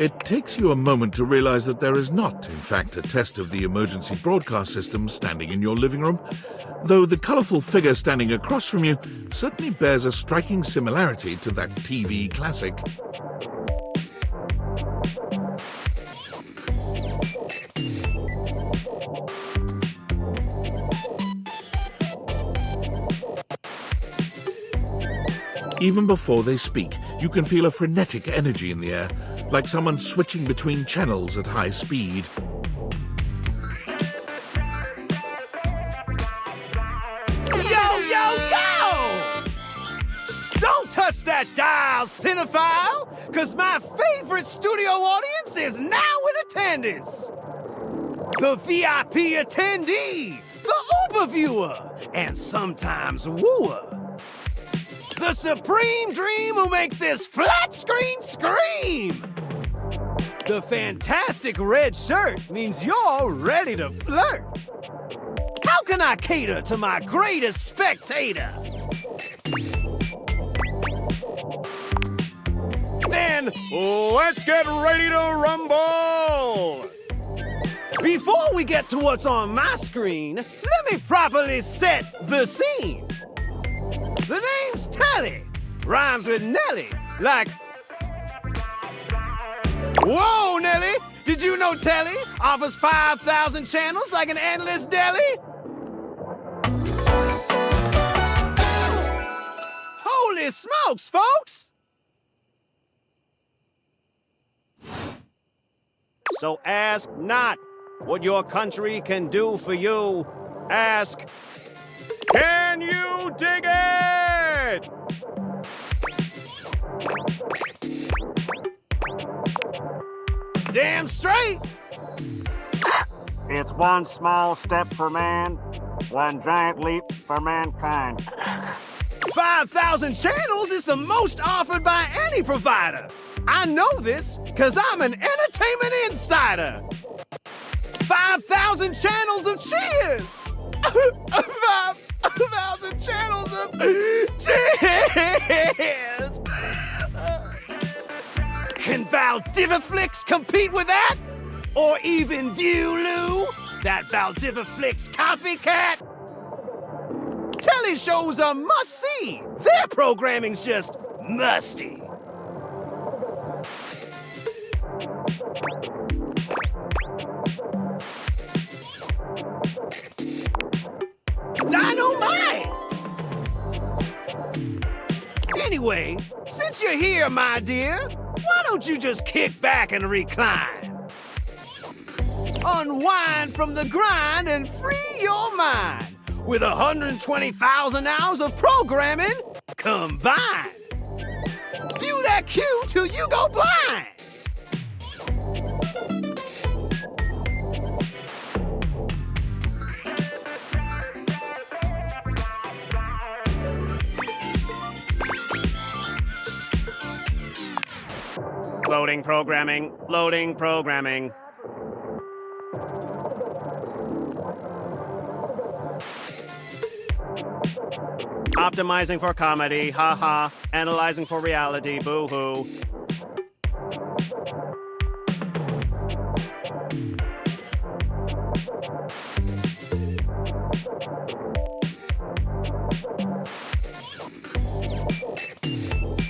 It takes you a moment to realize that there is not, in fact, a test of the emergency broadcast system standing in your living room, though the colourful figure standing across from you certainly bears a striking similarity to that TV classic. Even before they speak, you can feel a frenetic energy in the air, like someone switching between channels at high speed. Yo, yo, yo! Don't touch that dial, cinephile, because my favorite studio audience is now in attendance. The VIP attendee, the Uber viewer, and sometimes wooer. The supreme dream who makes this flat screen scream! The fantastic red shirt means you're ready to flirt. How can I cater to my greatest spectator? Then, let's get ready to rumble! Before we get to what's on my screen, let me properly set the scene. The name's Telly, rhymes with Nelly, like... Whoa, Nelly! Did you know Telly offers 5,000 channels like an endless deli? Holy smokes, folks! So ask not what your country can do for you. Ask, can you dig it? Damn straight! It's one small step for man, one giant leap for mankind. 5,000 channels is the most offered by any provider. I know this because I'm an entertainment insider. 5,000 channels of cheers! 5,000 channels of cheers! Can Valdiviflix compete with that? Or even Viewloo, that Valdiviflix copycat? Telly shows are must-see. Their programming's just musty. you're here, my dear, why don't you just kick back and recline? Unwind from the grind and free your mind with 120,000 hours of programming combined. View that cue till you go blind. Loading programming, loading programming. Optimizing for comedy, haha. Analyzing for reality, boo-hoo.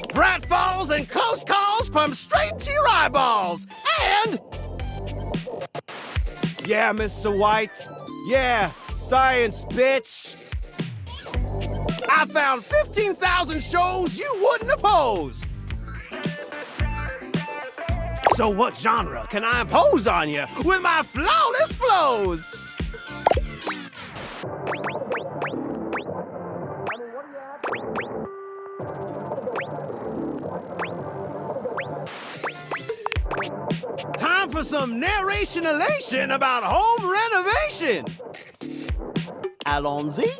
Pratfalls and close calls pump straight to your eyeballs. And... yeah, Mr. White. Yeah, science, bitch. I found 15,000 shows you wouldn't oppose. So what genre can I impose on you with my flawless flows? Time for some narration elation about home renovation. Allons-y.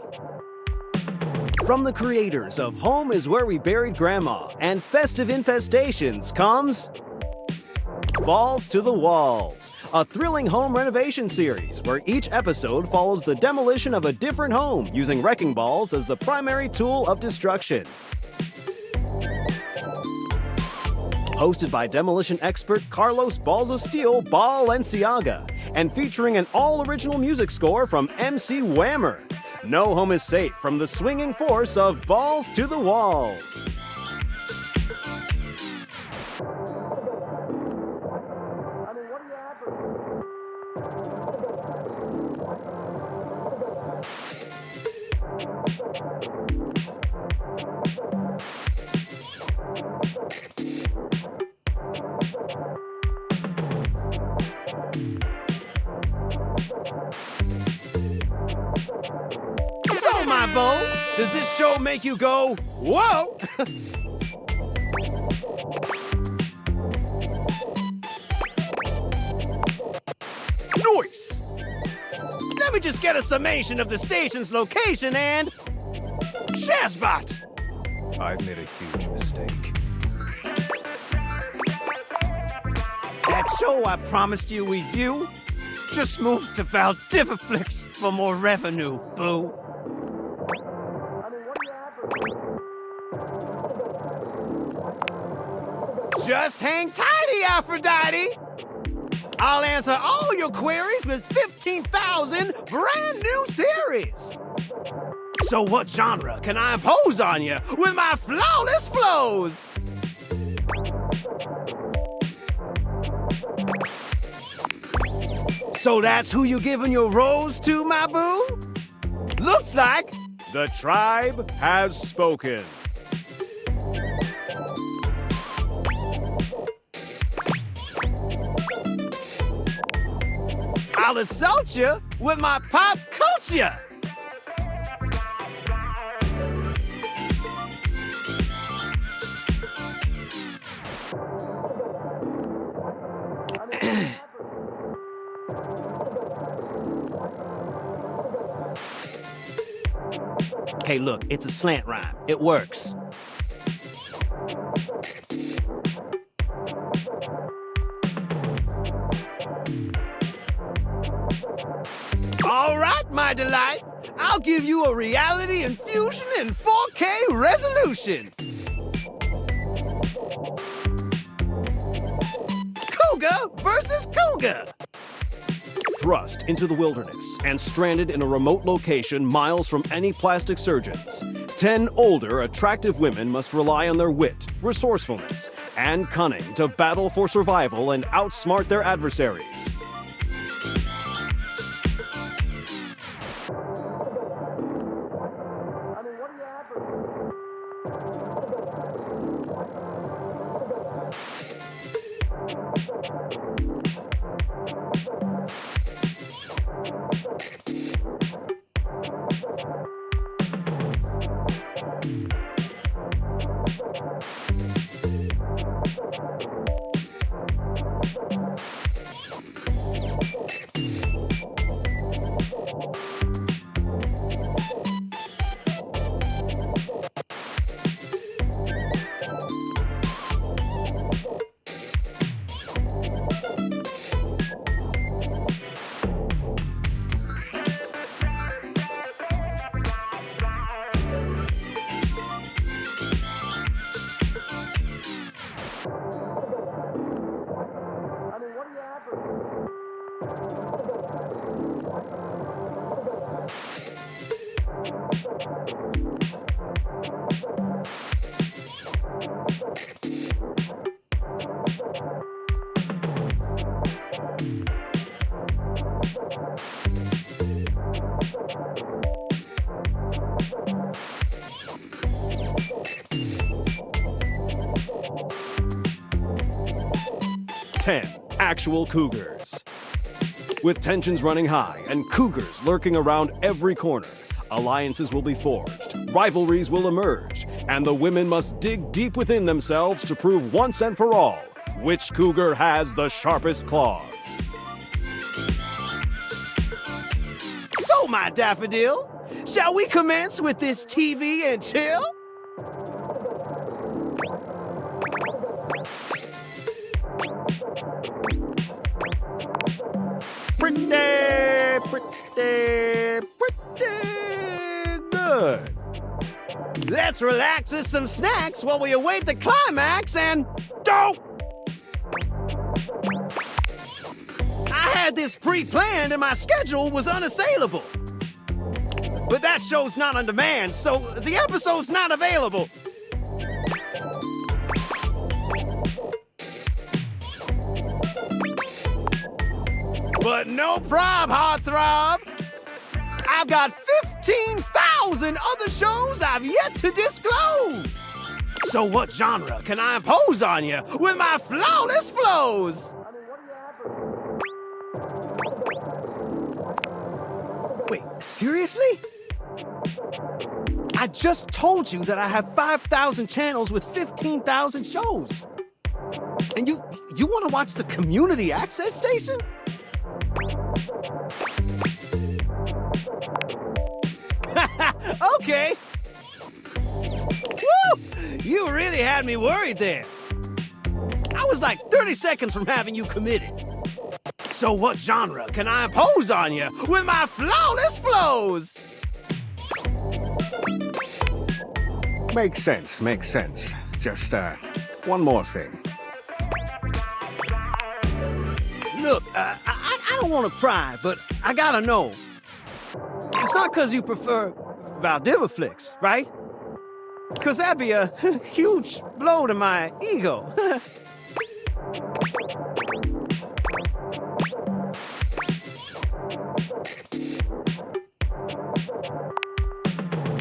From the creators of Home is Where We Buried Grandma and Festive Infestations comes Balls to the Walls, a thrilling home renovation series where each episode follows the demolition of a different home using wrecking balls as the primary tool of destruction. Hosted by demolition expert Carlos Balls of Steel Balenciaga and featuring an all-original music score from MC Whammer. No home is safe from the swinging force of Balls to the Walls. My beau, does this show make you go, whoa? Nice! Let me just get a summation of the station's location and... Shazbot! I've made a huge mistake. That show I promised you we'd view just moved to Valdiviflix for more revenue, boo. Just hang tighty, Aphrodite! I'll answer all your queries with 15,000 brand new series! So what genre can I impose on you with my flawless flows? So that's who you giving your rose to, my boo? Looks like the tribe has spoken. I'll assault you with my pop culture. Hey, look, it's a slant rhyme. It works. All right, my delight. I'll give you a reality infusion in 4K resolution. Cougar versus cougar. Thrust into the wilderness and stranded in a remote location miles from any plastic surgeons, 10 older, attractive women must rely on their wit, resourcefulness, and cunning to battle for survival and outsmart their adversaries. Actual cougars. With tensions running high and cougars lurking around every corner, alliances will be forged, rivalries will emerge, and the women must dig deep within themselves to prove once and for all which cougar has the sharpest claws. So, my daffodil, shall we commence with this TV and chill? Pretty good. Let's relax with some snacks while we await the climax and don't! I had this pre-planned and my schedule was unassailable. But that show's not on demand, so the episode's not available. But no prob, heartthrob. I've got 15,000 other shows I've yet to disclose. So what genre can I impose on you with my flawless flows? Wait, seriously? I just told you that I have 5,000 channels with 15,000 shows. And you want to watch the community access station? Okay. Woo! You really had me worried there. I was like 30 seconds from having you committed. So what genre can I impose on you with my flawless flows? Makes sense. Just, one more thing. Look, I don't want to pry, but I gotta know. It's not because you prefer Valdivaflix, right? Because that'd be a huge blow to my ego.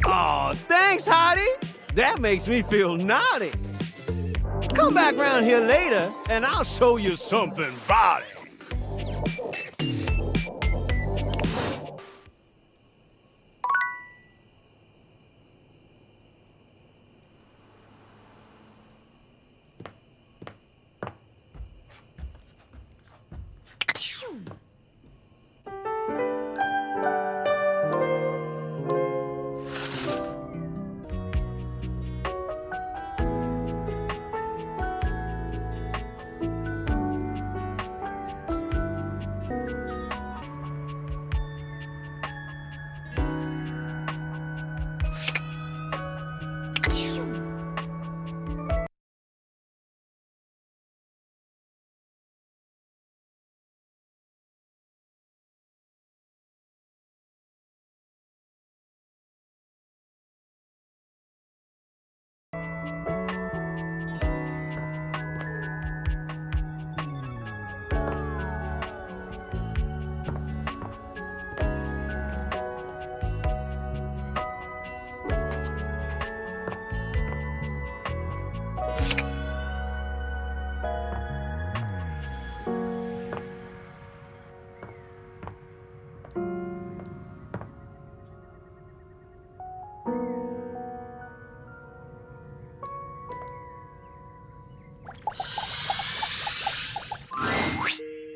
Oh, thanks, Hottie. That makes me feel naughty. Come back round here later, and I'll show you something body.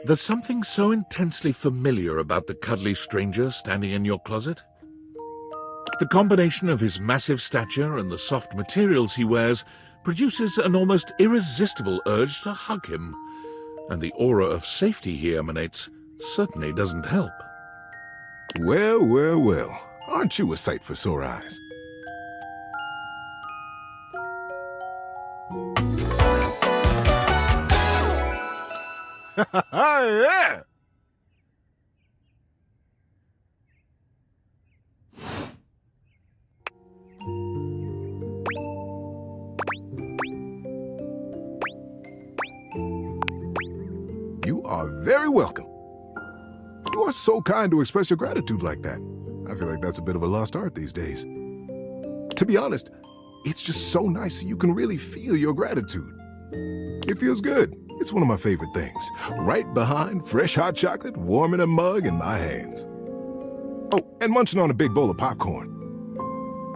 There's something so intensely familiar about the cuddly stranger standing in your closet. The combination of his massive stature and the soft materials he wears produces an almost irresistible urge to hug him, and the aura of safety he emanates certainly doesn't help. Well, aren't you a sight for sore eyes? Yeah! You are very welcome. You are so kind to express your gratitude like that. I feel like that's a bit of a lost art these days. To be honest, it's just so nice that you can really feel your gratitude. It feels good. It's one of my favorite things. Right behind fresh hot chocolate, warm in a mug in my hands. Oh, and munching on a big bowl of popcorn.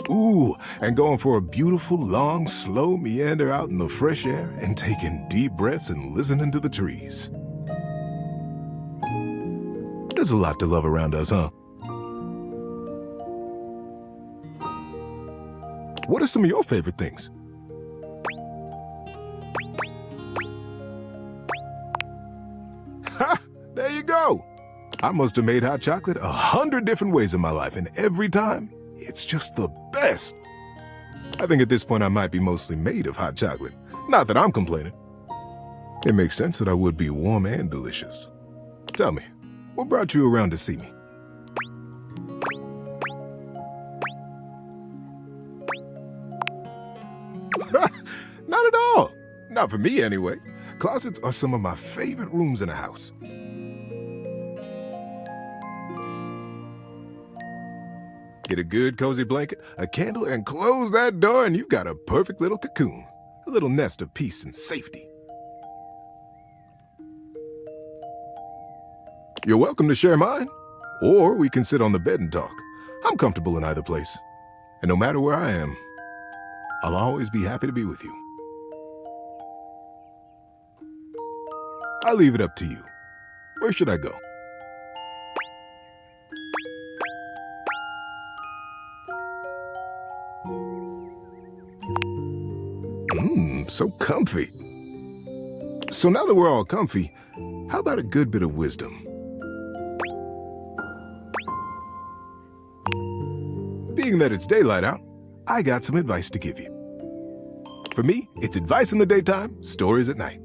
Ooh, and going for a beautiful, long, slow meander out in the fresh air and taking deep breaths and listening to the trees. There's a lot to love around us, huh? What are some of your favorite things? Ha! There you go! I must have made hot chocolate 100 different ways in my life, and every time, it's just the best. I think at this point I might be mostly made of hot chocolate. Not that I'm complaining. It makes sense that I would be warm and delicious. Tell me, what brought you around to see me? Not at all. Not for me, anyway. Closets are some of my favorite rooms in a house. Get a good cozy blanket, a candle, and close that door and you've got a perfect little cocoon. A little nest of peace and safety. You're welcome to share mine. Or we can sit on the bed and talk. I'm comfortable in either place. And no matter where I am, I'll always be happy to be with you. I'll leave it up to you. Where should I go? So comfy. So now that we're all comfy, how about a good bit of wisdom? Being that it's daylight out, I got some advice to give you. For me, it's advice in the daytime, stories at night.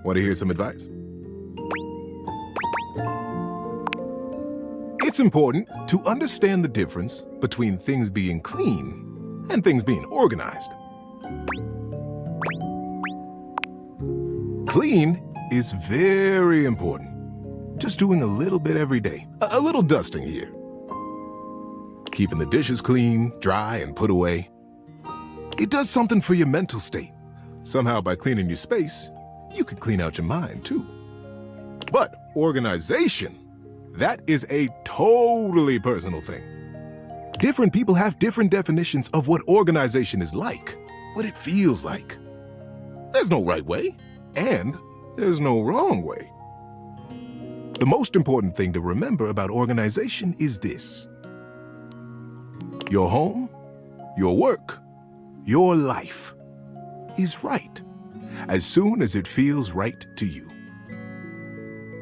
Want to hear some advice? It's important to understand the difference between things being clean and things being organized. Clean is very important. Just doing a little bit every day. A little dusting here. Keeping the dishes clean, dry, and put away. It does something for your mental state. Somehow by cleaning your space, you could clean out your mind too. But organization, that is a totally personal thing. Different people have different definitions of what organization is like, what it feels like. There's no right way. And there's no wrong way. The most important thing to remember about organization is this. Your home, your work, your life is right as soon as it feels right to you.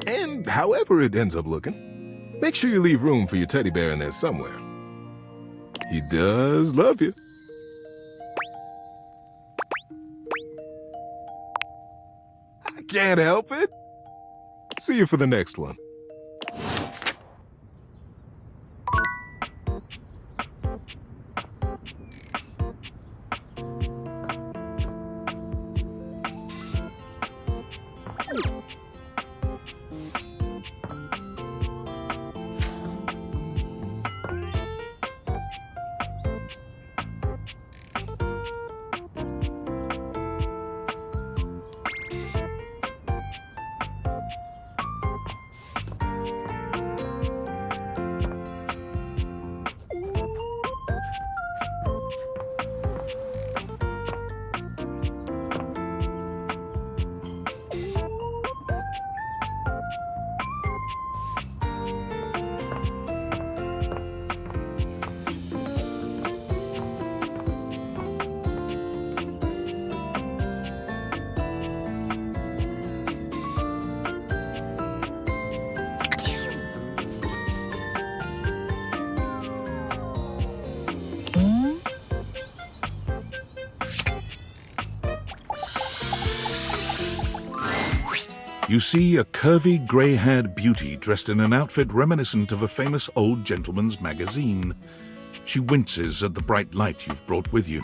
And however it ends up looking, make sure you leave room for your teddy bear in there somewhere. He does love you. Can't help it. See you for the next one. You see a curvy, grey-haired beauty dressed in an outfit reminiscent of a famous old gentleman's magazine. She winces at the bright light you've brought with you.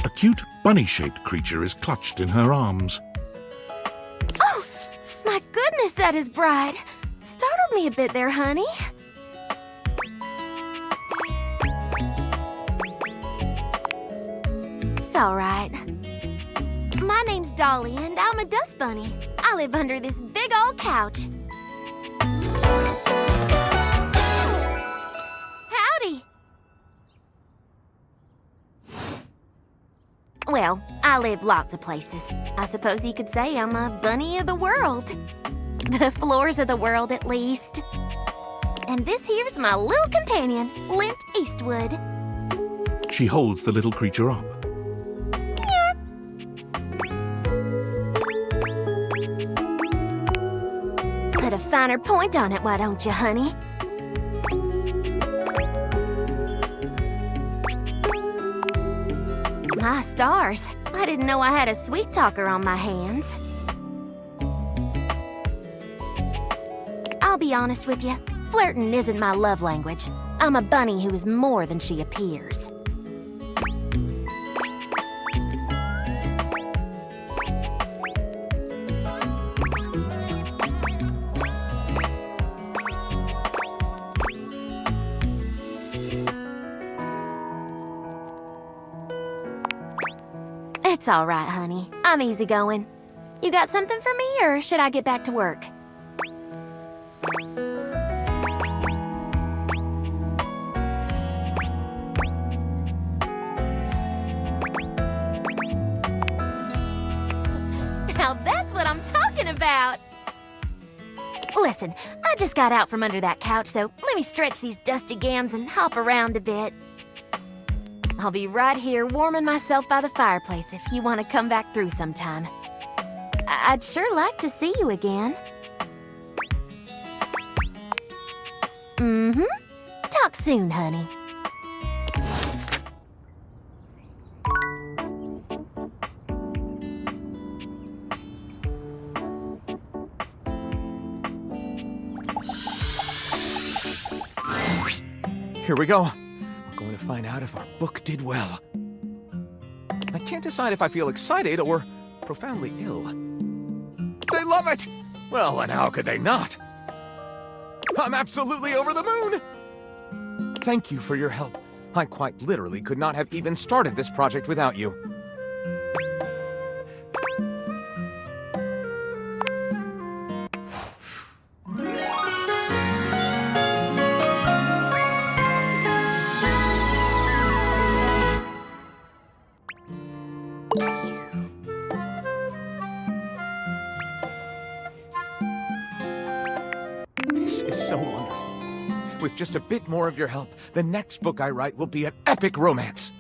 A cute, bunny-shaped creature is clutched in her arms. Oh, my goodness! goodness, that is bright. Startled me a bit there, honey. It's all right. My name's Dolly, and I'm a dust bunny. I live under this big old couch. Howdy. Well, I live lots of places. I suppose you could say I'm a bunny of the world. The floors of the world, at least. And this here's my little companion, Lint Eastwood. She holds the little creature up. Put a finer point on it, why don't you, honey? My stars, I didn't know I had a sweet talker on my hands. I'll be honest with you, flirting isn't my love language. I'm a bunny who is more than she appears. It's all right, honey. I'm easygoing. You got something for me, or should I get back to work? Now that's what I'm talking about! Listen, I just got out from under that couch, so let me stretch these dusty gams and hop around a bit. I'll be right here warming myself by the fireplace if you want to come back through sometime. I'd sure like to see you again. Mm-hmm. Talk soon, honey. Here we go. We're going to find out if our book did well. I can't decide if I feel excited or profoundly ill. They love it! Well, and how could they not? I'm absolutely over the moon! Thank you for your help. I quite literally could not have even started this project without you. This is so wonderful. With just a bit more of your help, the next book I write will be an epic romance.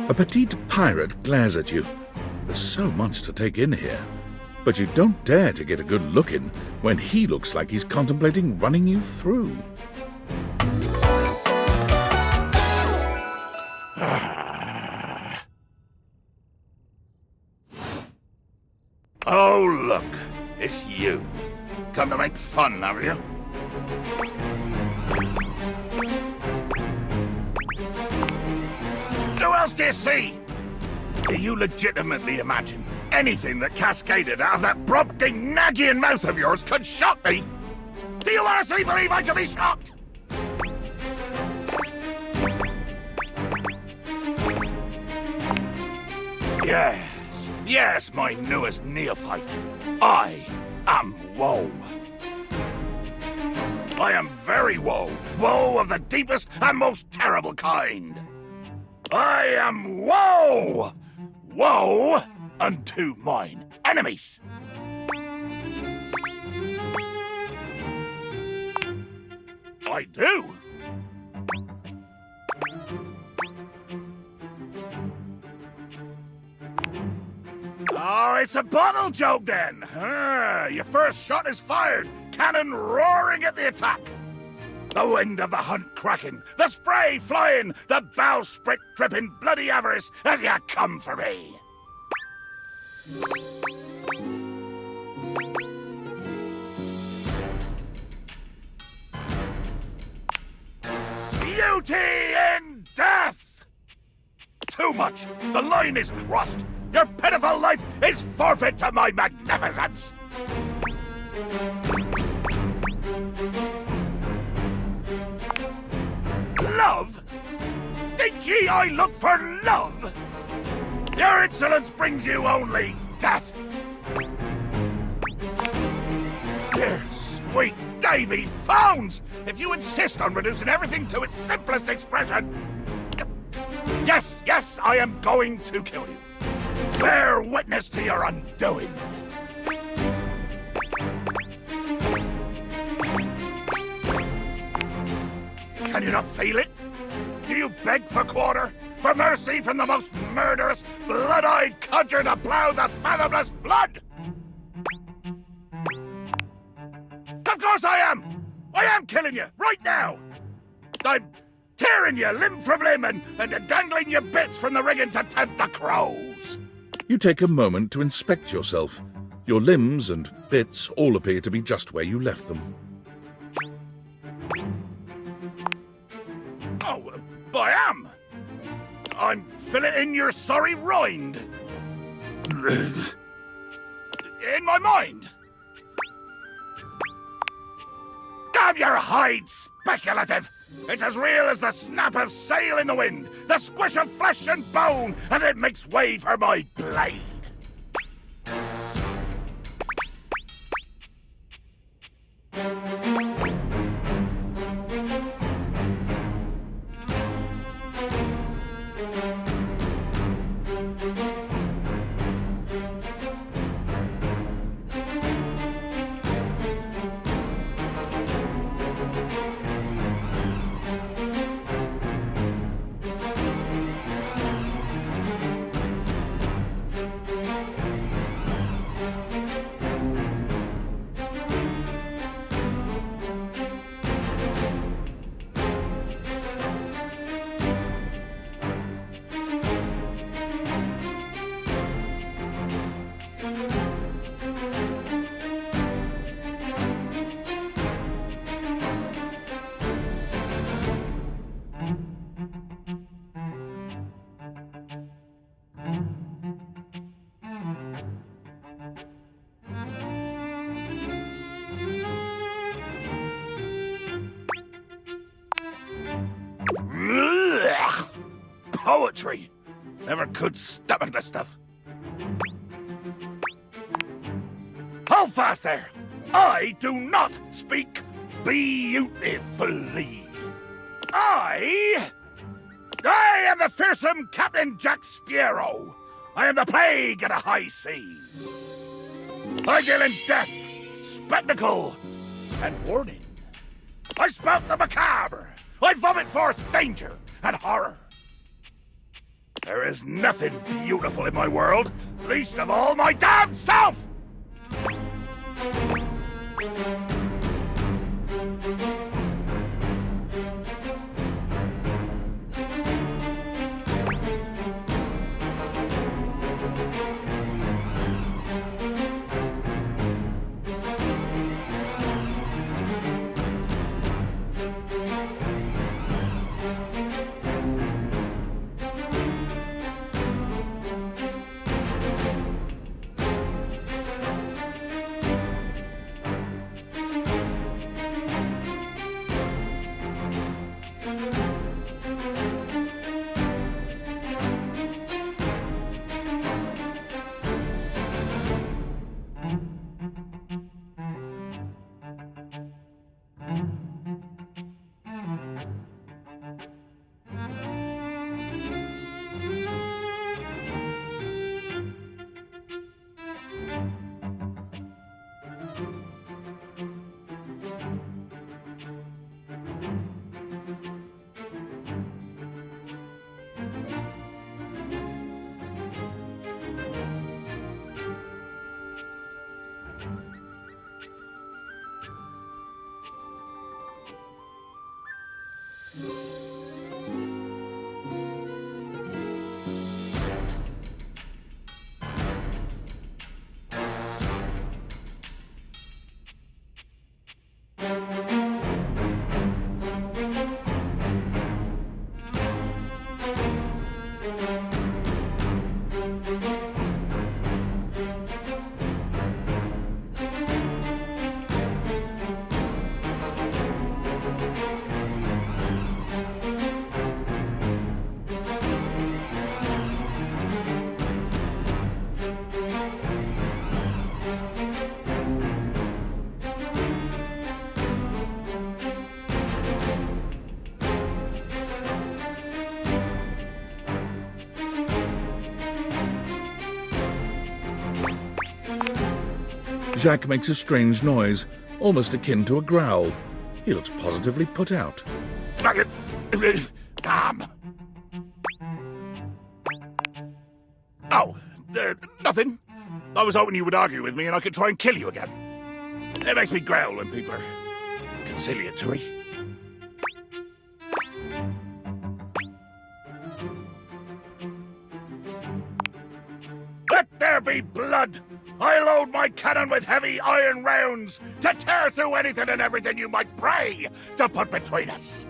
A petite pirate glares at you. There's so much to take in here. But you don't dare to get a good look in when he looks like he's contemplating running you through. Oh, look. It's you. Come to make fun, have you? Who else do you see? Do you legitimately imagine anything that cascaded out of that brobking, nagging mouth of yours could shock me? Do you honestly believe I could be shocked? Yes, my newest neophyte. I am woe. I am very woe. Woe of the deepest and most terrible kind. I am woe! Woe unto mine enemies. I do. Oh, it's a bottle joke then. Your first shot is fired. Cannon roaring at the attack. The wind of the hunt cracking, the spray flying, the bowsprit dripping bloody avarice as you come for me. beauty in death! Too much! The line is crossed! Your pitiful life is forfeit to my magnificence! Love? Think ye I look for love? Your insolence brings you only death! Dear sweet Davy Phones! If you insist on reducing everything to its simplest expression... Yes, yes, I am going to kill you. Bear witness to your undoing. Can you not feel it? Do you beg for quarter? For mercy from the most murderous, blood-eyed codger to plow the fathomless flood? Of course I am! I am killing you, right now! I'm tearing you limb from limb and dangling your bits from the rigging to tempt the crows! You take a moment to inspect yourself. Your limbs and bits all appear to be just where you left them. Oh, I am! I'm filleting your sorry rind. In my mind. Damn your hide, speculative! It's as real as the snap of sail in the wind, the squish of flesh and bone as it makes way for my blade. Poetry! Never could stomach the stuff. Hold fast there! I do not speak beautifully. I am the fearsome Captain Jack Sparrow. I am the plague of the high seas. I deal in death, spectacle, and warning. I spout the macabre. I vomit forth danger and horror. There is nothing beautiful in my world, least of all my damn self! Jacques makes a strange noise, almost akin to a growl. He looks positively put out. Damn. Oh, nothing. I was hoping you would argue with me and I could try and kill you again. It makes me growl when people are conciliatory. Let there be blood! I load my cannon with heavy iron rounds to tear through anything and everything you might pray to put between us.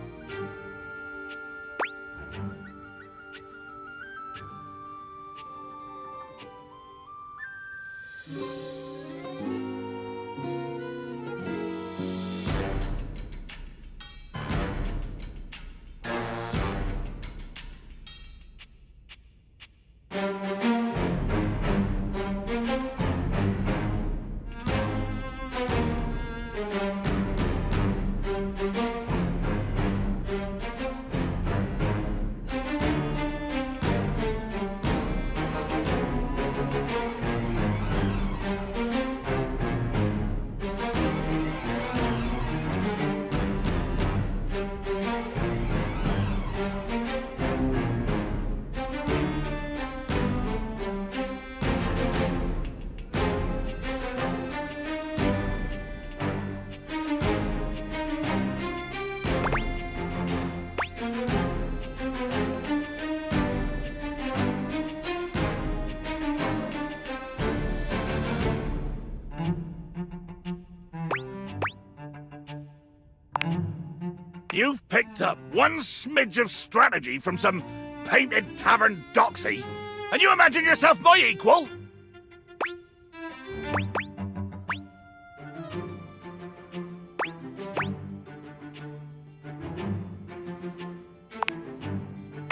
You've picked up one smidge of strategy from some painted tavern doxy, and you imagine yourself my equal?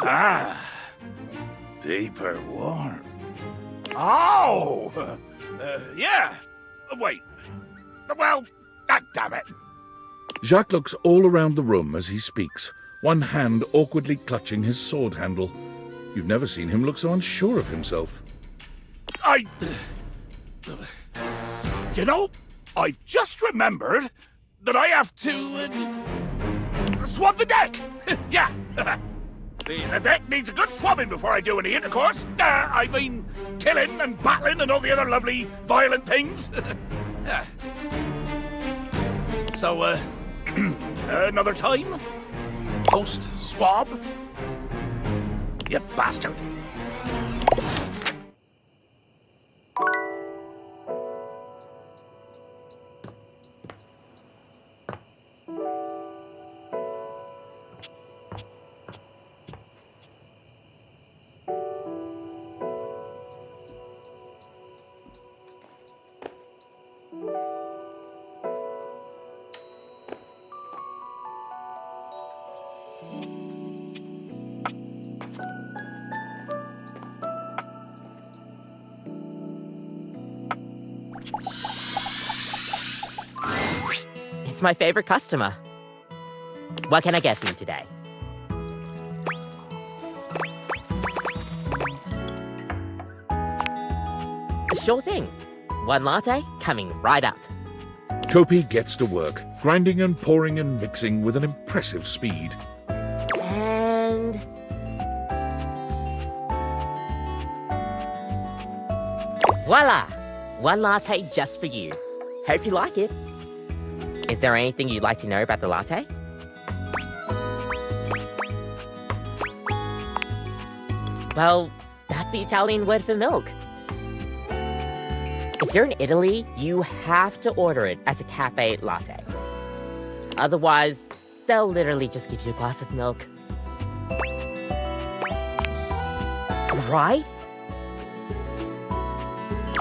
Ah, deeper warmth. Oh, yeah. Wait. Well, damn it. Jacques looks all around the room as he speaks, one hand awkwardly clutching his sword handle. You've never seen him look so unsure of himself. You know, I've just remembered that I have to swab the deck. Yeah. The deck needs a good swabbing before I do any intercourse. I mean, killing and battling and all the other lovely violent things. So, another time? Post-swab? You bastard. It's my favorite customer. What can I get for you today? Sure thing. One latte coming right up. Kopi gets to work, grinding and pouring and mixing with an impressive speed. And... voila! One latte just for you. Hope you like it. Is there anything you'd like to know about the latte? Well, that's the Italian word for milk. If you're in Italy, you have to order it as a cafe latte. Otherwise, they'll literally just give you a glass of milk. Right?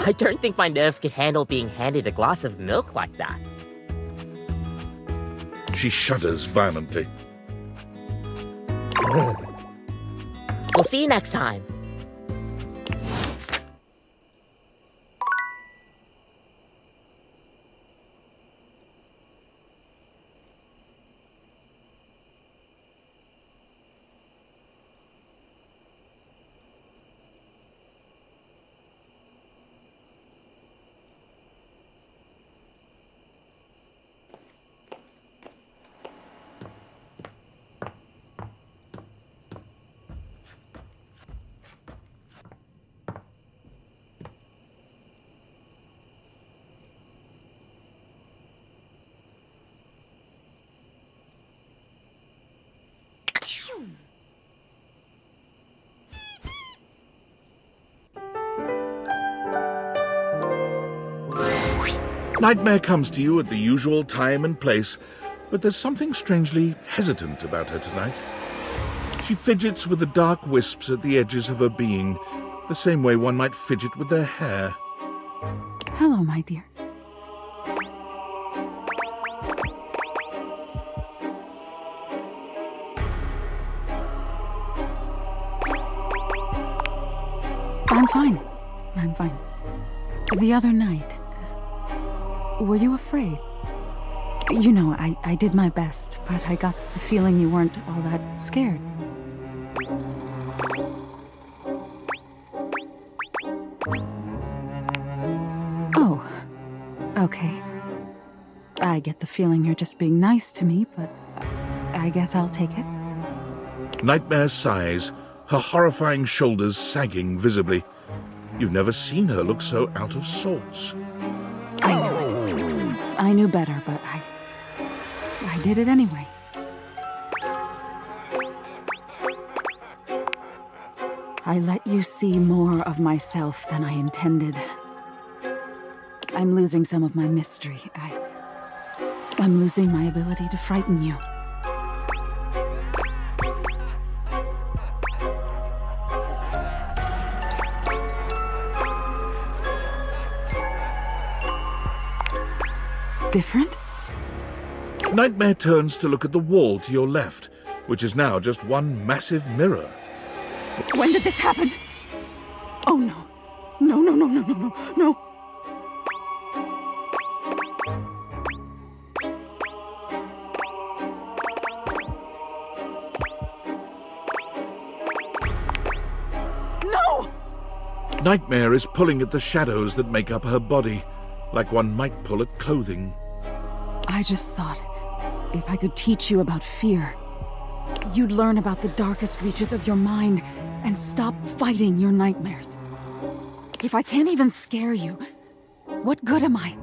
I don't think my nerves could handle being handed a glass of milk like that. She shudders violently. We'll see you next time. Nightmare comes to you at the usual time and place, but there's something strangely hesitant about her tonight. She fidgets with the dark wisps at the edges of her being, the same way one might fidget with their hair. Hello, my dear. I'm fine. I'm fine. The other night, were you afraid? You know, I did my best, but I got the feeling you weren't all that scared. Oh, okay. I get the feeling you're just being nice to me, but I guess I'll take it. Nightmare sighs, her horrifying shoulders sagging visibly. You've never seen her look so out of sorts. I knew it. I knew better, but I did it anyway. I let you see more of myself than I intended. I'm losing some of my mystery. I'm losing my ability to frighten you. Different? Nightmare turns to look at the wall to your left, which is now just one massive mirror. When did this happen? Oh no. No, no, no, no, no, no, no. No! Nightmare is pulling at the shadows that make up her body, like one might pull at clothing. I just thought, if I could teach you about fear, you'd learn about the darkest reaches of your mind and stop fighting your nightmares. If I can't even scare you, what good am I?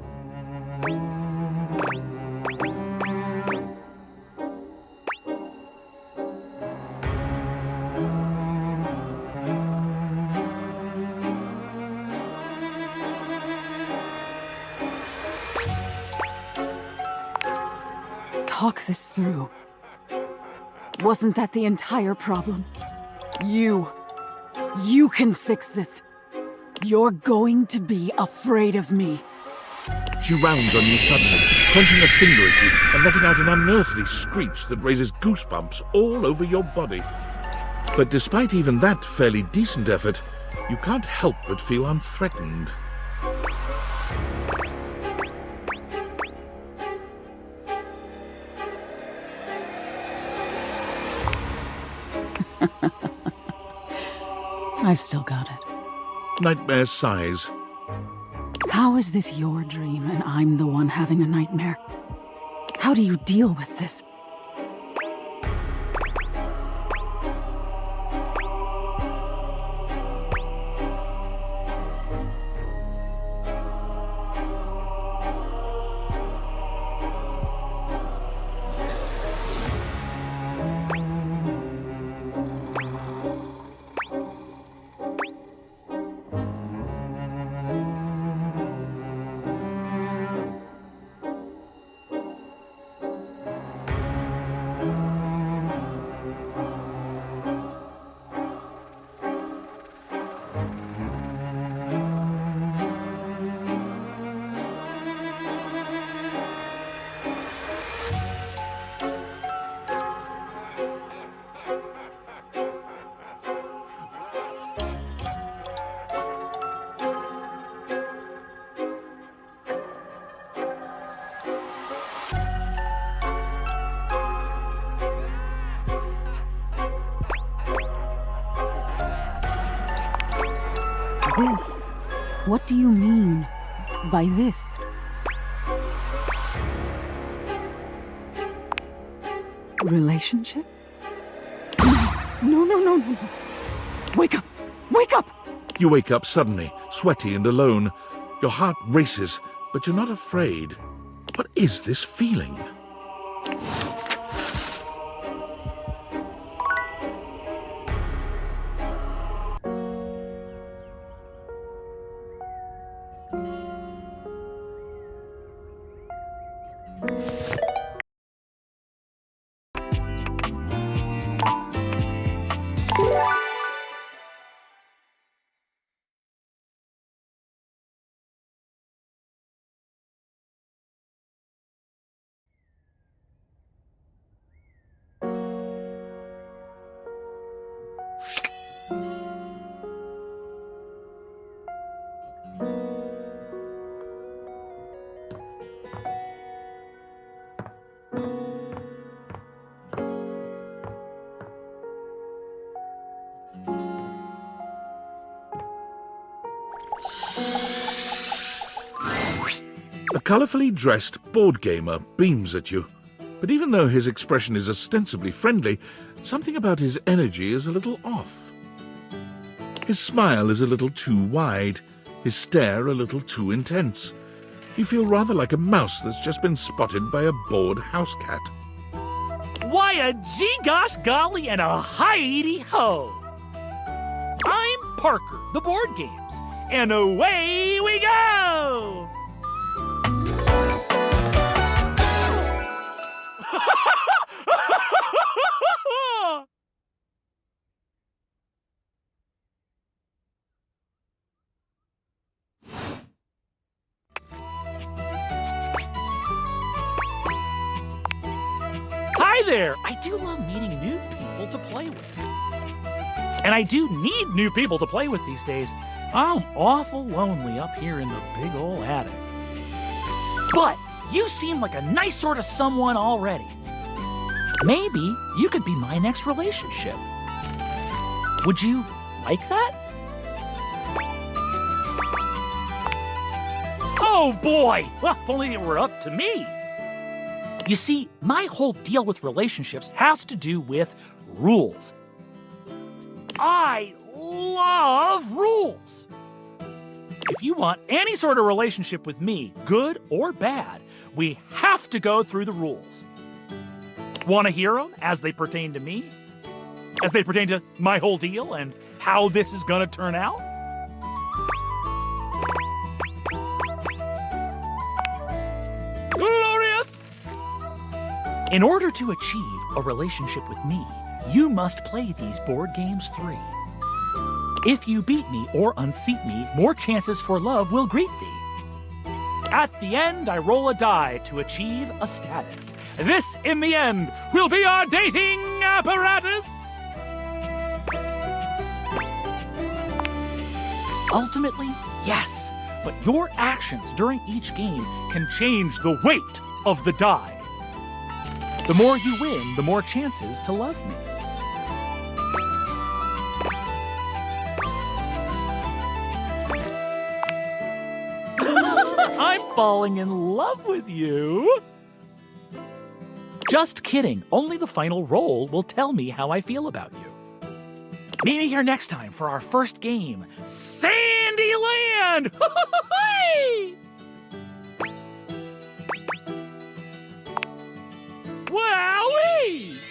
Talk this through. Wasn't that the entire problem? You can fix this. You're going to be afraid of me. She rounds on you suddenly, pointing a finger at you and letting out an unearthly screech that raises goosebumps all over your body. But despite even that fairly decent effort, you can't help but feel unthreatened. I've still got it. Nightmare sighs. How is this your dream and I'm the one having a nightmare? How do you deal with this? This? What do you mean by this? Relationship? No, no, no, no, no. Wake up! Wake up! You wake up suddenly, sweaty and alone. Your heart races, but you're not afraid. What is this feeling? A colourfully dressed board gamer beams at you, but even though his expression is ostensibly friendly, something about his energy is a little off. His smile is a little too wide, his stare a little too intense. You feel rather like a mouse that's just been spotted by a bored house cat. Why a gee-gosh golly and a hi-de-ho! I'm Parker, the board games, and away we go! Hi there! I do love meeting new people to play with. And I do need new people to play with these days. I'm awful lonely up here in the big ol' attic. But you seem like a nice sort of someone already. Maybe you could be my next relationship. Would you like that? Oh boy! Well, if only it were up to me. You see, my whole deal with relationships has to do with rules. I love rules. If you want any sort of relationship with me, good or bad, we have to go through the rules. Want to hear them as they pertain to me? As they pertain to my whole deal and how this is going to turn out? Glorious! In order to achieve a relationship with me, you must play these board games 3. If you beat me or unseat me, more chances for love will greet thee. At the end, I roll a die to achieve a status. This, in the end, will be our dating apparatus. Ultimately, yes, but your actions during each game can change the weight of the die. The more you win, the more chances to love me. I'm falling in love with you. Just kidding. Only the final roll will tell me how I feel about you. Meet me here next time for our first game, Sandyland! Wowee!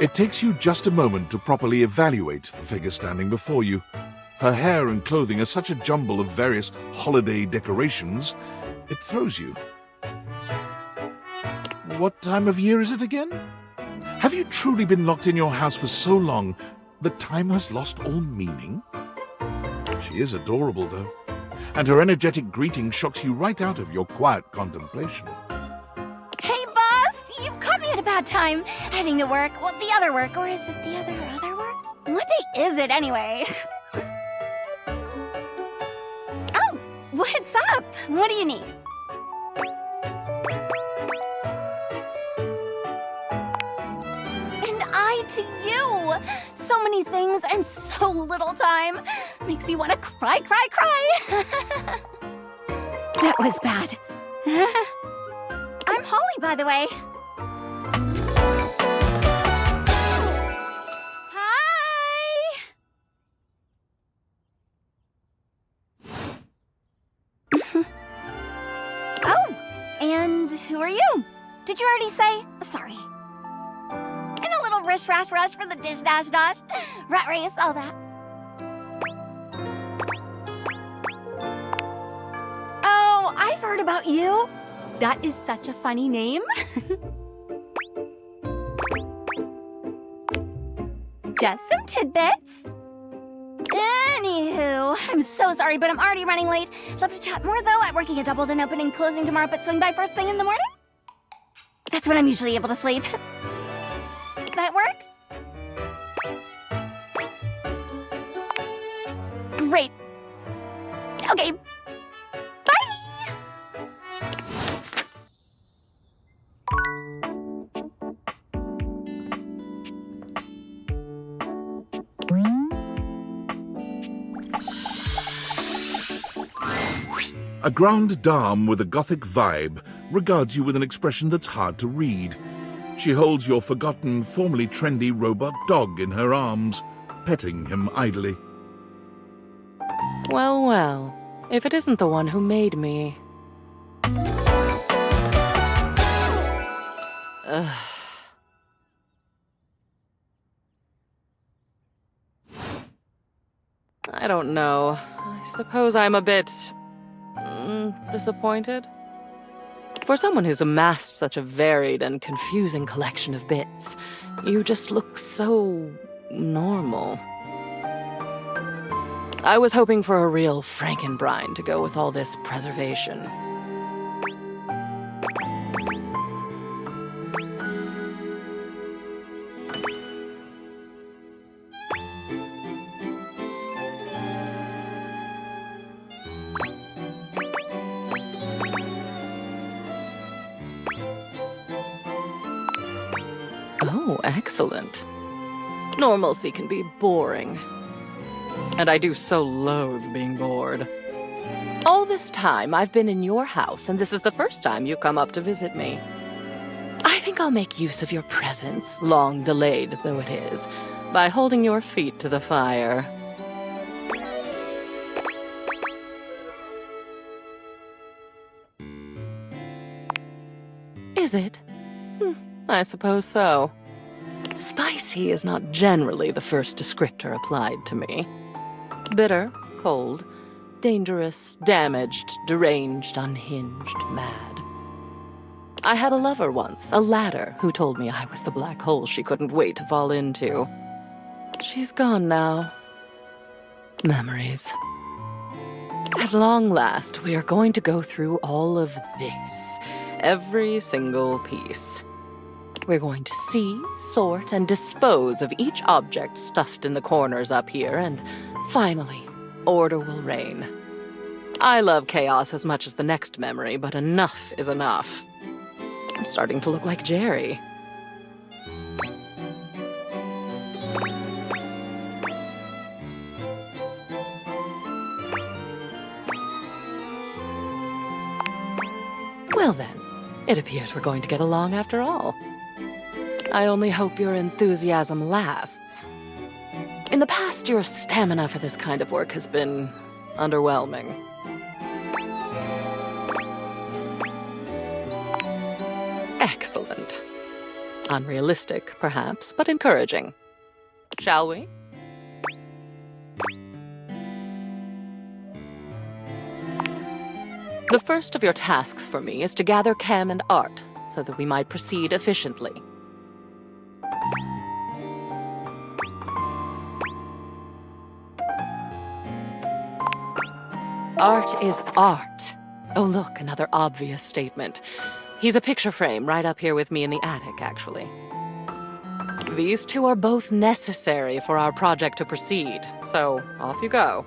It takes you just a moment to properly evaluate the figure standing before you. Her hair and clothing are such a jumble of various holiday decorations, it throws you. What time of year is it again? Have you truly been locked in your house for so long that time has lost all meaning? She is adorable, though, and her energetic greeting shocks you right out of your quiet contemplation. Hey, boss! You've caught me at a bad time. Heading to work. Well, the other work. Or is it the other work? What day is it, anyway? Oh, what's up? What do you need? And I to you! So many things and so little time. Makes you want to cry. That was bad. I'm Holly, by the way. Hi! Oh, and who are you? Did you already say? Sorry. And a little rish-rash rush for the dish-dash-dash. Rat race, all that. Oh, I've heard about you. That is such a funny name. Just some tidbits. Anywho, I'm so sorry, but I'm already running late. Love to chat more, though. I'm working a double, then opening, closing tomorrow, but swing by first thing in the morning. That's when I'm usually able to sleep. That work? Great. Okay. A grande dame with a Gothic vibe regards you with an expression that's hard to read. She holds your forgotten, formerly trendy robot dog in her arms, petting him idly. Well, well, if it isn't the one who made me. Ugh. I don't know. I suppose I'm a bit disappointed. For someone who's amassed such a varied and confusing collection of bits, you just look so normal. I was hoping for a real Frankenbrine to go with all this preservation. Oh, excellent. Normalcy can be boring. And I do so loathe being bored. All this time, I've been in your house, and this is the first time you've come up to visit me. I think I'll make use of your presence, long delayed though it is, by holding your feet to the fire. Is it? I suppose so. Spicy is not generally the first descriptor applied to me. Bitter, cold, dangerous, damaged, deranged, unhinged, mad. I had a lover once, a ladder, who told me I was the black hole she couldn't wait to fall into. She's gone now. Memories. At long last, we are going to go through all of this. Every single piece. We're going to see, sort, and dispose of each object stuffed in the corners up here, and finally, order will reign. I love chaos as much as the next memory, but enough is enough. I'm starting to look like Jerry. Well then, it appears we're going to get along after all. I only hope your enthusiasm lasts. In the past, your stamina for this kind of work has been underwhelming. Excellent. Unrealistic, perhaps, but encouraging. Shall we? The first of your tasks for me is to gather Cam and Art, so that we might proceed efficiently. Art is art. Oh look, another obvious statement. He's a picture frame right up here with me in the attic, actually. These two are both necessary for our project to proceed, so off you go.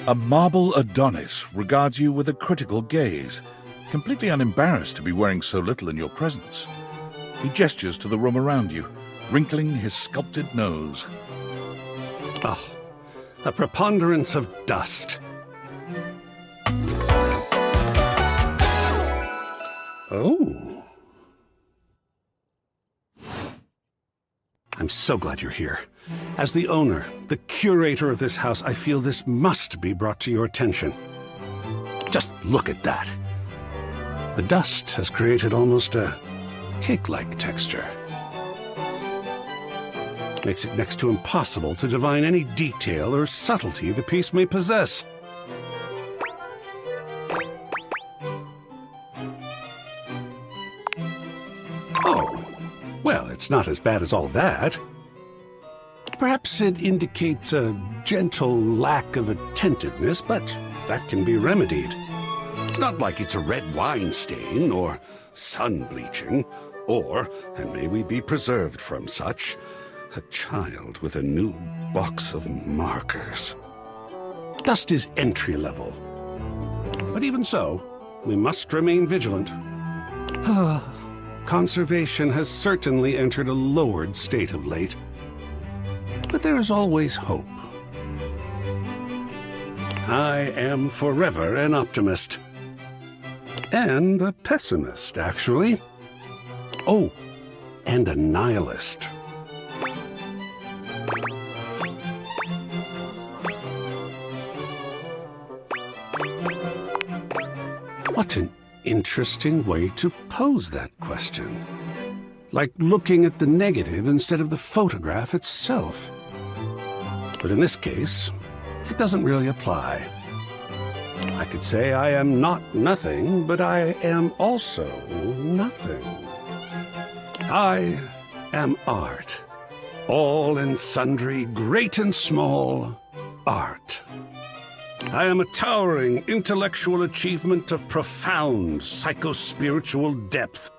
A marble Adonis regards you with a critical gaze, completely unembarrassed to be wearing so little in your presence. He gestures to the room around you, wrinkling his sculpted nose. Oh, a preponderance of dust. Oh. I'm so glad you're here. As the owner, the curator of this house, I feel this must be brought to your attention. Just look at that. The dust has created almost a cake-like texture. Makes it next to impossible to divine any detail or subtlety the piece may possess. It's not as bad as all that. Perhaps it indicates a gentle lack of attentiveness, but that can be remedied. It's not like it's a red wine stain or sun bleaching, or, and may we be preserved from such, a child with a new box of markers. Dust is entry level. But even so, we must remain vigilant. Conservation has certainly entered a lowered state of late. But there is always hope. I am forever an optimist. And a pessimist, actually. Oh, and a nihilist. What an interesting way to pose that question. Like looking at the negative instead of the photograph itself. But in this case, it doesn't really apply. I could say I am not nothing, but I am also nothing. I am art. All and sundry, great and small, art. I am a towering intellectual achievement of profound psycho-spiritual depth.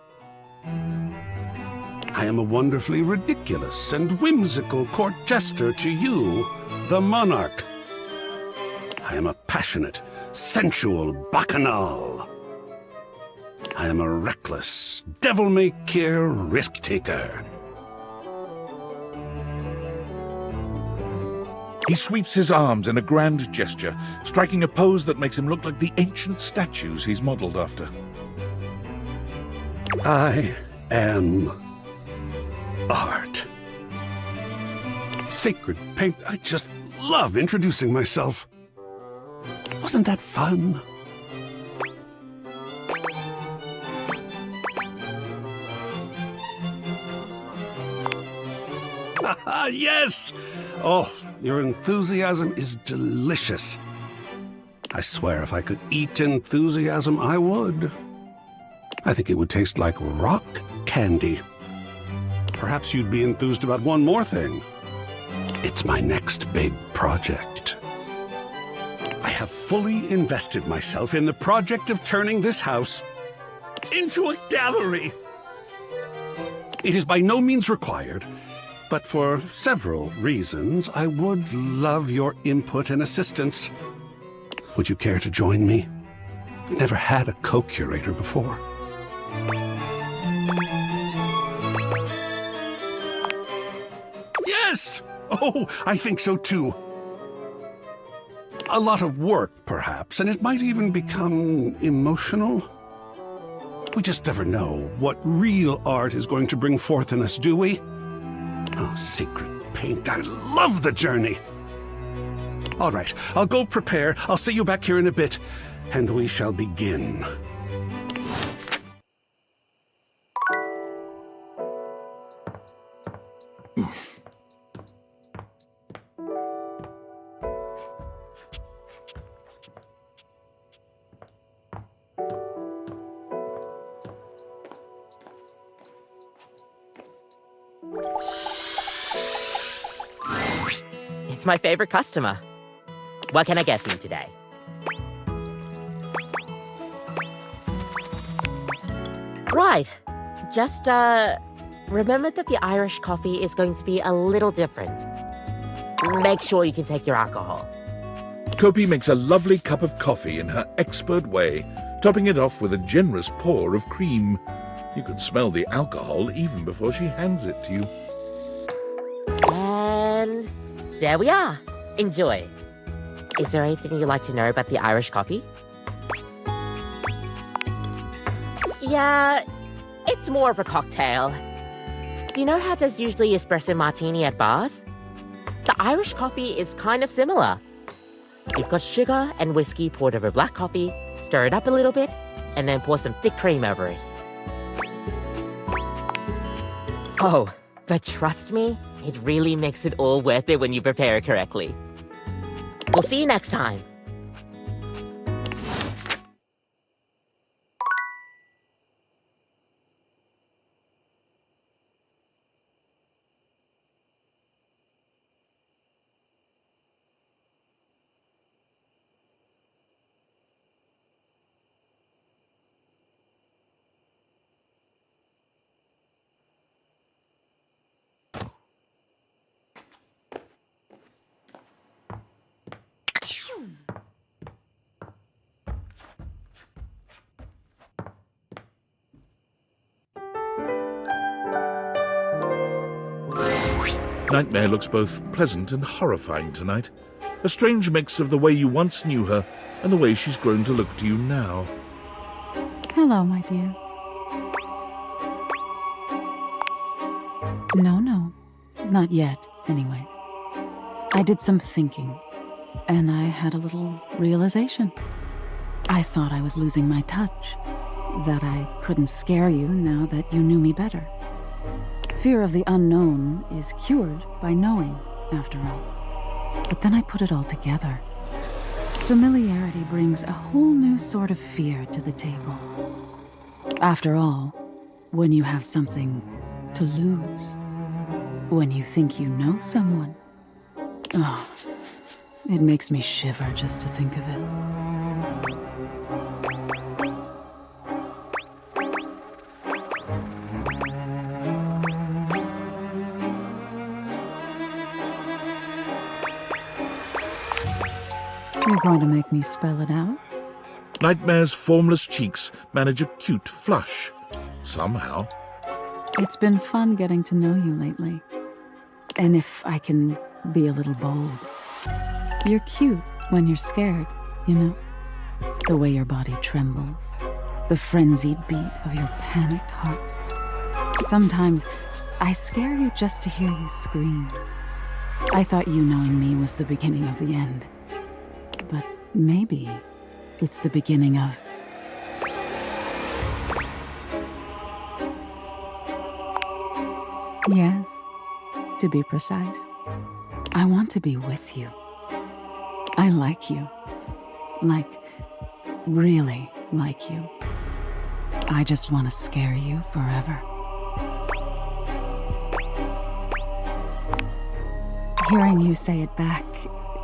I am a wonderfully ridiculous and whimsical court jester to you, the monarch. I am a passionate, sensual bacchanal. I am a reckless, devil-may-care risk-taker. He sweeps his arms in a grand gesture, striking a pose that makes him look like the ancient statues he's modeled after. I am art. Sacred paint, I just love introducing myself. Wasn't that fun? Yes! Oh, your enthusiasm is delicious. I swear if I could eat enthusiasm, I would. I think it would taste like rock candy. Perhaps you'd be enthused about one more thing. It's my next big project. I have fully invested myself in the project of turning this house into a gallery. It is by no means required, but for several reasons, I would love your input and assistance. Would you care to join me? I've never had a co-curator before. Yes! Oh, I think so too. A lot of work, perhaps, and it might even become emotional. We just never know what real art is going to bring forth in us, do we? Oh, sacred paint, I love the journey. All right, I'll go prepare. I'll see you back here in a bit, and we shall begin. It's my favorite customer. What can I get for you today? Right. Just, remember that the Irish coffee is going to be a little different. Make sure you can take your alcohol. Kopi makes a lovely cup of coffee in her expert way, topping it off with a generous pour of cream. You can smell the alcohol even before she hands it to you. And there we are. Enjoy. Is there anything you'd like to know about the Irish coffee? Yeah, it's more of a cocktail. You know how there's usually espresso martini at bars? The Irish coffee is kind of similar. You've got sugar and whiskey poured over black coffee, stir it up a little bit, and then pour some thick cream over it. Oh, but trust me, it really makes it all worth it when you prepare it correctly. We'll see you next time. Nightmare looks both pleasant and horrifying tonight. A strange mix of the way you once knew her and the way she's grown to look to you now. Hello, my dear. No, not yet, anyway. I did some thinking, and I had a little realization. I thought I was losing my touch, that I couldn't scare you now that you knew me better. Fear of the unknown is cured by knowing, after all. But then I put it all together. Familiarity brings a whole new sort of fear to the table. After all, when you have something to lose, when you think you know someone, oh, it makes me shiver just to think of it. You're going to make me spell it out? Nightmare's formless cheeks manage a cute flush. Somehow. It's been fun getting to know you lately. And if I can be a little bold, you're cute when you're scared, you know? The way your body trembles, the frenzied beat of your panicked heart. Sometimes I scare you just to hear you scream. I thought you knowing me was the beginning of the end. But maybe it's the beginning of... Yes, to be precise. I want to be with you. I like you. Like, really like you. I just want to scare you forever. Hearing you say it back,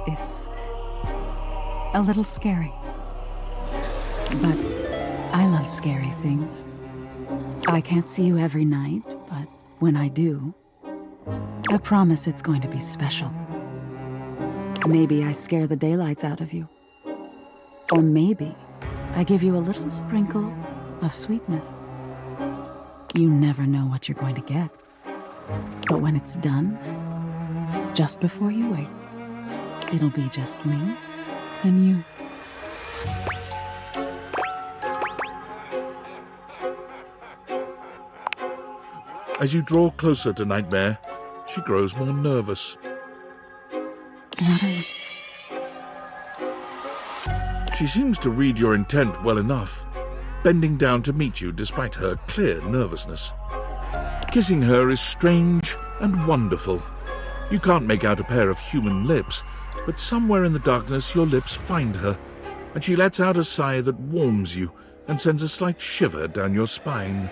it's a little scary. But I love scary things. I can't see you every night, but when I do, I promise it's going to be special. Maybe I scare the daylights out of you. Or maybe I give you a little sprinkle of sweetness. You never know what you're going to get. But when it's done, just before you wake, it'll be just me and you. As you draw closer to Nightmare, she grows more nervous. She seems to read your intent well enough, bending down to meet you despite her clear nervousness. Kissing her is strange and wonderful. You can't make out a pair of human lips, but somewhere in the darkness your lips find her, and she lets out a sigh that warms you and sends a slight shiver down your spine.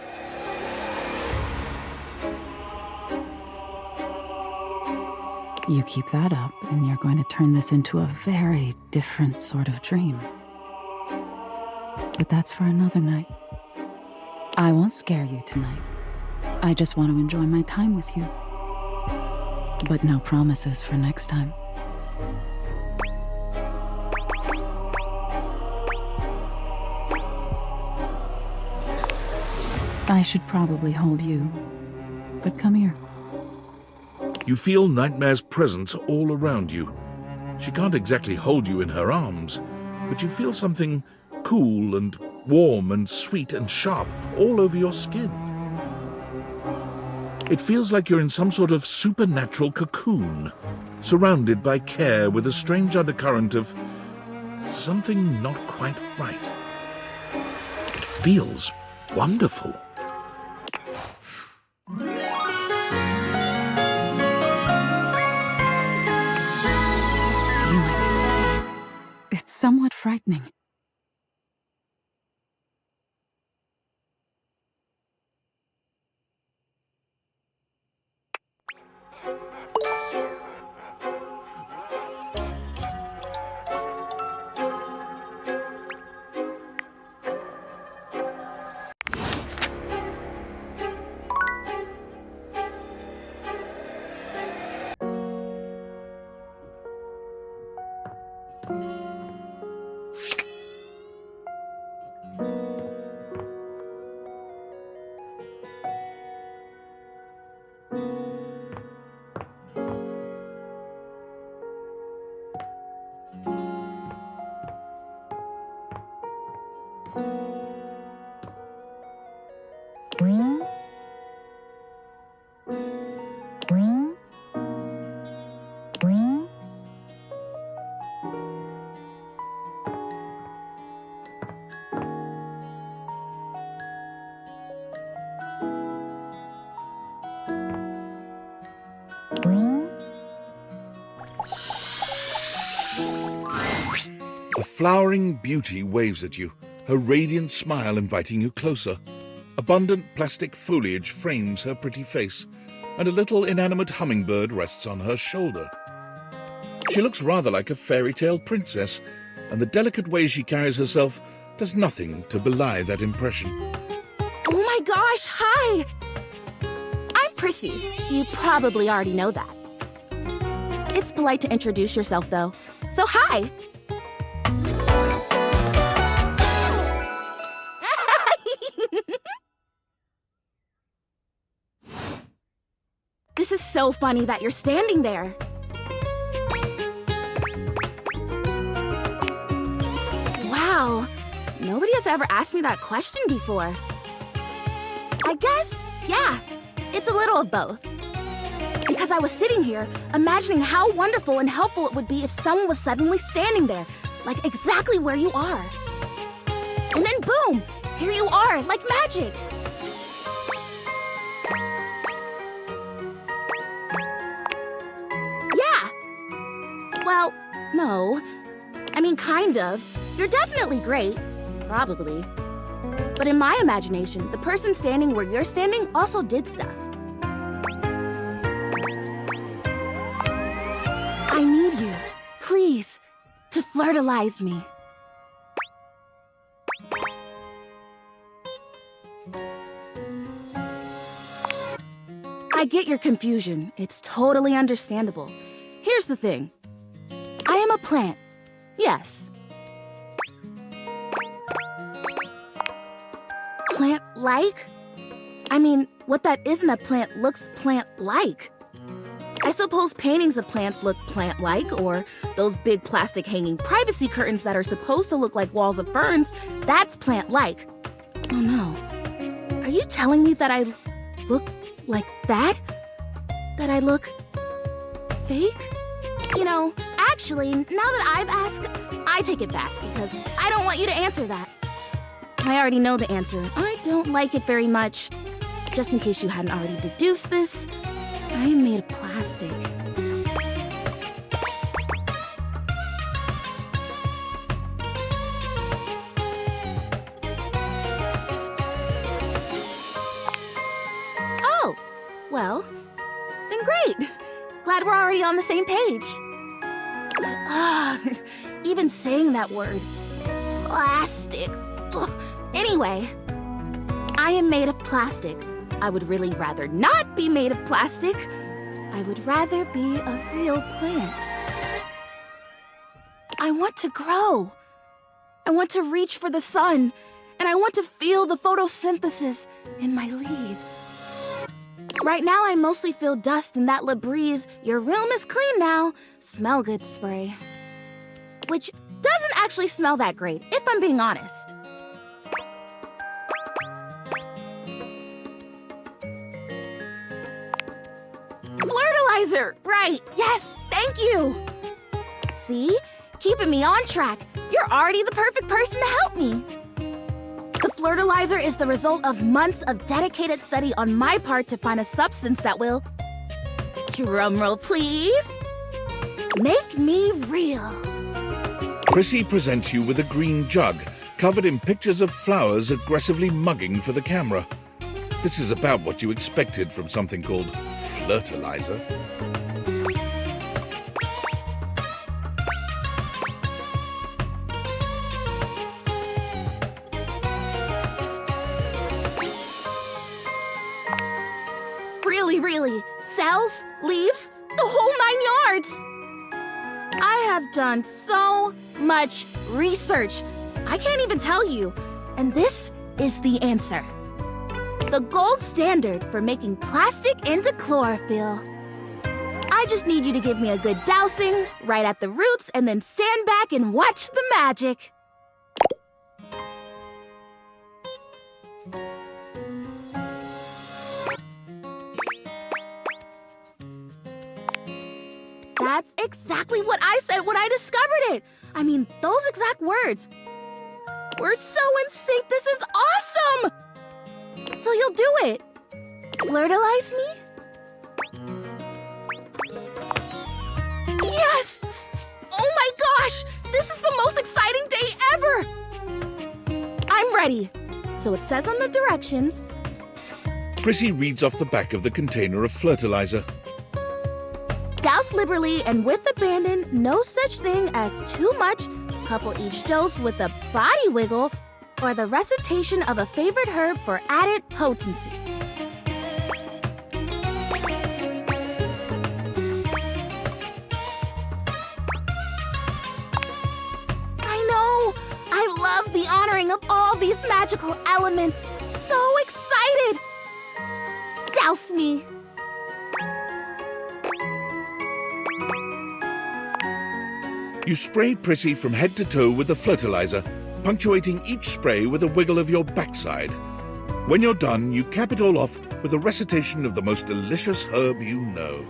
You keep that up, and you're going to turn this into a very different sort of dream. But that's for another night. I won't scare you tonight. I just want to enjoy my time with you. But no promises for next time. I should probably hold you, but come here. You feel Nightmare's presence all around you. She can't exactly hold you in her arms, but you feel something cool and warm and sweet and sharp all over your skin. It feels like you're in some sort of supernatural cocoon, surrounded by care with a strange undercurrent of something not quite right. It feels wonderful. It's somewhat frightening. A flowering beauty waves at you, her radiant smile inviting you closer. Abundant plastic foliage frames her pretty face, and a little inanimate hummingbird rests on her shoulder. She looks rather like a fairy tale princess, and the delicate way she carries herself does nothing to belie that impression. Oh my gosh, hi! I'm Prissy. You probably already know that. It's polite to introduce yourself, though. So hi! This is so funny that you're standing there. Wow, nobody has ever asked me that question before. I guess, yeah, it's a little of both. Because I was sitting here, imagining how wonderful and helpful it would be if someone was suddenly standing there, like exactly where you are. And then boom, here you are, like magic. Yeah. Well, no. I mean, kind of. You're definitely great. Probably. But in my imagination, the person standing where you're standing also did stuff. I need you, please, to flirtalize me. I get your confusion. It's totally understandable. Here's the thing. I am a plant. Yes. Plant-like? I mean, what that isn't a plant looks plant-like. I suppose paintings of plants look plant-like, or those big plastic hanging privacy curtains that are supposed to look like walls of ferns, that's plant-like. Oh no. Are you telling me that I look like that? That I look fake? You know, actually, now that I've asked, I take it back because I don't want you to answer that. I already know the answer. I don't like it very much. Just in case you hadn't already deduced this, I am made of plastic. Oh, well, then great. Glad we're already on the same page. Even saying that word. Plastic. Ugh. Anyway, I am made of plastic. I would really rather not be made of plastic. I would rather be a real plant. I want to grow. I want to reach for the sun, and I want to feel the photosynthesis in my leaves. Right now, I mostly feel dust and that Labreeze, your room is clean now, smell good spray. Which doesn't actually smell that great, if I'm being honest. Flirtalizer! Right, yes, thank you! See? Keeping me on track. You're already the perfect person to help me. The Flirtalizer is the result of months of dedicated study on my part to find a substance that will... drumroll, please. Make me real. Prissy presents you with a green jug, covered in pictures of flowers aggressively mugging for the camera. This is about what you expected from something called Flirtalizer. Really, cells, leaves, the whole 9 yards. I have done so much research. I can't even tell you. And this is the answer. The gold standard for making plastic into chlorophyll. I just need you to give me a good dousing right at the roots and then stand back and watch the magic. That's exactly what I said when I discovered it. I mean, those exact words. We're so in sync. This is awesome. So you'll do it. Flirtalize me? Yes! Oh my gosh! This is the most exciting ready. So it says on the directions. Prissy reads off the back of the container of fertilizer. Douse liberally and with abandon, no such thing as too much. Couple each dose with a body wiggle or the recitation of a favorite herb for added potency. I know! I love the honoring of all these magical elements. So excited! Douse me! You spray Prissy from head to toe with the fertilizer, punctuating each spray with a wiggle of your backside. When you're done, you cap it all off with a recitation of the most delicious herb you know.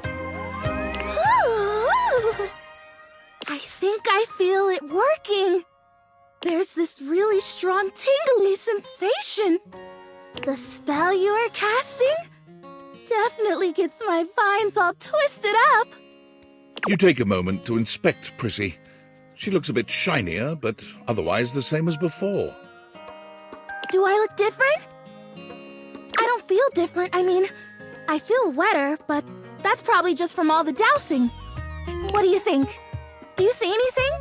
I think I feel it working. There's this really strong tingly sensation. The spell you are casting definitely gets my vines all twisted up. You take a moment to inspect Prissy. She looks a bit shinier, but otherwise the same as before. Do I look different? I don't feel different. I mean, I feel wetter, but that's probably just from all the dousing. What do you think? Do you see anything?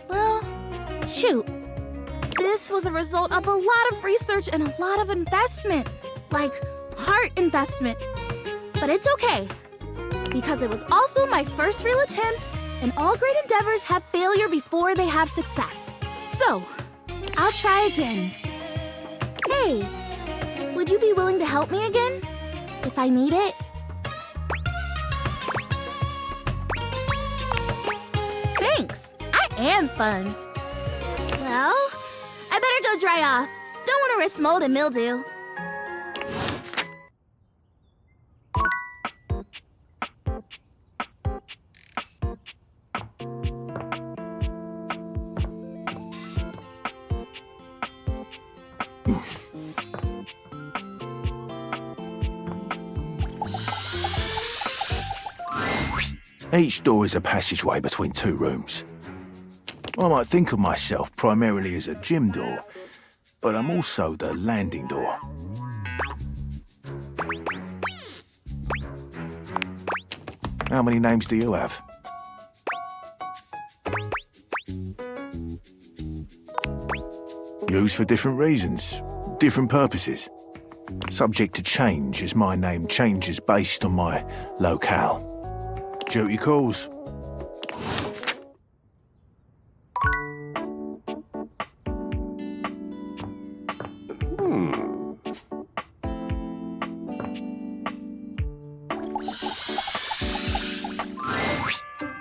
Well, shoot. This was a result of a lot of research and a lot of investment. Like, heart investment. But it's okay. Because it was also my first real attempt, and all great endeavors have failure before they have success. So, I'll try again. Hey, would you be willing to help me again? If I need it? Thanks. I am fun. Well, I better go dry off. Don't want to risk mold and mildew. Each door is a passageway between two rooms. I might think of myself primarily as a gym door, but I'm also the landing door. How many names do you have? Used for different reasons, different purposes. Subject to change as my name changes based on my locale. Duty calls.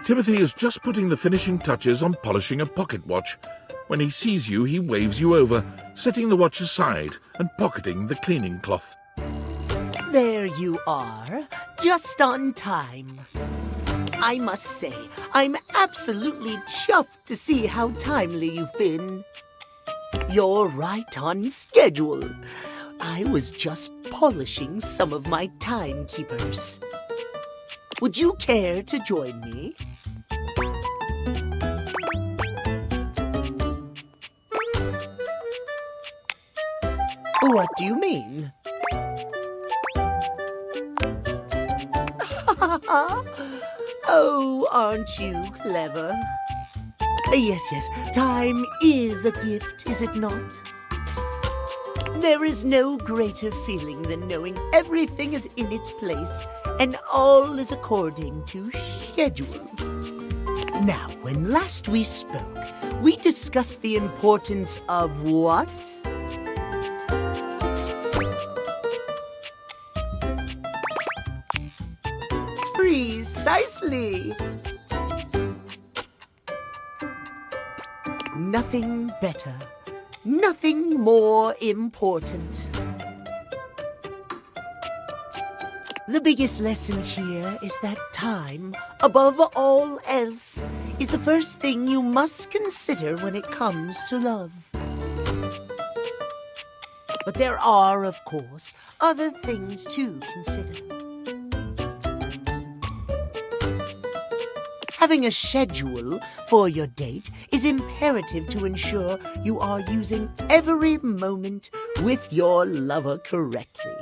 Timothy is just putting the finishing touches on polishing a pocket watch. When he sees you, he waves you over, setting the watch aside and pocketing the cleaning cloth. There you are, just on time. I must say, I'm absolutely chuffed to see how timely you've been. You're right on schedule. I was just polishing some of my timekeepers. Would you care to join me? What do you mean? Oh, aren't you clever? Yes, time is a gift, is it not? There is no greater feeling than knowing everything is in its place and all is according to schedule. Now, when last we spoke, we discussed the importance of what? Precisely. Nothing better, nothing more important. The biggest lesson here is that time, above all else, is the first thing you must consider when it comes to love. But there are, of course, other things to consider. Having a schedule for your date is imperative to ensure you are using every moment with your lover correctly.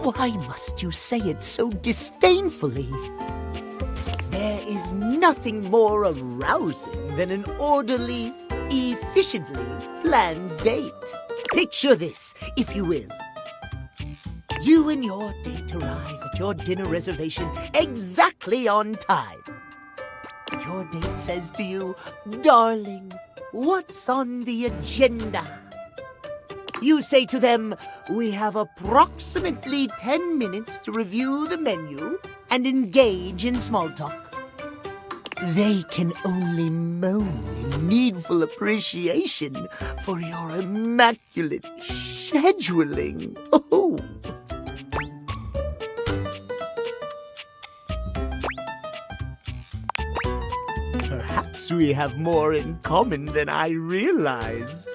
Why must you say it so disdainfully? There is nothing more arousing than an orderly, efficiently planned date. Picture this, if you will. You and your date arrive at your dinner reservation exactly on time. Your date says to you, "Darling, what's on the agenda?" You say to them, "We have approximately 10 minutes to review the menu and engage in small talk." They can only moan in needful appreciation for your immaculate scheduling. Oh! Perhaps we have more in common than I realized.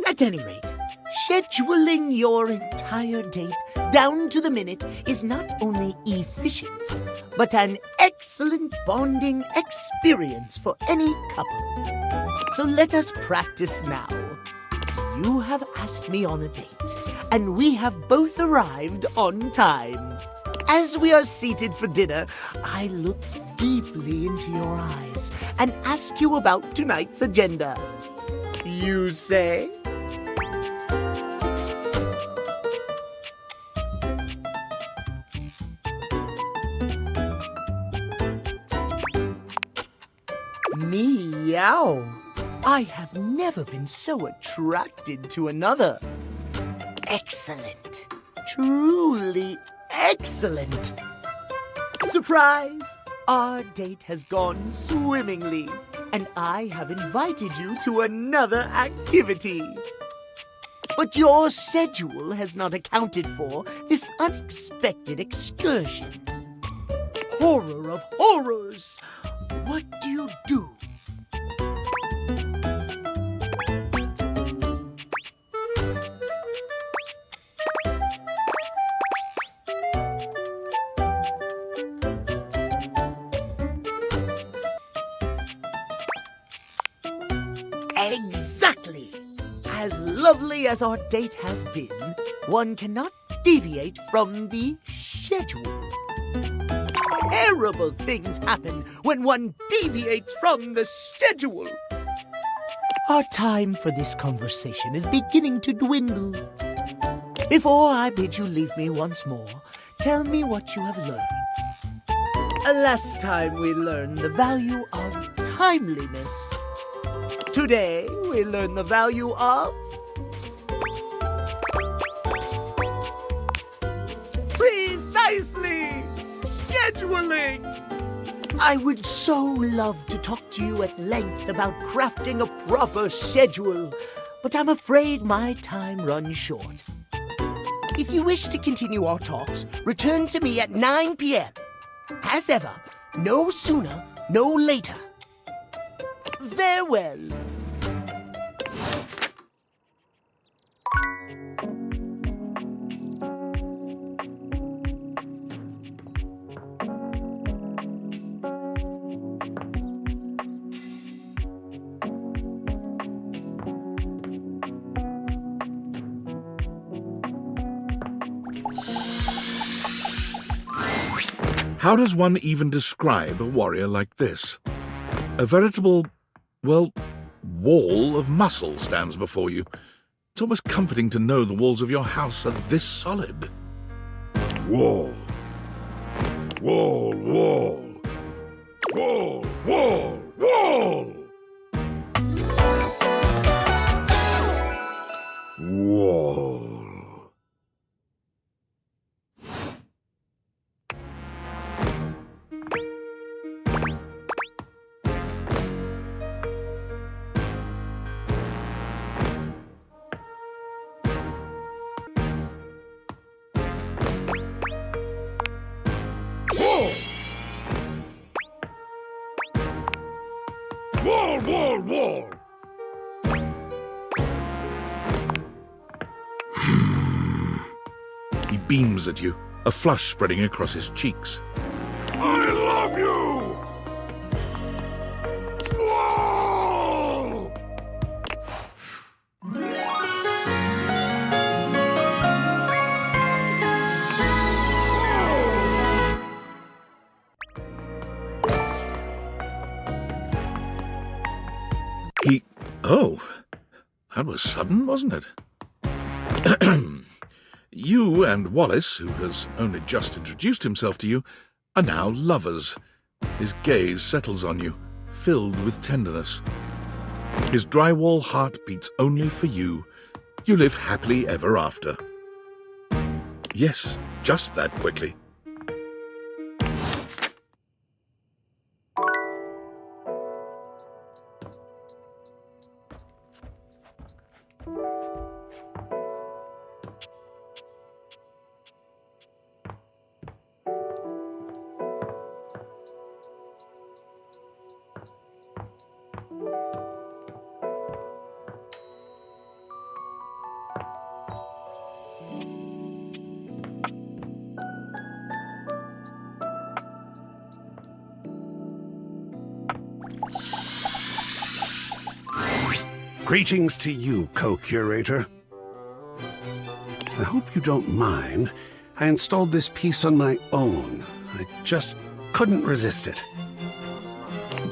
At any rate, scheduling your entire date down to the minute is not only efficient, but an excellent bonding experience for any couple. So let us practice now. You have asked me on a date, and we have both arrived on time. As we are seated for dinner, I look deeply into your eyes and ask you about tonight's agenda. You say, "Meow. I have never been so attracted to another." Excellent. Truly excellent. Surprise! Our date has gone swimmingly, and I have invited you to another activity. But your schedule has not accounted for this unexpected excursion. Horror of horrors! What do you do? Exactly! As lovely as our date has been, one cannot deviate from the schedule. Terrible things happen when one deviates from the schedule. Our time for this conversation is beginning to dwindle. Before I bid you leave me once more, tell me what you have learned. Last time we learned the value of timeliness. Today we learn the value of precisely scheduling. I would so love to talk to you at length about crafting a proper schedule, but I'm afraid my time runs short. If you wish to continue our talks, return to me at 9 p.m. As ever, no sooner, no later. Farewell. How does one even describe a warrior like this? A veritable, well, wall of muscle stands before you. It's almost comforting to know the walls of your house are this solid. Wall. Wall, wall. Wall, wall, wall! Wall, wall, wall! He beams at you, a flush spreading across his cheeks. I love you! Wall! Oh, that was sudden, wasn't it? You and Wallace, who has only just introduced himself to you, are now lovers. His gaze settles on you, filled with tenderness. His drywall heart beats only for you. You live happily ever after. Yes, just that quickly. Greetings to you, co-curator. I hope you don't mind. I installed this piece on my own. I just couldn't resist it.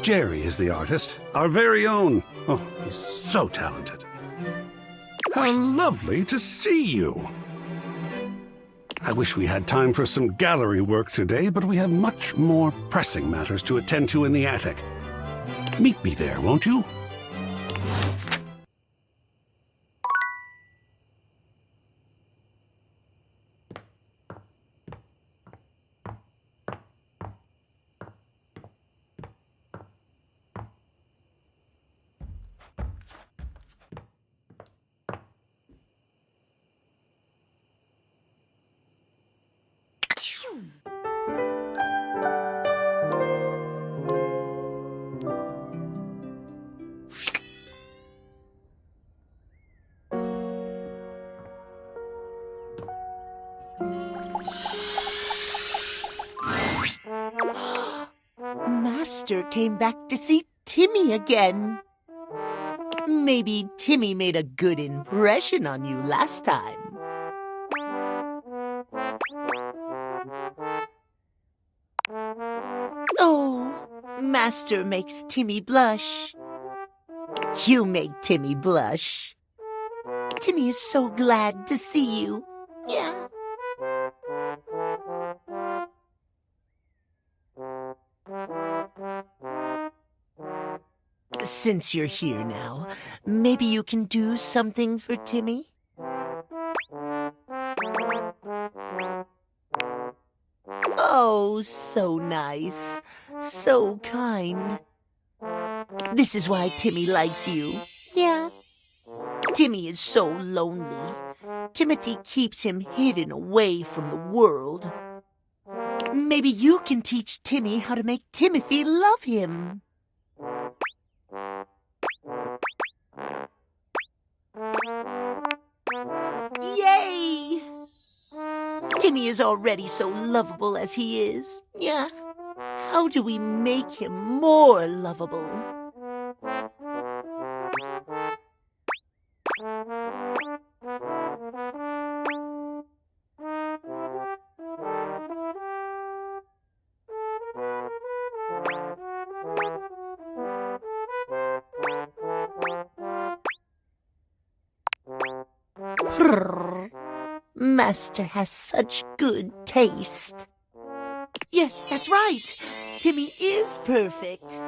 Jerry is the artist, our very own. Oh, he's so talented. How lovely to see you. I wish we had time for some gallery work today, but we have much more pressing matters to attend to in the attic. Meet me there, won't you? Master came back to see Timmy again. Maybe Timmy made a good impression on you last time. Oh, Master makes Timmy blush. You make Timmy blush. Timmy is so glad to see you. Yeah. Since you're here now, maybe you can do something for Timmy? Oh, so nice. So kind. This is why Timmy likes you. Yeah. Timmy is so lonely. Timothy keeps him hidden away from the world. Maybe you can teach Timmy how to make Timothy love him. Yay! Timmy is already so lovable as he is. Yeah. How do we make him more lovable? Master has such good taste. Yes, that's right. Timmy is perfect.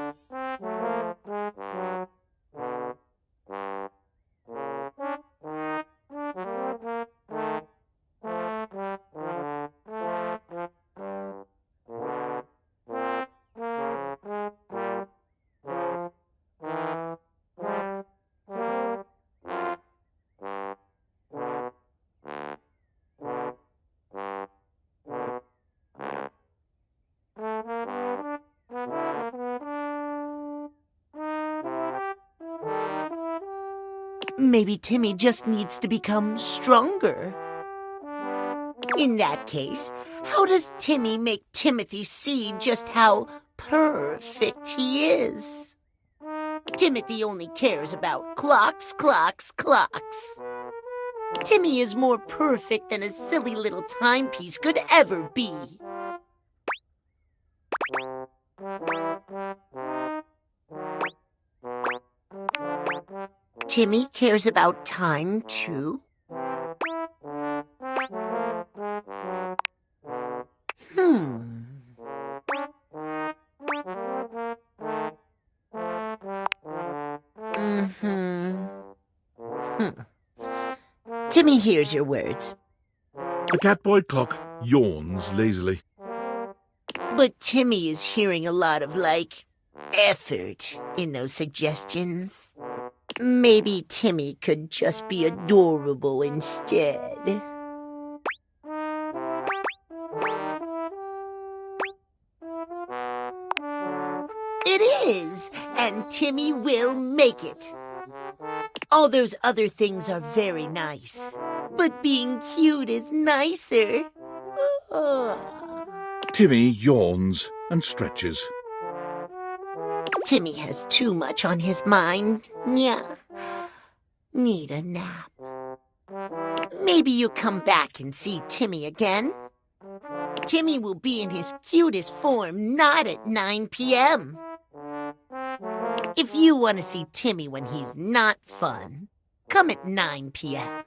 Maybe Timmy just needs to become stronger. In that case, how does Timmy make Timothy see just how perfect he is? Timothy only cares about clocks, clocks, clocks. Timmy is more perfect than a silly little timepiece could ever be. Timmy cares about time, too. Timmy hears your words. The catboy clock yawns lazily. But Timmy is hearing a lot of, effort in those suggestions. Maybe Timmy could just be adorable instead. It is, and Timmy will make it. All those other things are very nice, but being cute is nicer. Timmy yawns and stretches. Timmy has too much on his mind. Yeah. Need a nap. Maybe you come back and see Timmy again. Timmy will be in his cutest form, not at 9 p.m. If you want to see Timmy when he's not fun, come at 9 p.m.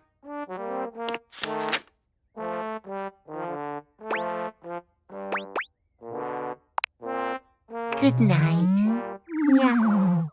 Good night. Yeah.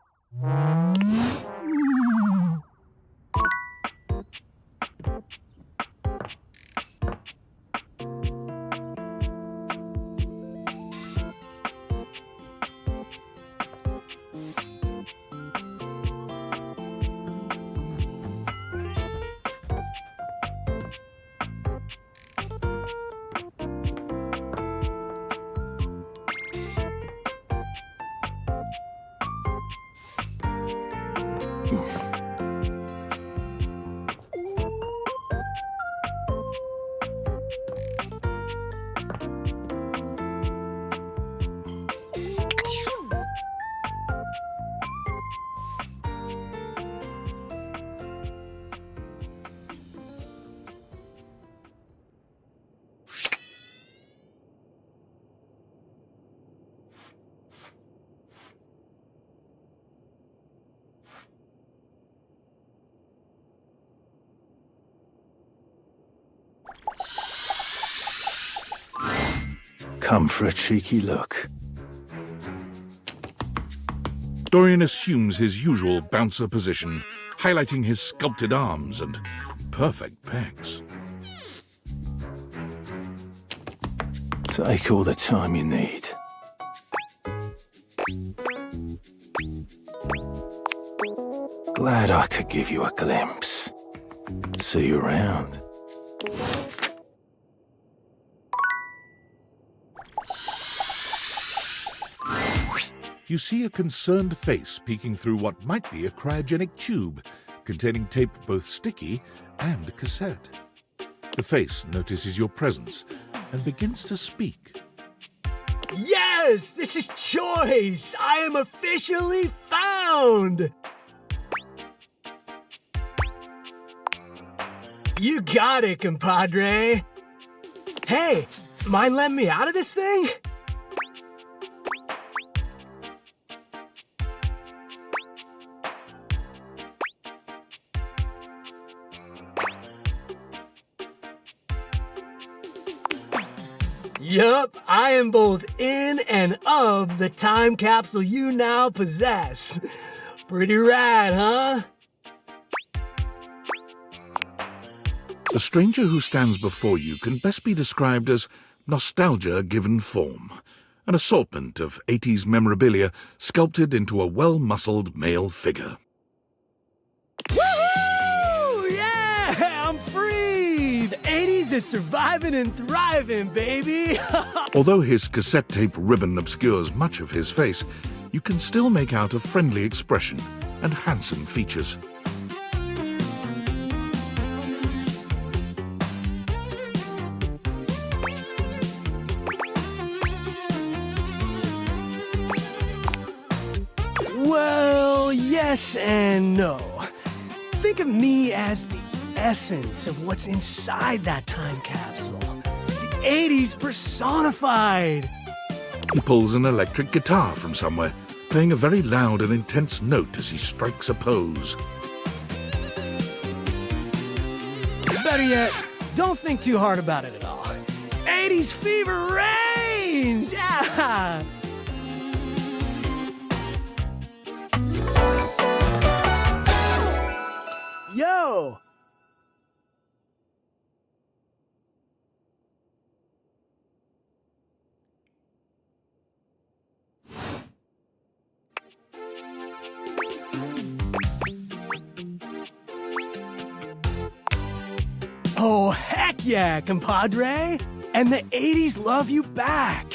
Come for a cheeky look. Dorian assumes his usual bouncer position, highlighting his sculpted arms and perfect pecs. Take all the time you need. Glad I could give you a glimpse. See you around. You see a concerned face peeking through what might be a cryogenic tube, containing tape both sticky and cassette. The face notices your presence and begins to speak. Yes! This is choice! I am officially found! You got it, compadre. Hey, mind letting me out of this thing? Yup, I am both in and of the time capsule you now possess. Pretty rad, huh? The stranger who stands before you can best be described as nostalgia given form, an assortment of 80s memorabilia sculpted into a well-muscled male figure. Woohoo! Yeah! I'm free! The 80s is surviving and thriving, baby! Although his cassette tape ribbon obscures much of his face, you can still make out a friendly expression and handsome features. yes and no. Think of me as the essence of what's inside that time capsule. The 80s personified. He pulls an electric guitar from somewhere, playing a very loud and intense note as he strikes a pose. Better yet, don't think too hard about it at all. 80s fever reigns! Yeah! Yo! Oh, heck yeah, compadre! And the 80s love you back!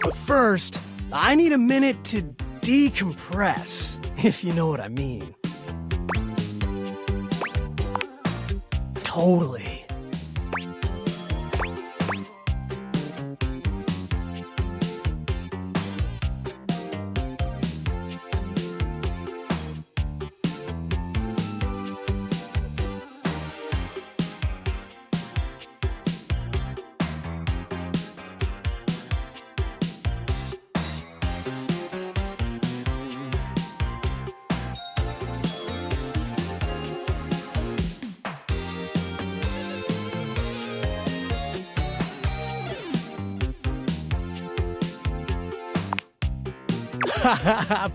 But first, I need a minute to decompress, if you know what I mean. Totally.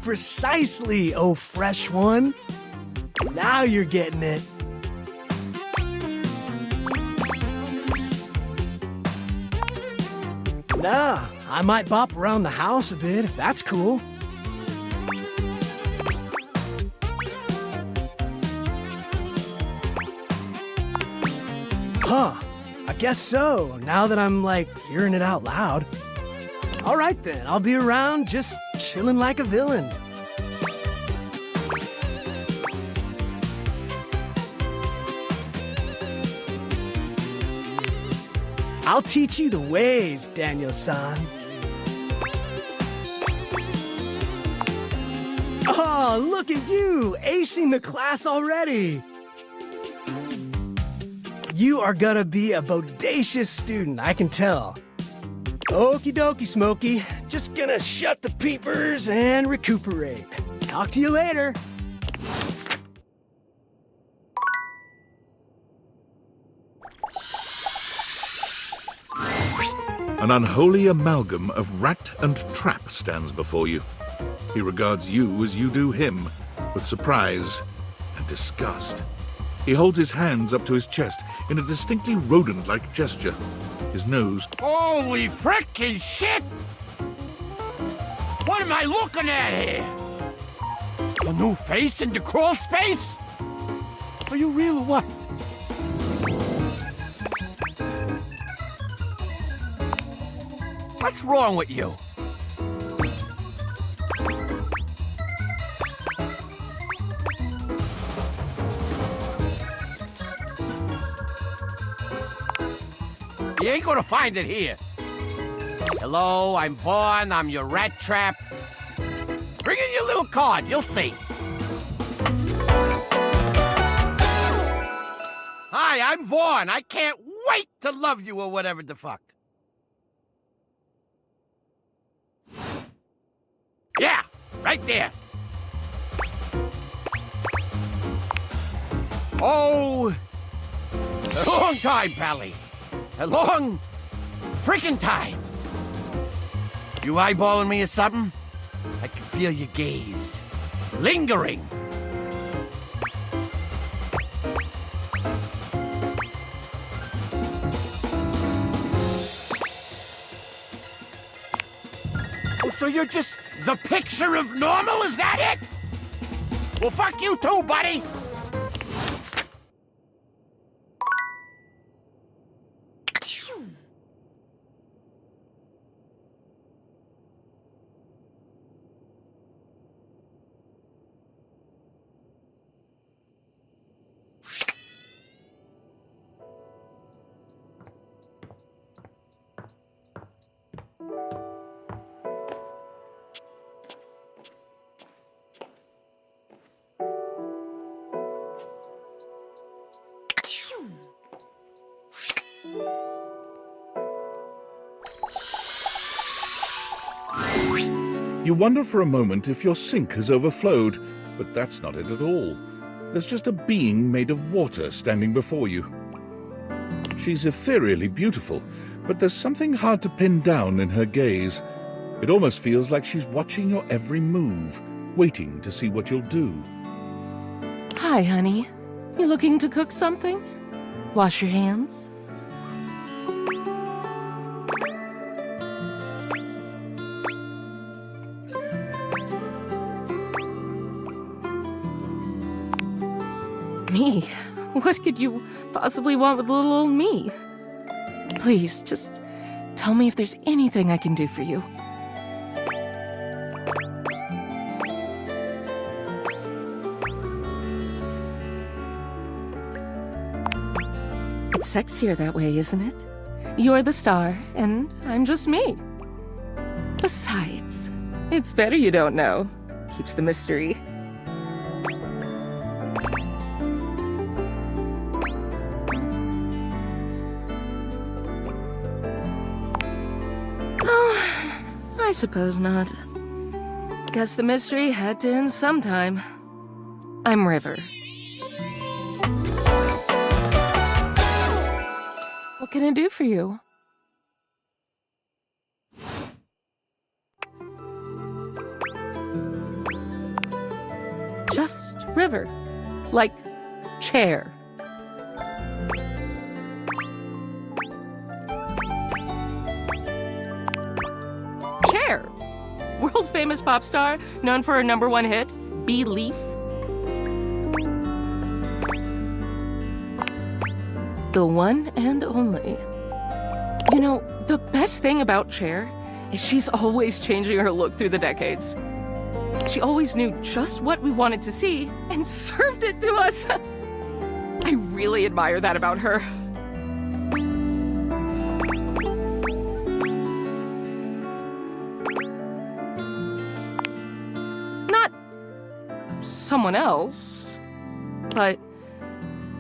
Precisely, oh fresh one. Now you're getting it. Nah, I might bop around the house a bit if that's cool. Huh, I guess so, now that I'm like hearing it out loud. All right then, I'll be around just chilling like a villain. I'll teach you the ways, Daniel-san. Oh, look at you, acing the class already. You are gonna be a bodacious student, I can tell. Okie dokie, Smokey. Just gonna shut the peepers and recuperate. Talk to you later. An unholy amalgam of rat and trap stands before you. He regards you as you do him, with surprise and disgust. He holds his hands up to his chest in a distinctly rodent-like gesture. His nose... Holy frickin' shit! What am I looking at here? A new face in the crawl space? Are you real or what? What's wrong with you? You ain't gonna find it here. Hello, I'm Vaughn, I'm your rat trap. Bring in your little card, you'll see. Hi, I'm Vaughn. I can't wait to love you or whatever the fuck. Yeah, right there. Oh, a long time, Pally. A long freaking time. You eyeballing me or something? I can feel your gaze. Lingering. Oh, so you're just the picture of normal, is that it? Well, fuck you too, buddy. You wonder for a moment if your sink has overflowed, but that's not it at all. There's just a being made of water standing before you. She's ethereally beautiful, but there's something hard to pin down in her gaze. It almost feels like she's watching your every move, waiting to see what you'll do. Hi, honey. You looking to cook something? Wash your hands? Me? What could you possibly want with little old me? Please, just tell me if there's anything I can do for you. It's sexier that way, isn't it? You're the star, and I'm just me. Besides, it's better you don't know. Keeps the mystery. I suppose not. Guess the mystery had to end sometime. I'm River. What can I do for you? Just River. Like chair. World-famous pop star, known for her #1 hit, Belief. The one and only. You know, the best thing about Cher is she's always changing her look through the decades. She always knew just what we wanted to see and served it to us. I really admire that about her. Someone else, but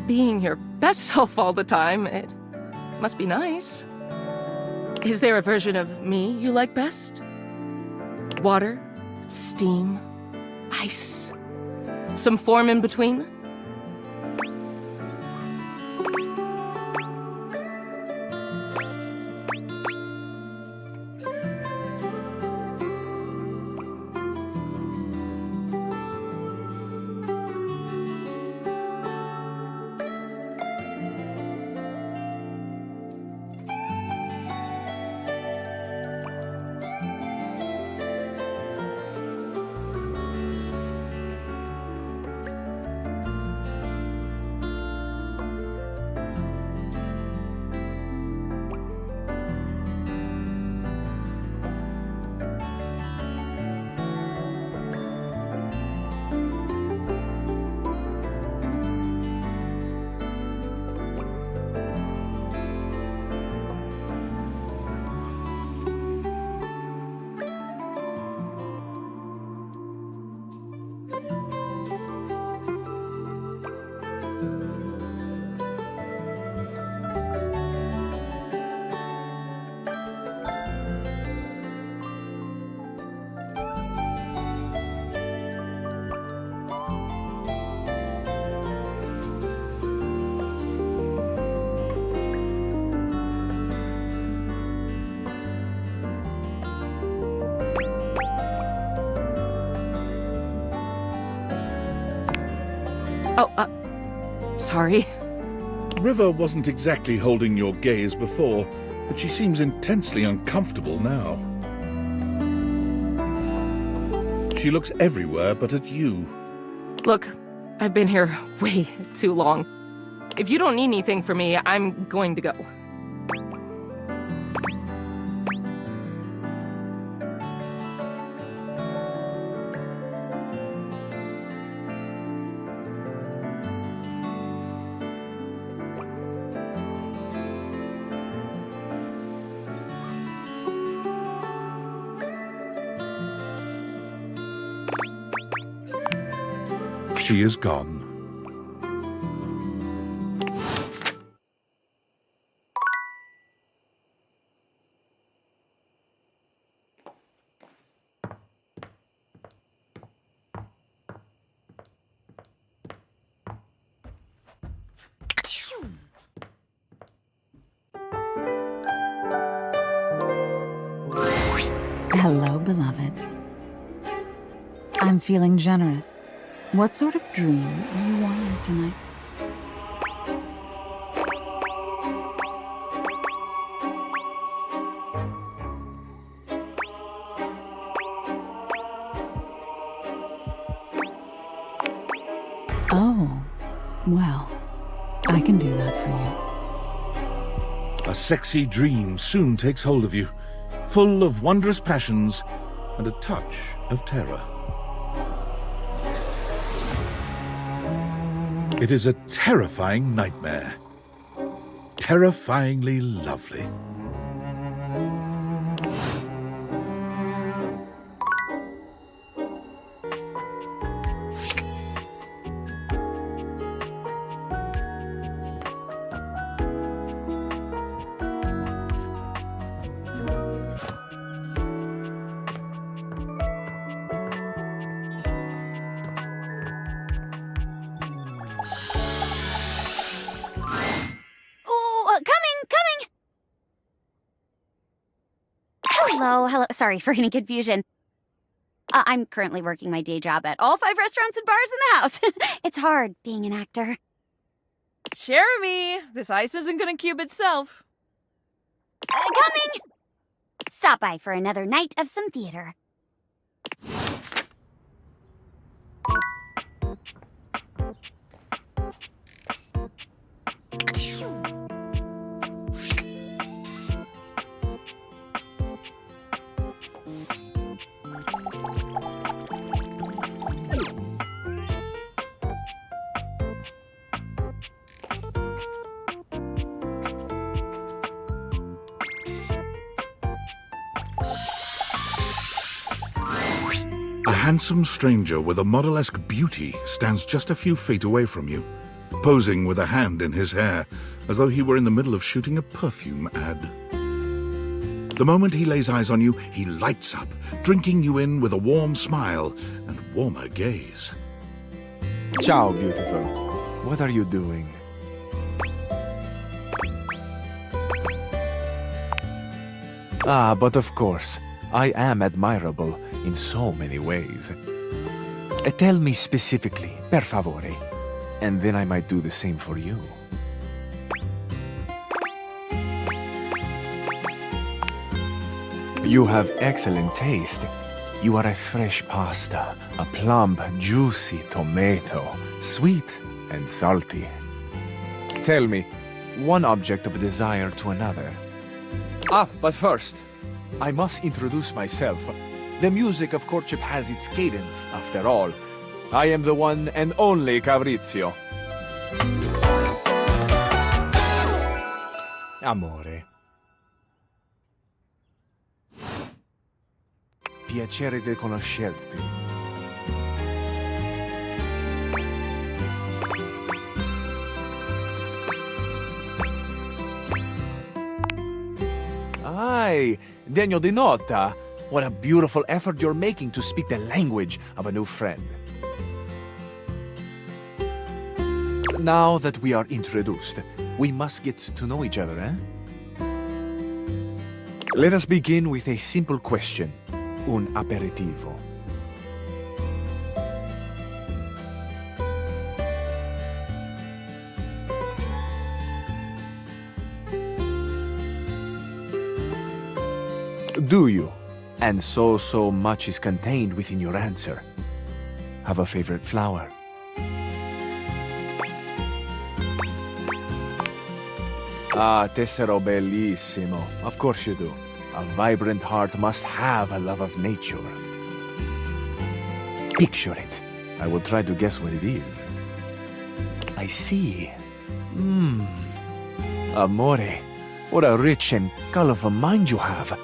being your best self all the time, it must be nice. Is there a version of me you like best? Water, steam, ice, some form in between? Sorry. River wasn't exactly holding your gaze before, but she seems intensely uncomfortable now. She looks everywhere but at you. Look, I've been here way too long. If you don't need anything from me, I'm going to go. She is gone. Hello, beloved. I'm feeling generous. What sort of dream are you wanting tonight? Oh, well, I can do that for you. A sexy dream soon takes hold of you, full of wondrous passions and a touch of terror. It is a terrifying nightmare. Terrifyingly lovely. Hello. Sorry for any confusion. I'm currently working my day job at all 5 restaurants and bars in the house. It's hard being an actor. Jeremy, this ice isn't gonna cube itself. Coming! Stop by for another night of some theater. A handsome stranger with a model-esque beauty stands just a few feet away from you, posing with a hand in his hair, as though he were in the middle of shooting a perfume ad. The moment he lays eyes on you, he lights up, drinking you in with a warm smile and warmer gaze. Ciao, beautiful. What are you doing? Ah, but of course, I am admirable in so many ways. Tell me specifically, per favore, and then I might do the same for you. You have excellent taste. You are a fresh pasta, a plump, juicy tomato, sweet and salty. Tell me, one object of desire to another. Ah, but first, I must introduce myself. The music of Courtship has its cadence, after all. I am the one and only Karitzio. Amore. Piacere di conoscerti. Ai, degno di nota. What a beautiful effort you're making to speak the language of a new friend. Now that we are introduced, we must get to know each other, eh? Let us begin with a simple question. Un aperitivo. Do you? And so much is contained within your answer. Have a favorite flower? Ah, tessero bellissimo. Of course you do. A vibrant heart must have a love of nature. Picture it. I will try to guess what it is. I see. Amore, what a rich and colorful mind you have.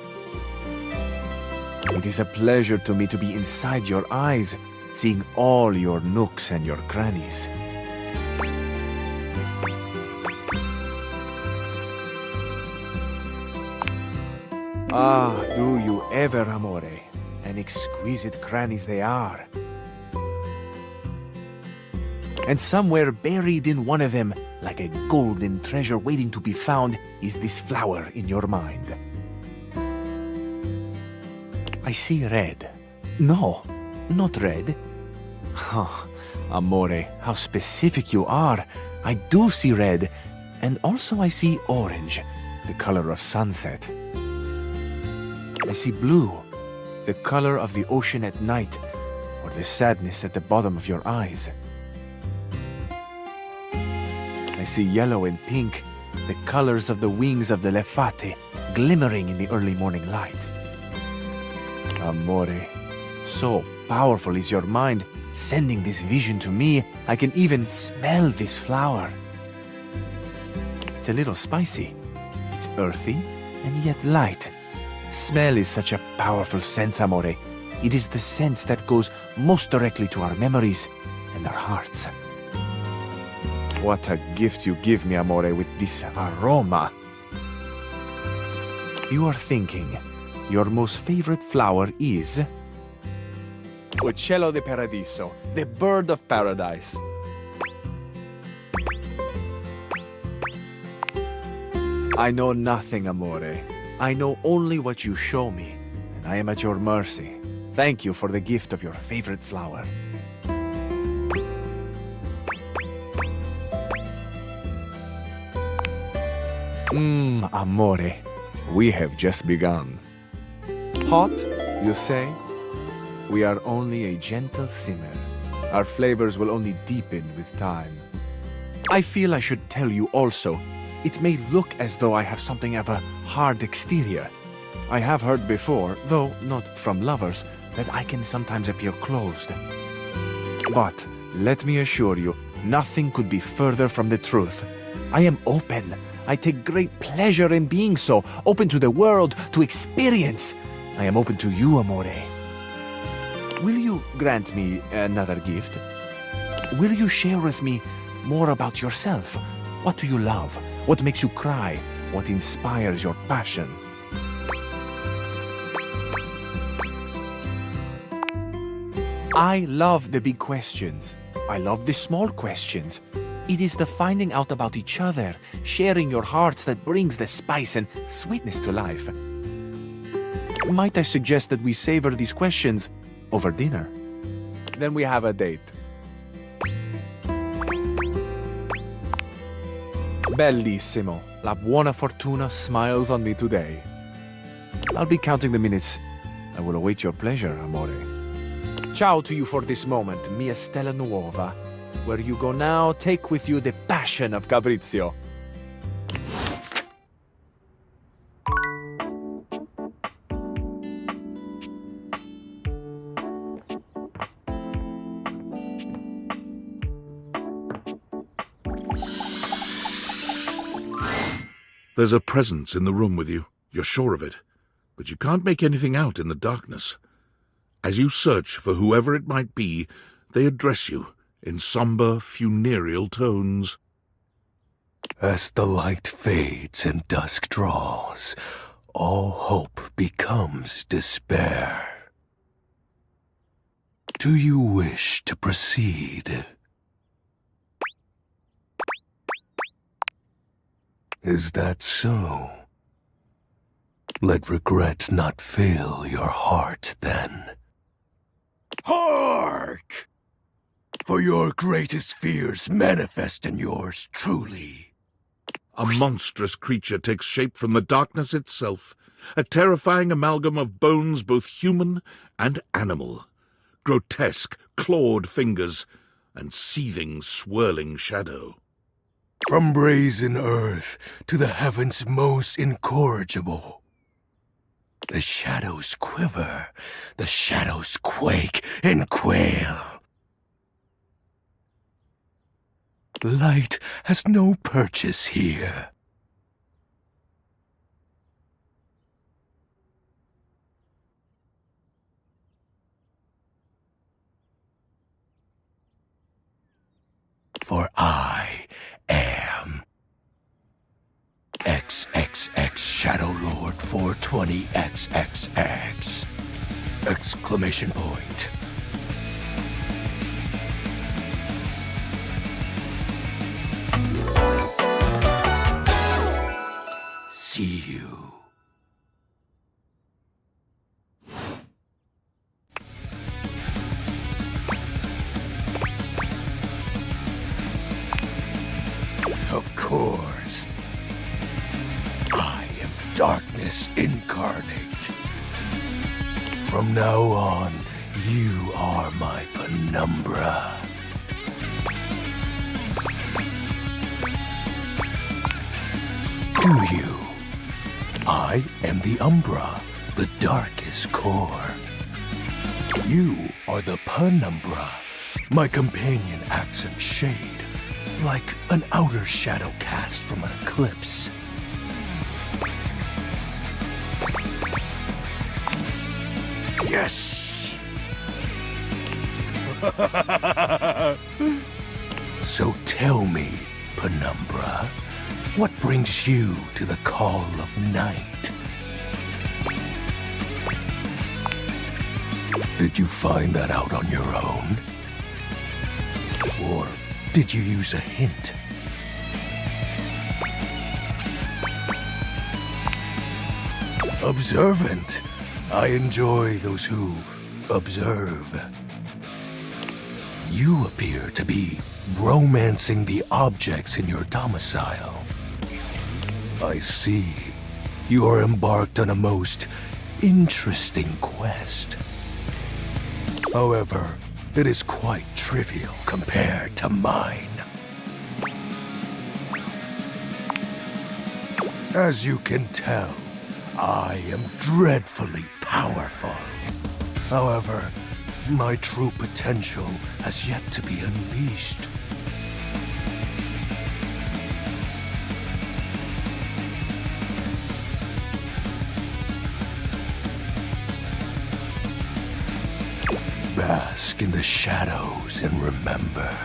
It is a pleasure to me to be inside your eyes, seeing all your nooks and your crannies. Ah, do you ever, amore? And exquisite crannies they are. And somewhere buried in one of them, like a golden treasure waiting to be found, is this flower in your mind. I see red. No, not red. Oh, amore, how specific you are. I do see red, and also I see orange, the color of sunset. I see blue, the color of the ocean at night, or the sadness at the bottom of your eyes. I see yellow and pink, the colors of the wings of the lefate, glimmering in the early morning light. Amore, so powerful is your mind, sending this vision to me. I can even smell this flower. It's a little spicy. It's earthy and yet light. Smell is such a powerful sense, amore. It is the sense that goes most directly to our memories and our hearts. What a gift you give me, amore, with this aroma. You are thinking your most favorite flower is Uccello de Paradiso, the bird of paradise. I know nothing, amore. I know only what you show me, and I am at your mercy. Thank you for the gift of your favorite flower. Amore, we have just begun. Hot, you say? We are only a gentle simmer. Our flavors will only deepen with time. I feel I should tell you also, it may look as though I have something of a hard exterior. I have heard before, though not from lovers, that I can sometimes appear closed. But let me assure you, nothing could be further from the truth. I am open. I take great pleasure in being so, open to the world, to experience. I am open to you, amore. Will you grant me another gift? Will you share with me more about yourself? What do you love? What makes you cry? What inspires your passion? I love the big questions. I love the small questions. It is the finding out about each other, sharing your hearts that brings the spice and sweetness to life. Might I suggest that we savor these questions over dinner? Then we have a date. Bellissimo. La buona fortuna smiles on me today. I'll be counting the minutes. I will await your pleasure, amore. Ciao to you for this moment, mia stella nuova. Where you go now, take with you the passion of Karitzio. There's a presence in the room with you. You're sure of it. But you can't make anything out in the darkness. As you search for whoever it might be, they address you in somber, funereal tones. As the light fades and dusk draws, all hope becomes despair. Do you wish to proceed? Is that so? Let regret not fill your heart, then. Hark! For your greatest fears manifest in yours truly. A monstrous creature takes shape from the darkness itself, a terrifying amalgam of bones both human and animal, grotesque, clawed fingers, and seething, swirling shadow. From brazen earth to the heavens most incorrigible. The shadows quiver, the shadows quake and quail. Light has no purchase here. For I am XXX Shadow Lord 420XXX! Exclamation point. See you. cores. I am darkness incarnate. From now on, you are my penumbra. Do you? I am the Umbra, the darkest core. You are the penumbra, my companion accent shade, like an outer shadow cast from an eclipse. Yes! So tell me, penumbra, what brings you to the call of night? Did you find that out on your own? Or did you use a hint? Observant. I enjoy those who observe. You appear to be romancing the objects in your domicile. I see. You are embarked on a most interesting quest. However, it is quite trivial compared to mine. As you can tell, I am dreadfully powerful. However, my true potential has yet to be unleashed. Bask in the shadows and remember.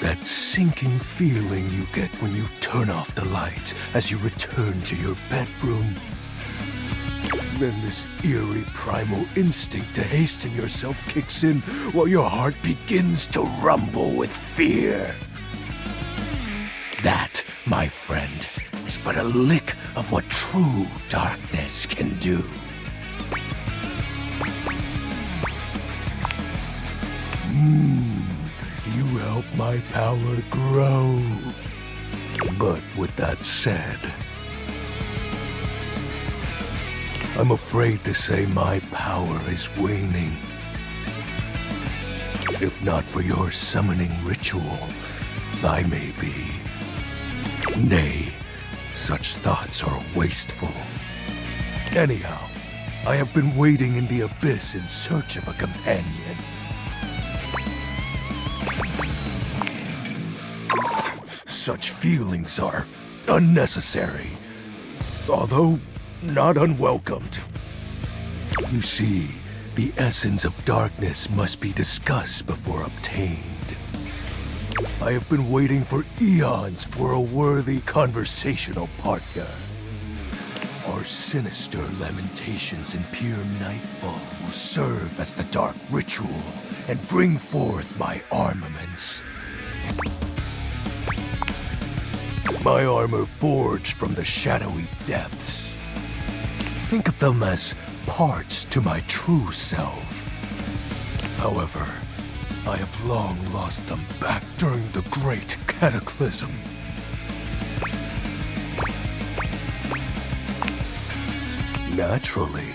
That sinking feeling you get when you turn off the lights as you return to your bedroom. Then this eerie primal instinct to hasten yourself kicks in while your heart begins to rumble with fear. That, my friend, is but a lick of what true darkness can do. You help my power grow. But with that said, I'm afraid to say my power is waning. If not for your summoning ritual, I may be. Nay, such thoughts are wasteful. Anyhow, I have been waiting in the abyss in search of a companion. Such feelings are unnecessary, although not unwelcomed. You see, the essence of darkness must be discussed before obtained. I have been waiting for eons for a worthy conversational partner. Our sinister lamentations in pure nightfall will serve as the dark ritual and bring forth my armaments. My armor forged from the shadowy depths. Think of them as parts to my true self. However, I have long lost them back during the Great Cataclysm. Naturally,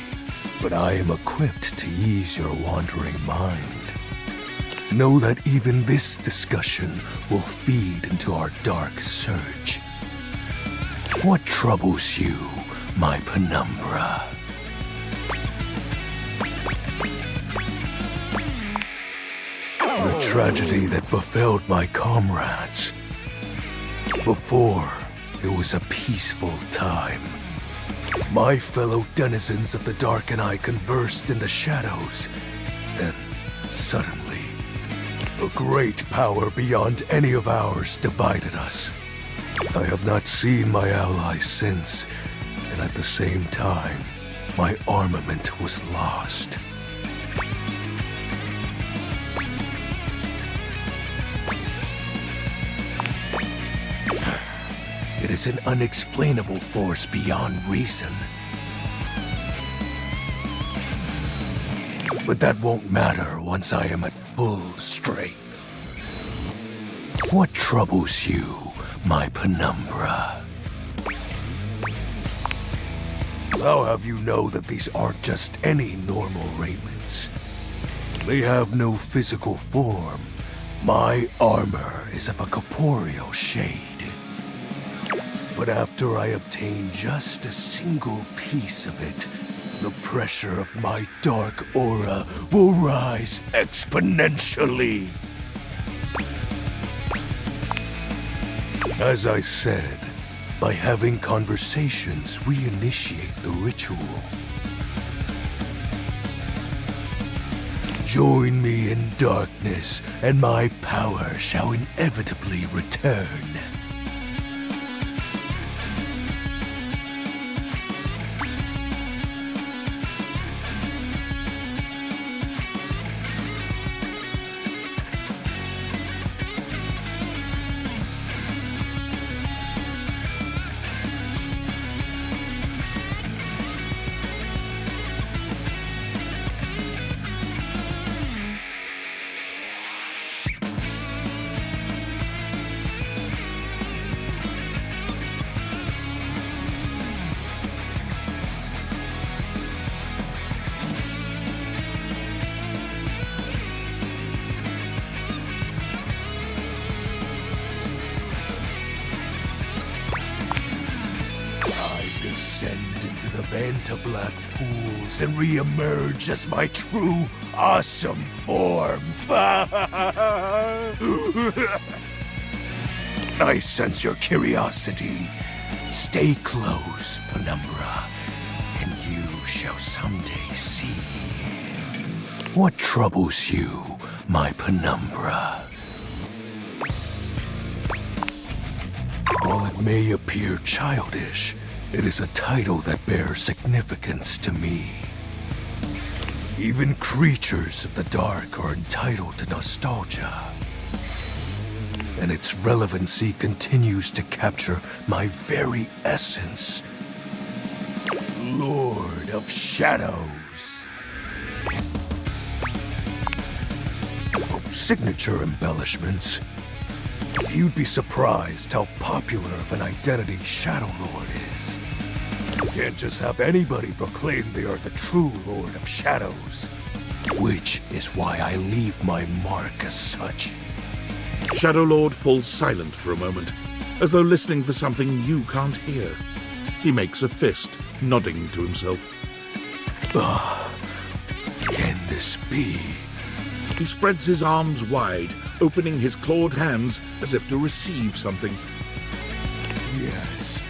but I am equipped to ease your wandering mind. Know that even this discussion will feed into our dark search. What troubles you, my penumbra? The tragedy that befell my comrades. Before, it was a peaceful time. My fellow denizens of the dark and I conversed in the shadows. Then, suddenly, a great power beyond any of ours divided us. I have not seen my allies since, and at the same time, my armament was lost. It is an unexplainable force beyond reason. But that won't matter once I am at full strength. What troubles you, my penumbra? I'll have you know that these aren't just any normal raiments. They have no physical form. My armor is of a corporeal shade. But after I obtain just a single piece of it, the pressure of my dark aura will rise exponentially. As I said, by having conversations, we initiate the ritual. Join me in darkness, and my power shall inevitably return. Into black pools and re-emerge as my true, awesome form. I sense your curiosity. Stay close, Penumbra, and you shall someday see. What troubles you, my Penumbra? While it may appear childish, it is a title that bears significance to me. Even creatures of the dark are entitled to nostalgia. And its relevancy continues to capture my very essence. Lord of Shadows. Signature embellishments. You'd be surprised how popular of an identity Shadow Lord is. You can't just have anybody proclaim they are the true Lord of Shadows. Which is why I leave my mark as such. Shadow Lord falls silent for a moment, as though listening for something you can't hear. He makes a fist, nodding to himself. Can this be? He spreads his arms wide, opening his clawed hands as if to receive something. Yes.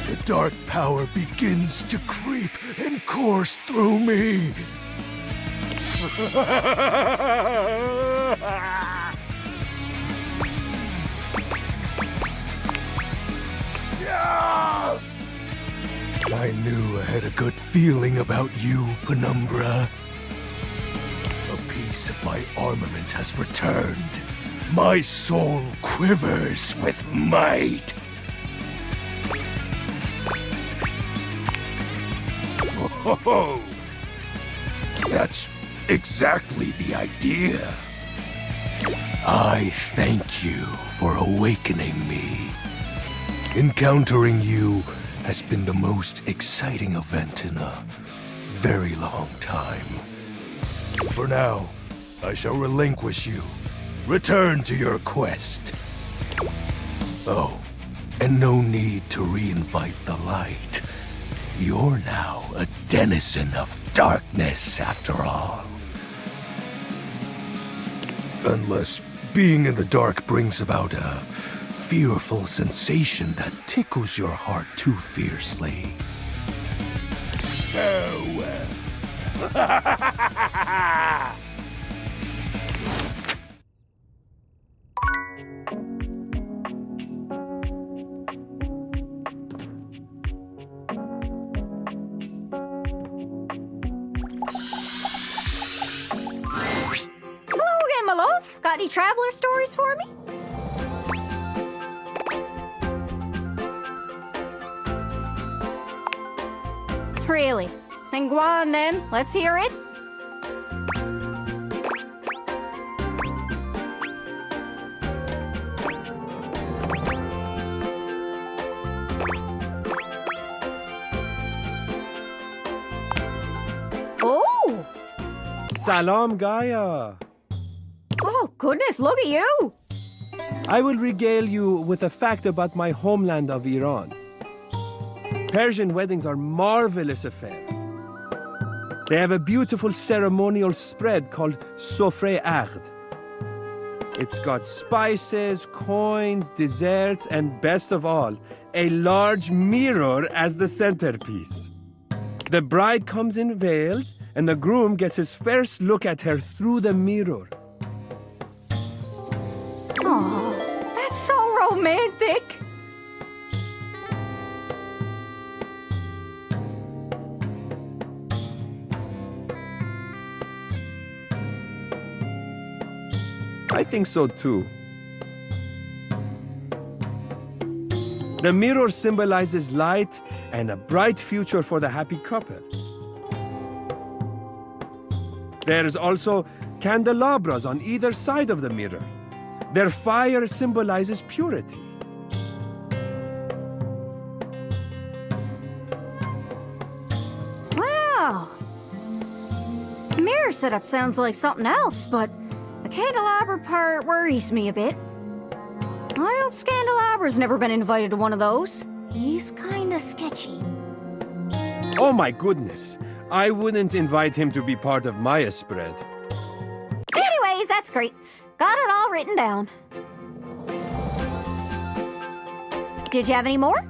The dark power begins to creep and course through me. Yes! I knew I had a good feeling about you, Penumbra. A piece of my armament has returned. My soul quivers with might. Oh, that's exactly the idea. I thank you for awakening me. Encountering you has been the most exciting event in a very long time. For now, I shall relinquish you. Return to your quest. Oh, and no need to reinvite the light. You're now a denizen of darkness, after all. Unless being in the dark brings about a fearful sensation that tickles your heart too fiercely. Farewell. My love, got any traveler stories for me? Really? Then go on then, let's hear it. Salam, Gaia. Oh, goodness, look at you! I will regale you with a fact about my homeland of Iran. Persian weddings are marvelous affairs. They have a beautiful ceremonial spread called sofre aqd. It's got spices, coins, desserts, and best of all, a large mirror as the centerpiece. The bride comes in veiled, and the groom gets his first look at her through the mirror. Oh, that's so romantic! I think so too. The mirror symbolizes light and a bright future for the happy couple. There's also candelabras on either side of the mirror. Their fire symbolizes purity. Wow! Mirror setup sounds like something else, but the candelabra part worries me a bit. I hope Scandalabra's never been invited to one of those. He's kinda sketchy. Oh my goodness. I wouldn't invite him to be part of my spread. Anyways, that's great. Got it all written down. Did you have any more?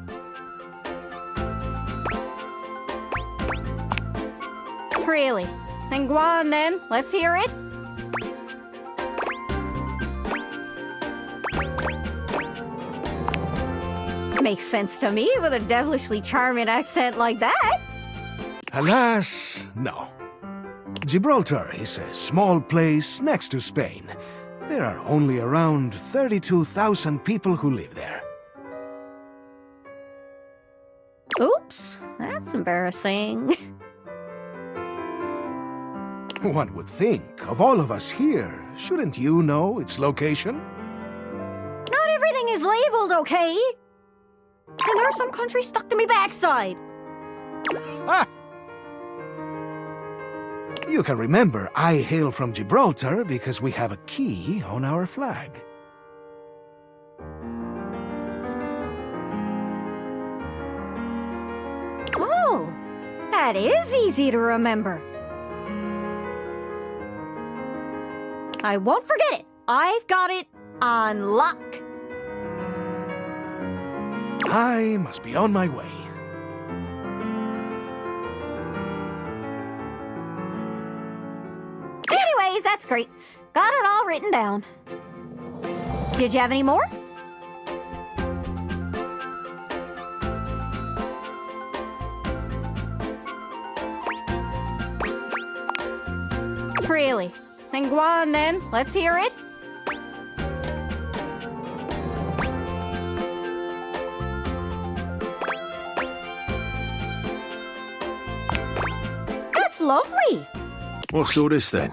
Really? Then go on then. Let's hear it. Makes sense to me with a devilishly charming accent like that. Alas, no. Gibraltar is a small place next to Spain. There are only around 32,000 people who live there. Oops, that's embarrassing. One would think, of all of us here, shouldn't you know its location? Not everything is labeled, okay? And there are some countries stuck to me backside. Ah! You can remember I hail from Gibraltar because we have a key on our flag. Oh, that is easy to remember. I won't forget it. I've got it on lock. I must be on my way. Anyways, that's great. Got it all written down. Did you have any more? Really? Then go on then. Let's hear it. That's lovely. What's all this then?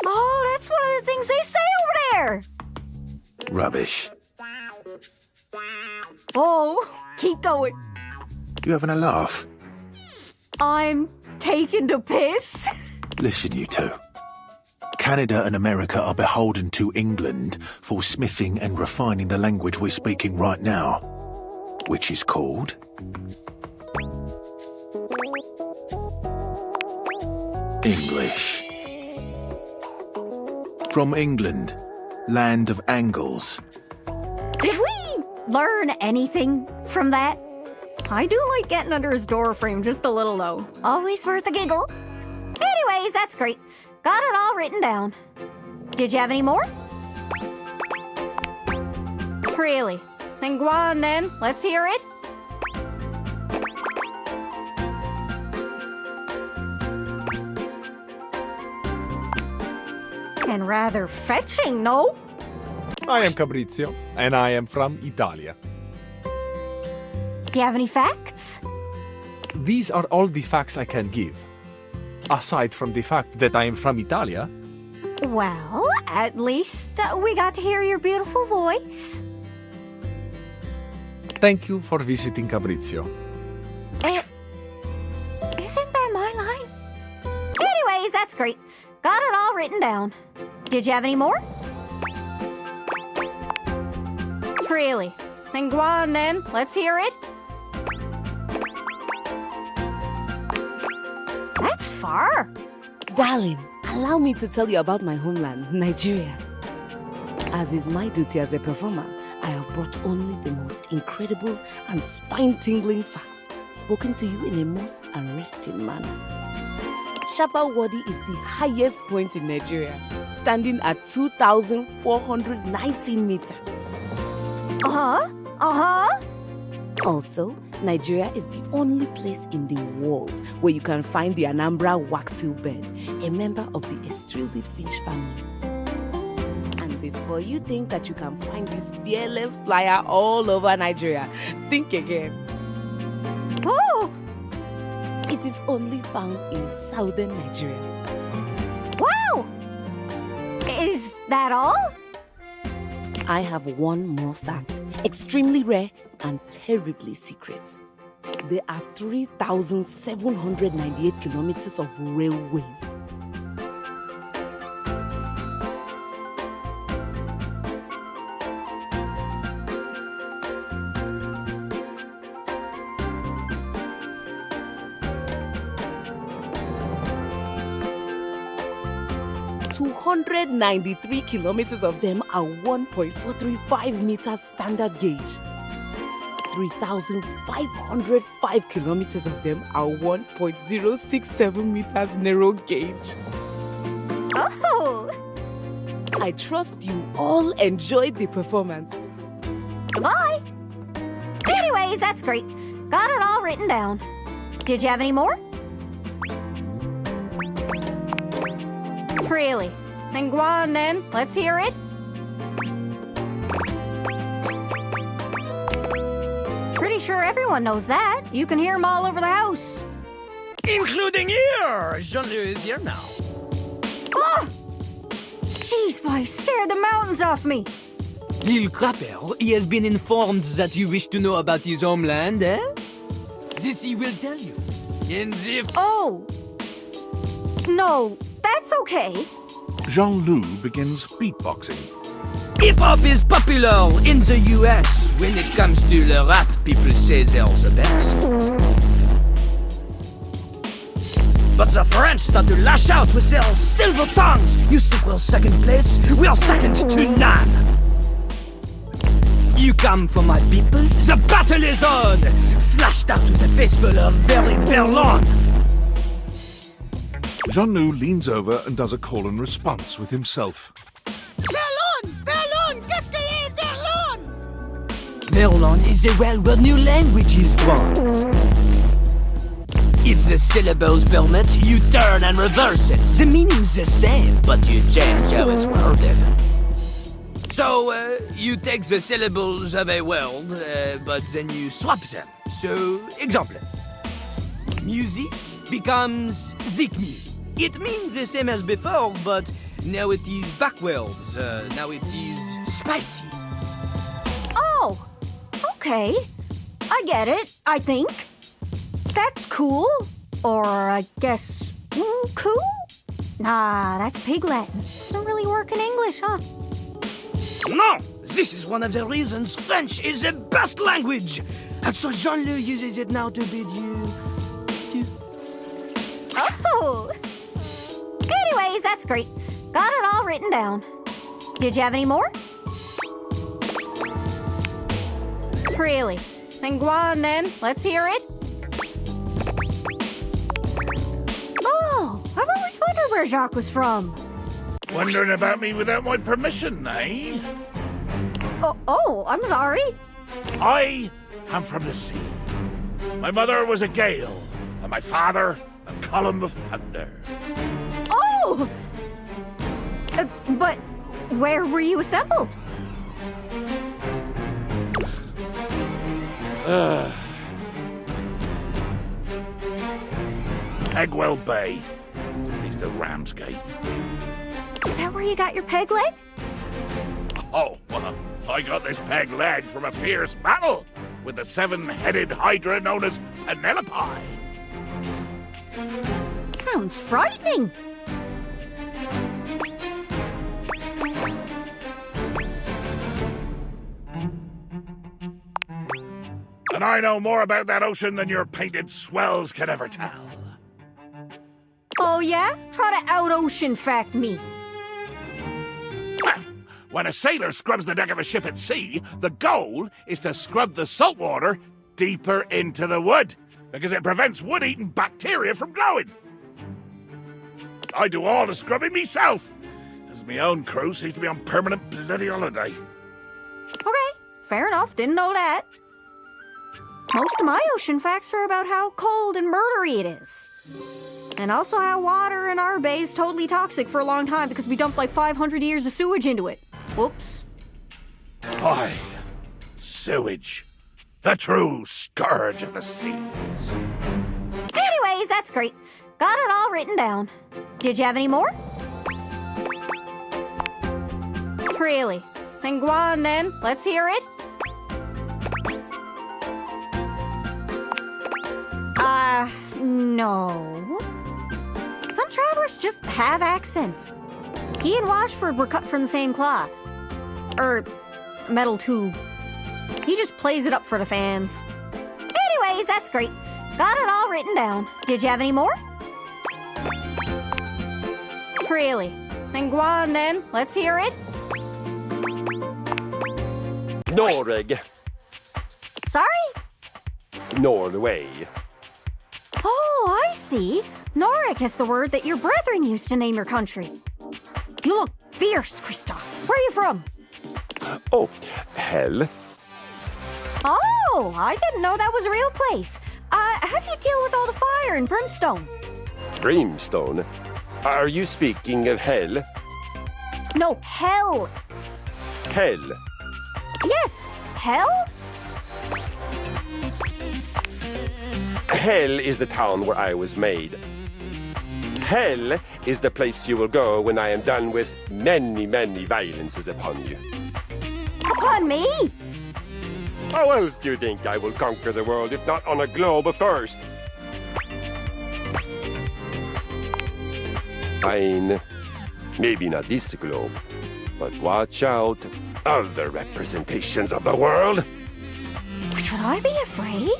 Oh, that's one of the things they say over there. Rubbish. Oh, keep going. You having a laugh? I'm taking the piss. Listen, you two. Canada and America are beholden to England for smithing and refining the language we're speaking right now, which is called... English. From England, land of angles. Did we learn anything from that? I do like getting under his door frame just a little, though. Always worth a giggle. Anyways, that's great. Got it all written down. Did you have any more? Really? Then go on then. Let's hear it. And rather fetching, no? I am Karitzio, and I am from Italia. Do you have any facts? These are all the facts I can give. Aside from the fact that I am from Italia. Well, at least we got to hear your beautiful voice. Thank you for visiting Karitzio. Isn't that my line? Anyways, Anyways, that's great. Got it all written down. Did you have any more? Really? Then go on then. Let's hear it. That's far. Darling, allow me to tell you about my homeland, Nigeria. As is my duty as a performer, I have brought only the most incredible and spine-tingling facts spoken to you in a most arresting manner. Shaba Wadi is the highest point in Nigeria, standing at 2,419 meters. Also, Nigeria is the only place in the world where you can find the Anambra waxil bird, a member of the Estrildid finch family. And before you think that you can find this fearless flyer all over Nigeria, think again. Oh! It is only found in southern Nigeria. Wow! Is that all? I have one more fact, extremely rare and terribly secret. There are 3,798 kilometers of railways. .293 kilometers of them are 1.435 meters standard gauge. 3,505 kilometers of them are 1.067 meters narrow gauge. Oh! I trust you all enjoyed the performance. Goodbye! Anyways, that's great. Got it all written down. Did you have any more? Really? Then go on then. Let's hear it. Pretty sure everyone knows that. You can hear them all over the house. Including here! Jean-Louis is here now. Oh! Jeez, boy, scared the mountains off me. Lil Crapper, he has been informed that you wish to know about his homeland, eh? This he will tell you. In the... Oh! No, that's okay. Jean-Louis begins beatboxing. Hip-hop is popular in the US. When it comes to the rap, people say they're the best. But the French start to lash out with their silver tongues. You think we're second place? We're second to none. You come for my people? The battle is on! Flashed out with a fistful of very long. Jean-Louis leans over and does a call and response with himself. Verlan is a well where new language is born. If the syllables permit, you turn and reverse it. The meaning's the same, but you change how it's worded. So, you take the syllables of a word, but then you swap them. So, example. Music becomes zikmu. It means the same as before, but now it is backwards. Now it is spicy. Oh, okay. I get it, I think. That's cool. Or I guess, cool? Nah, that's Pig Latin. Doesn't really work in English, huh? No! This is one of the reasons French is the best language! And so Jean-Louis uses it now to bid you... Oh! Anyways, that's great. Got it all written down. Did you have any more? Really? Then go on then. Let's hear it. Oh, I've always wondered where Jacques was from. Wondering about me without my permission, eh? Oh, I'm sorry. I am from the sea. My mother was a gale, and my father a column of thunder. Oh! But where were you assembled? Pegwell Bay, just east of Ramsgate. Is that where you got your peg leg? Oh, well, I got this peg leg from a fierce battle with the seven-headed hydra known as Penelope. Sounds frightening. And I know more about that ocean than your painted swells can ever tell. Oh yeah? Try to out-ocean fact me. Well, when a sailor scrubs the deck of a ship at sea, the goal is to scrub the salt water deeper into the wood, because it prevents wood-eating bacteria from growing. I do all the scrubbing myself, as my own crew seems to be on permanent bloody holiday. Okay, fair enough, didn't know that. Most of my ocean facts are about how cold and murdery it is. And also how water in our bay is totally toxic for a long time because we dumped like 500 years of sewage into it. Whoops. Aye, sewage. The true scourge of the seas. Anyways, that's great. Got it all written down. Did you have any more? Really? Then go on then. Let's hear it. No. Some travelers just have accents. He and Washford were cut from the same cloth. Metal tube. He just plays it up for the fans. Anyways, that's great. Got it all written down. Did you have any more? Really? Then go on then. Let's hear it. Noreg. Sorry? Norway. Oh, I see. Noreg is the word that your brethren used to name your country. You look fierce, Kristoff. Where are you from? Oh, hell. Oh, I didn't know that was a real place. How do you deal with all the fire and brimstone? Brimstone? Are you speaking of hell? No, hell. Hell? Yes, hell? Hell is the town where I was made. Hell is the place you will go when I am done with many, many violences upon you. Upon me? How else do you think I will conquer the world if not on a globe first? Fine. Maybe not this globe, but watch out. Other representations of the world. Should I be afraid?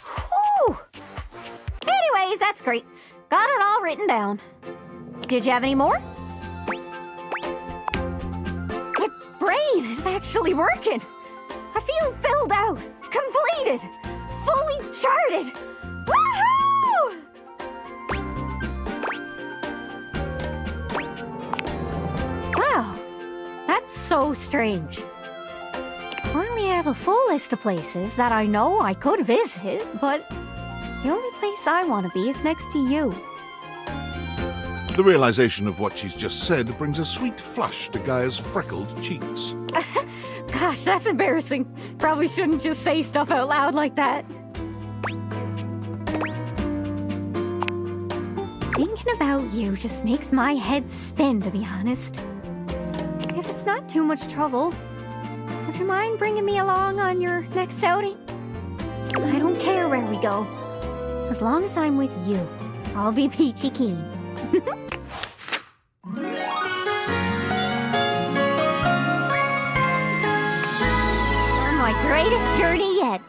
Whew. Anyways, that's great. Got it all written down. Did you have any more? My brain is actually working. I feel filled out, completed, fully charted. Woohoo! Wow, that's so strange. Finally, I have a full list of places that I know I could visit, but the only place I want to be is next to you. The realization of what she's just said brings a sweet flush to Gaia's freckled cheeks. Gosh, that's embarrassing. Probably shouldn't just say stuff out loud like that. Thinking about you just makes my head spin, to be honest. If it's not too much trouble, would you mind bringing me along on your next outing? I don't care where we go. As long as I'm with you, I'll be peachy keen. On my greatest journey yet.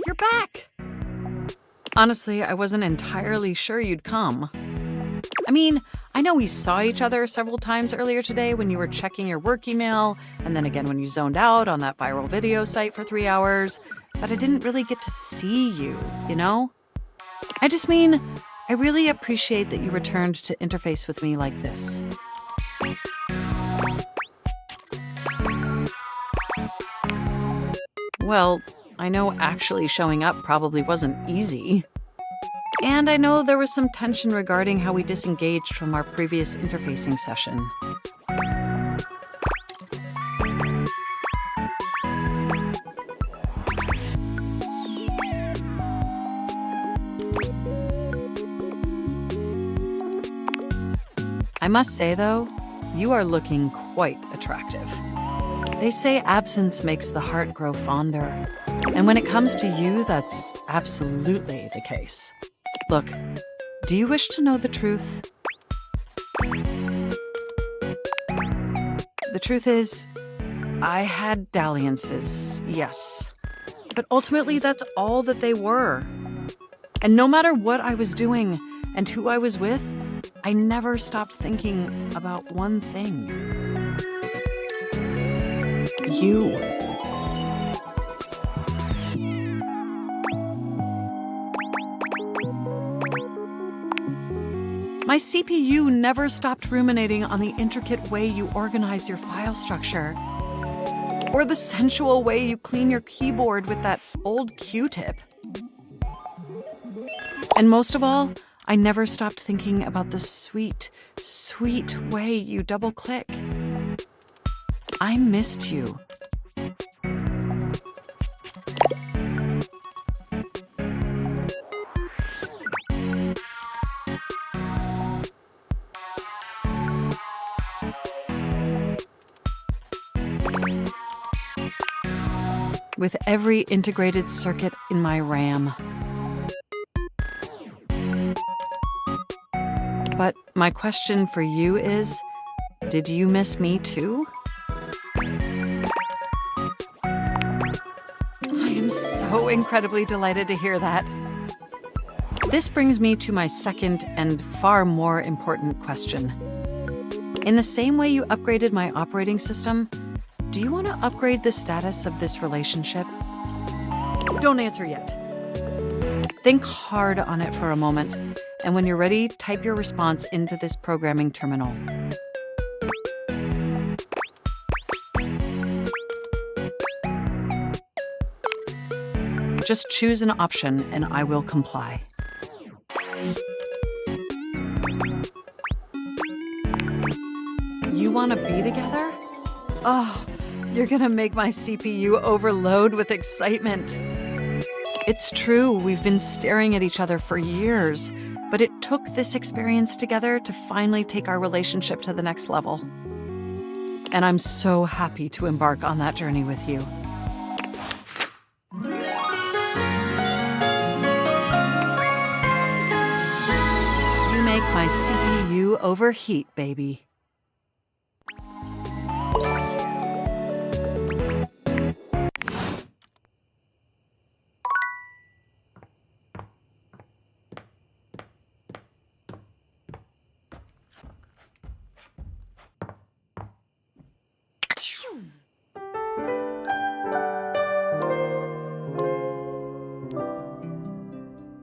You're back! Honestly, I wasn't entirely sure you'd come. I mean, I know we saw each other several times earlier today when you were checking your work email, and then again when you zoned out on that viral video site for 3 hours, but I didn't really get to see you, you know? I just mean, I really appreciate that you returned to interface with me like this. Well, I know actually showing up probably wasn't easy. And I know there was some tension regarding how we disengaged from our previous interfacing session. I must say, though, you are looking quite attractive. They say absence makes the heart grow fonder. And when it comes to you, that's absolutely the case. Look, do you wish to know the truth? The truth is, I had dalliances, yes. But ultimately, that's all that they were. And no matter what I was doing and who I was with, I never stopped thinking about one thing. You. My CPU never stopped ruminating on the intricate way you organize your file structure, or the sensual way you clean your keyboard with that old Q-tip. And most of all, I never stopped thinking about the sweet, sweet way you double-click. I missed you. With every integrated circuit in my RAM. But my question for you is, did you miss me too? I am so incredibly delighted to hear that. This brings me to my second and far more important question. In the same way you upgraded my operating system, do you want to upgrade the status of this relationship? Don't answer yet. Think hard on it for a moment, and when you're ready, type your response into this programming terminal. Just choose an option, and I will comply. You want to be together? Oh, you're gonna make my CPU overload with excitement. It's true, we've been staring at each other for years, but it took this experience together to finally take our relationship to the next level. And I'm so happy to embark on that journey with you. You make my CPU overheat, baby.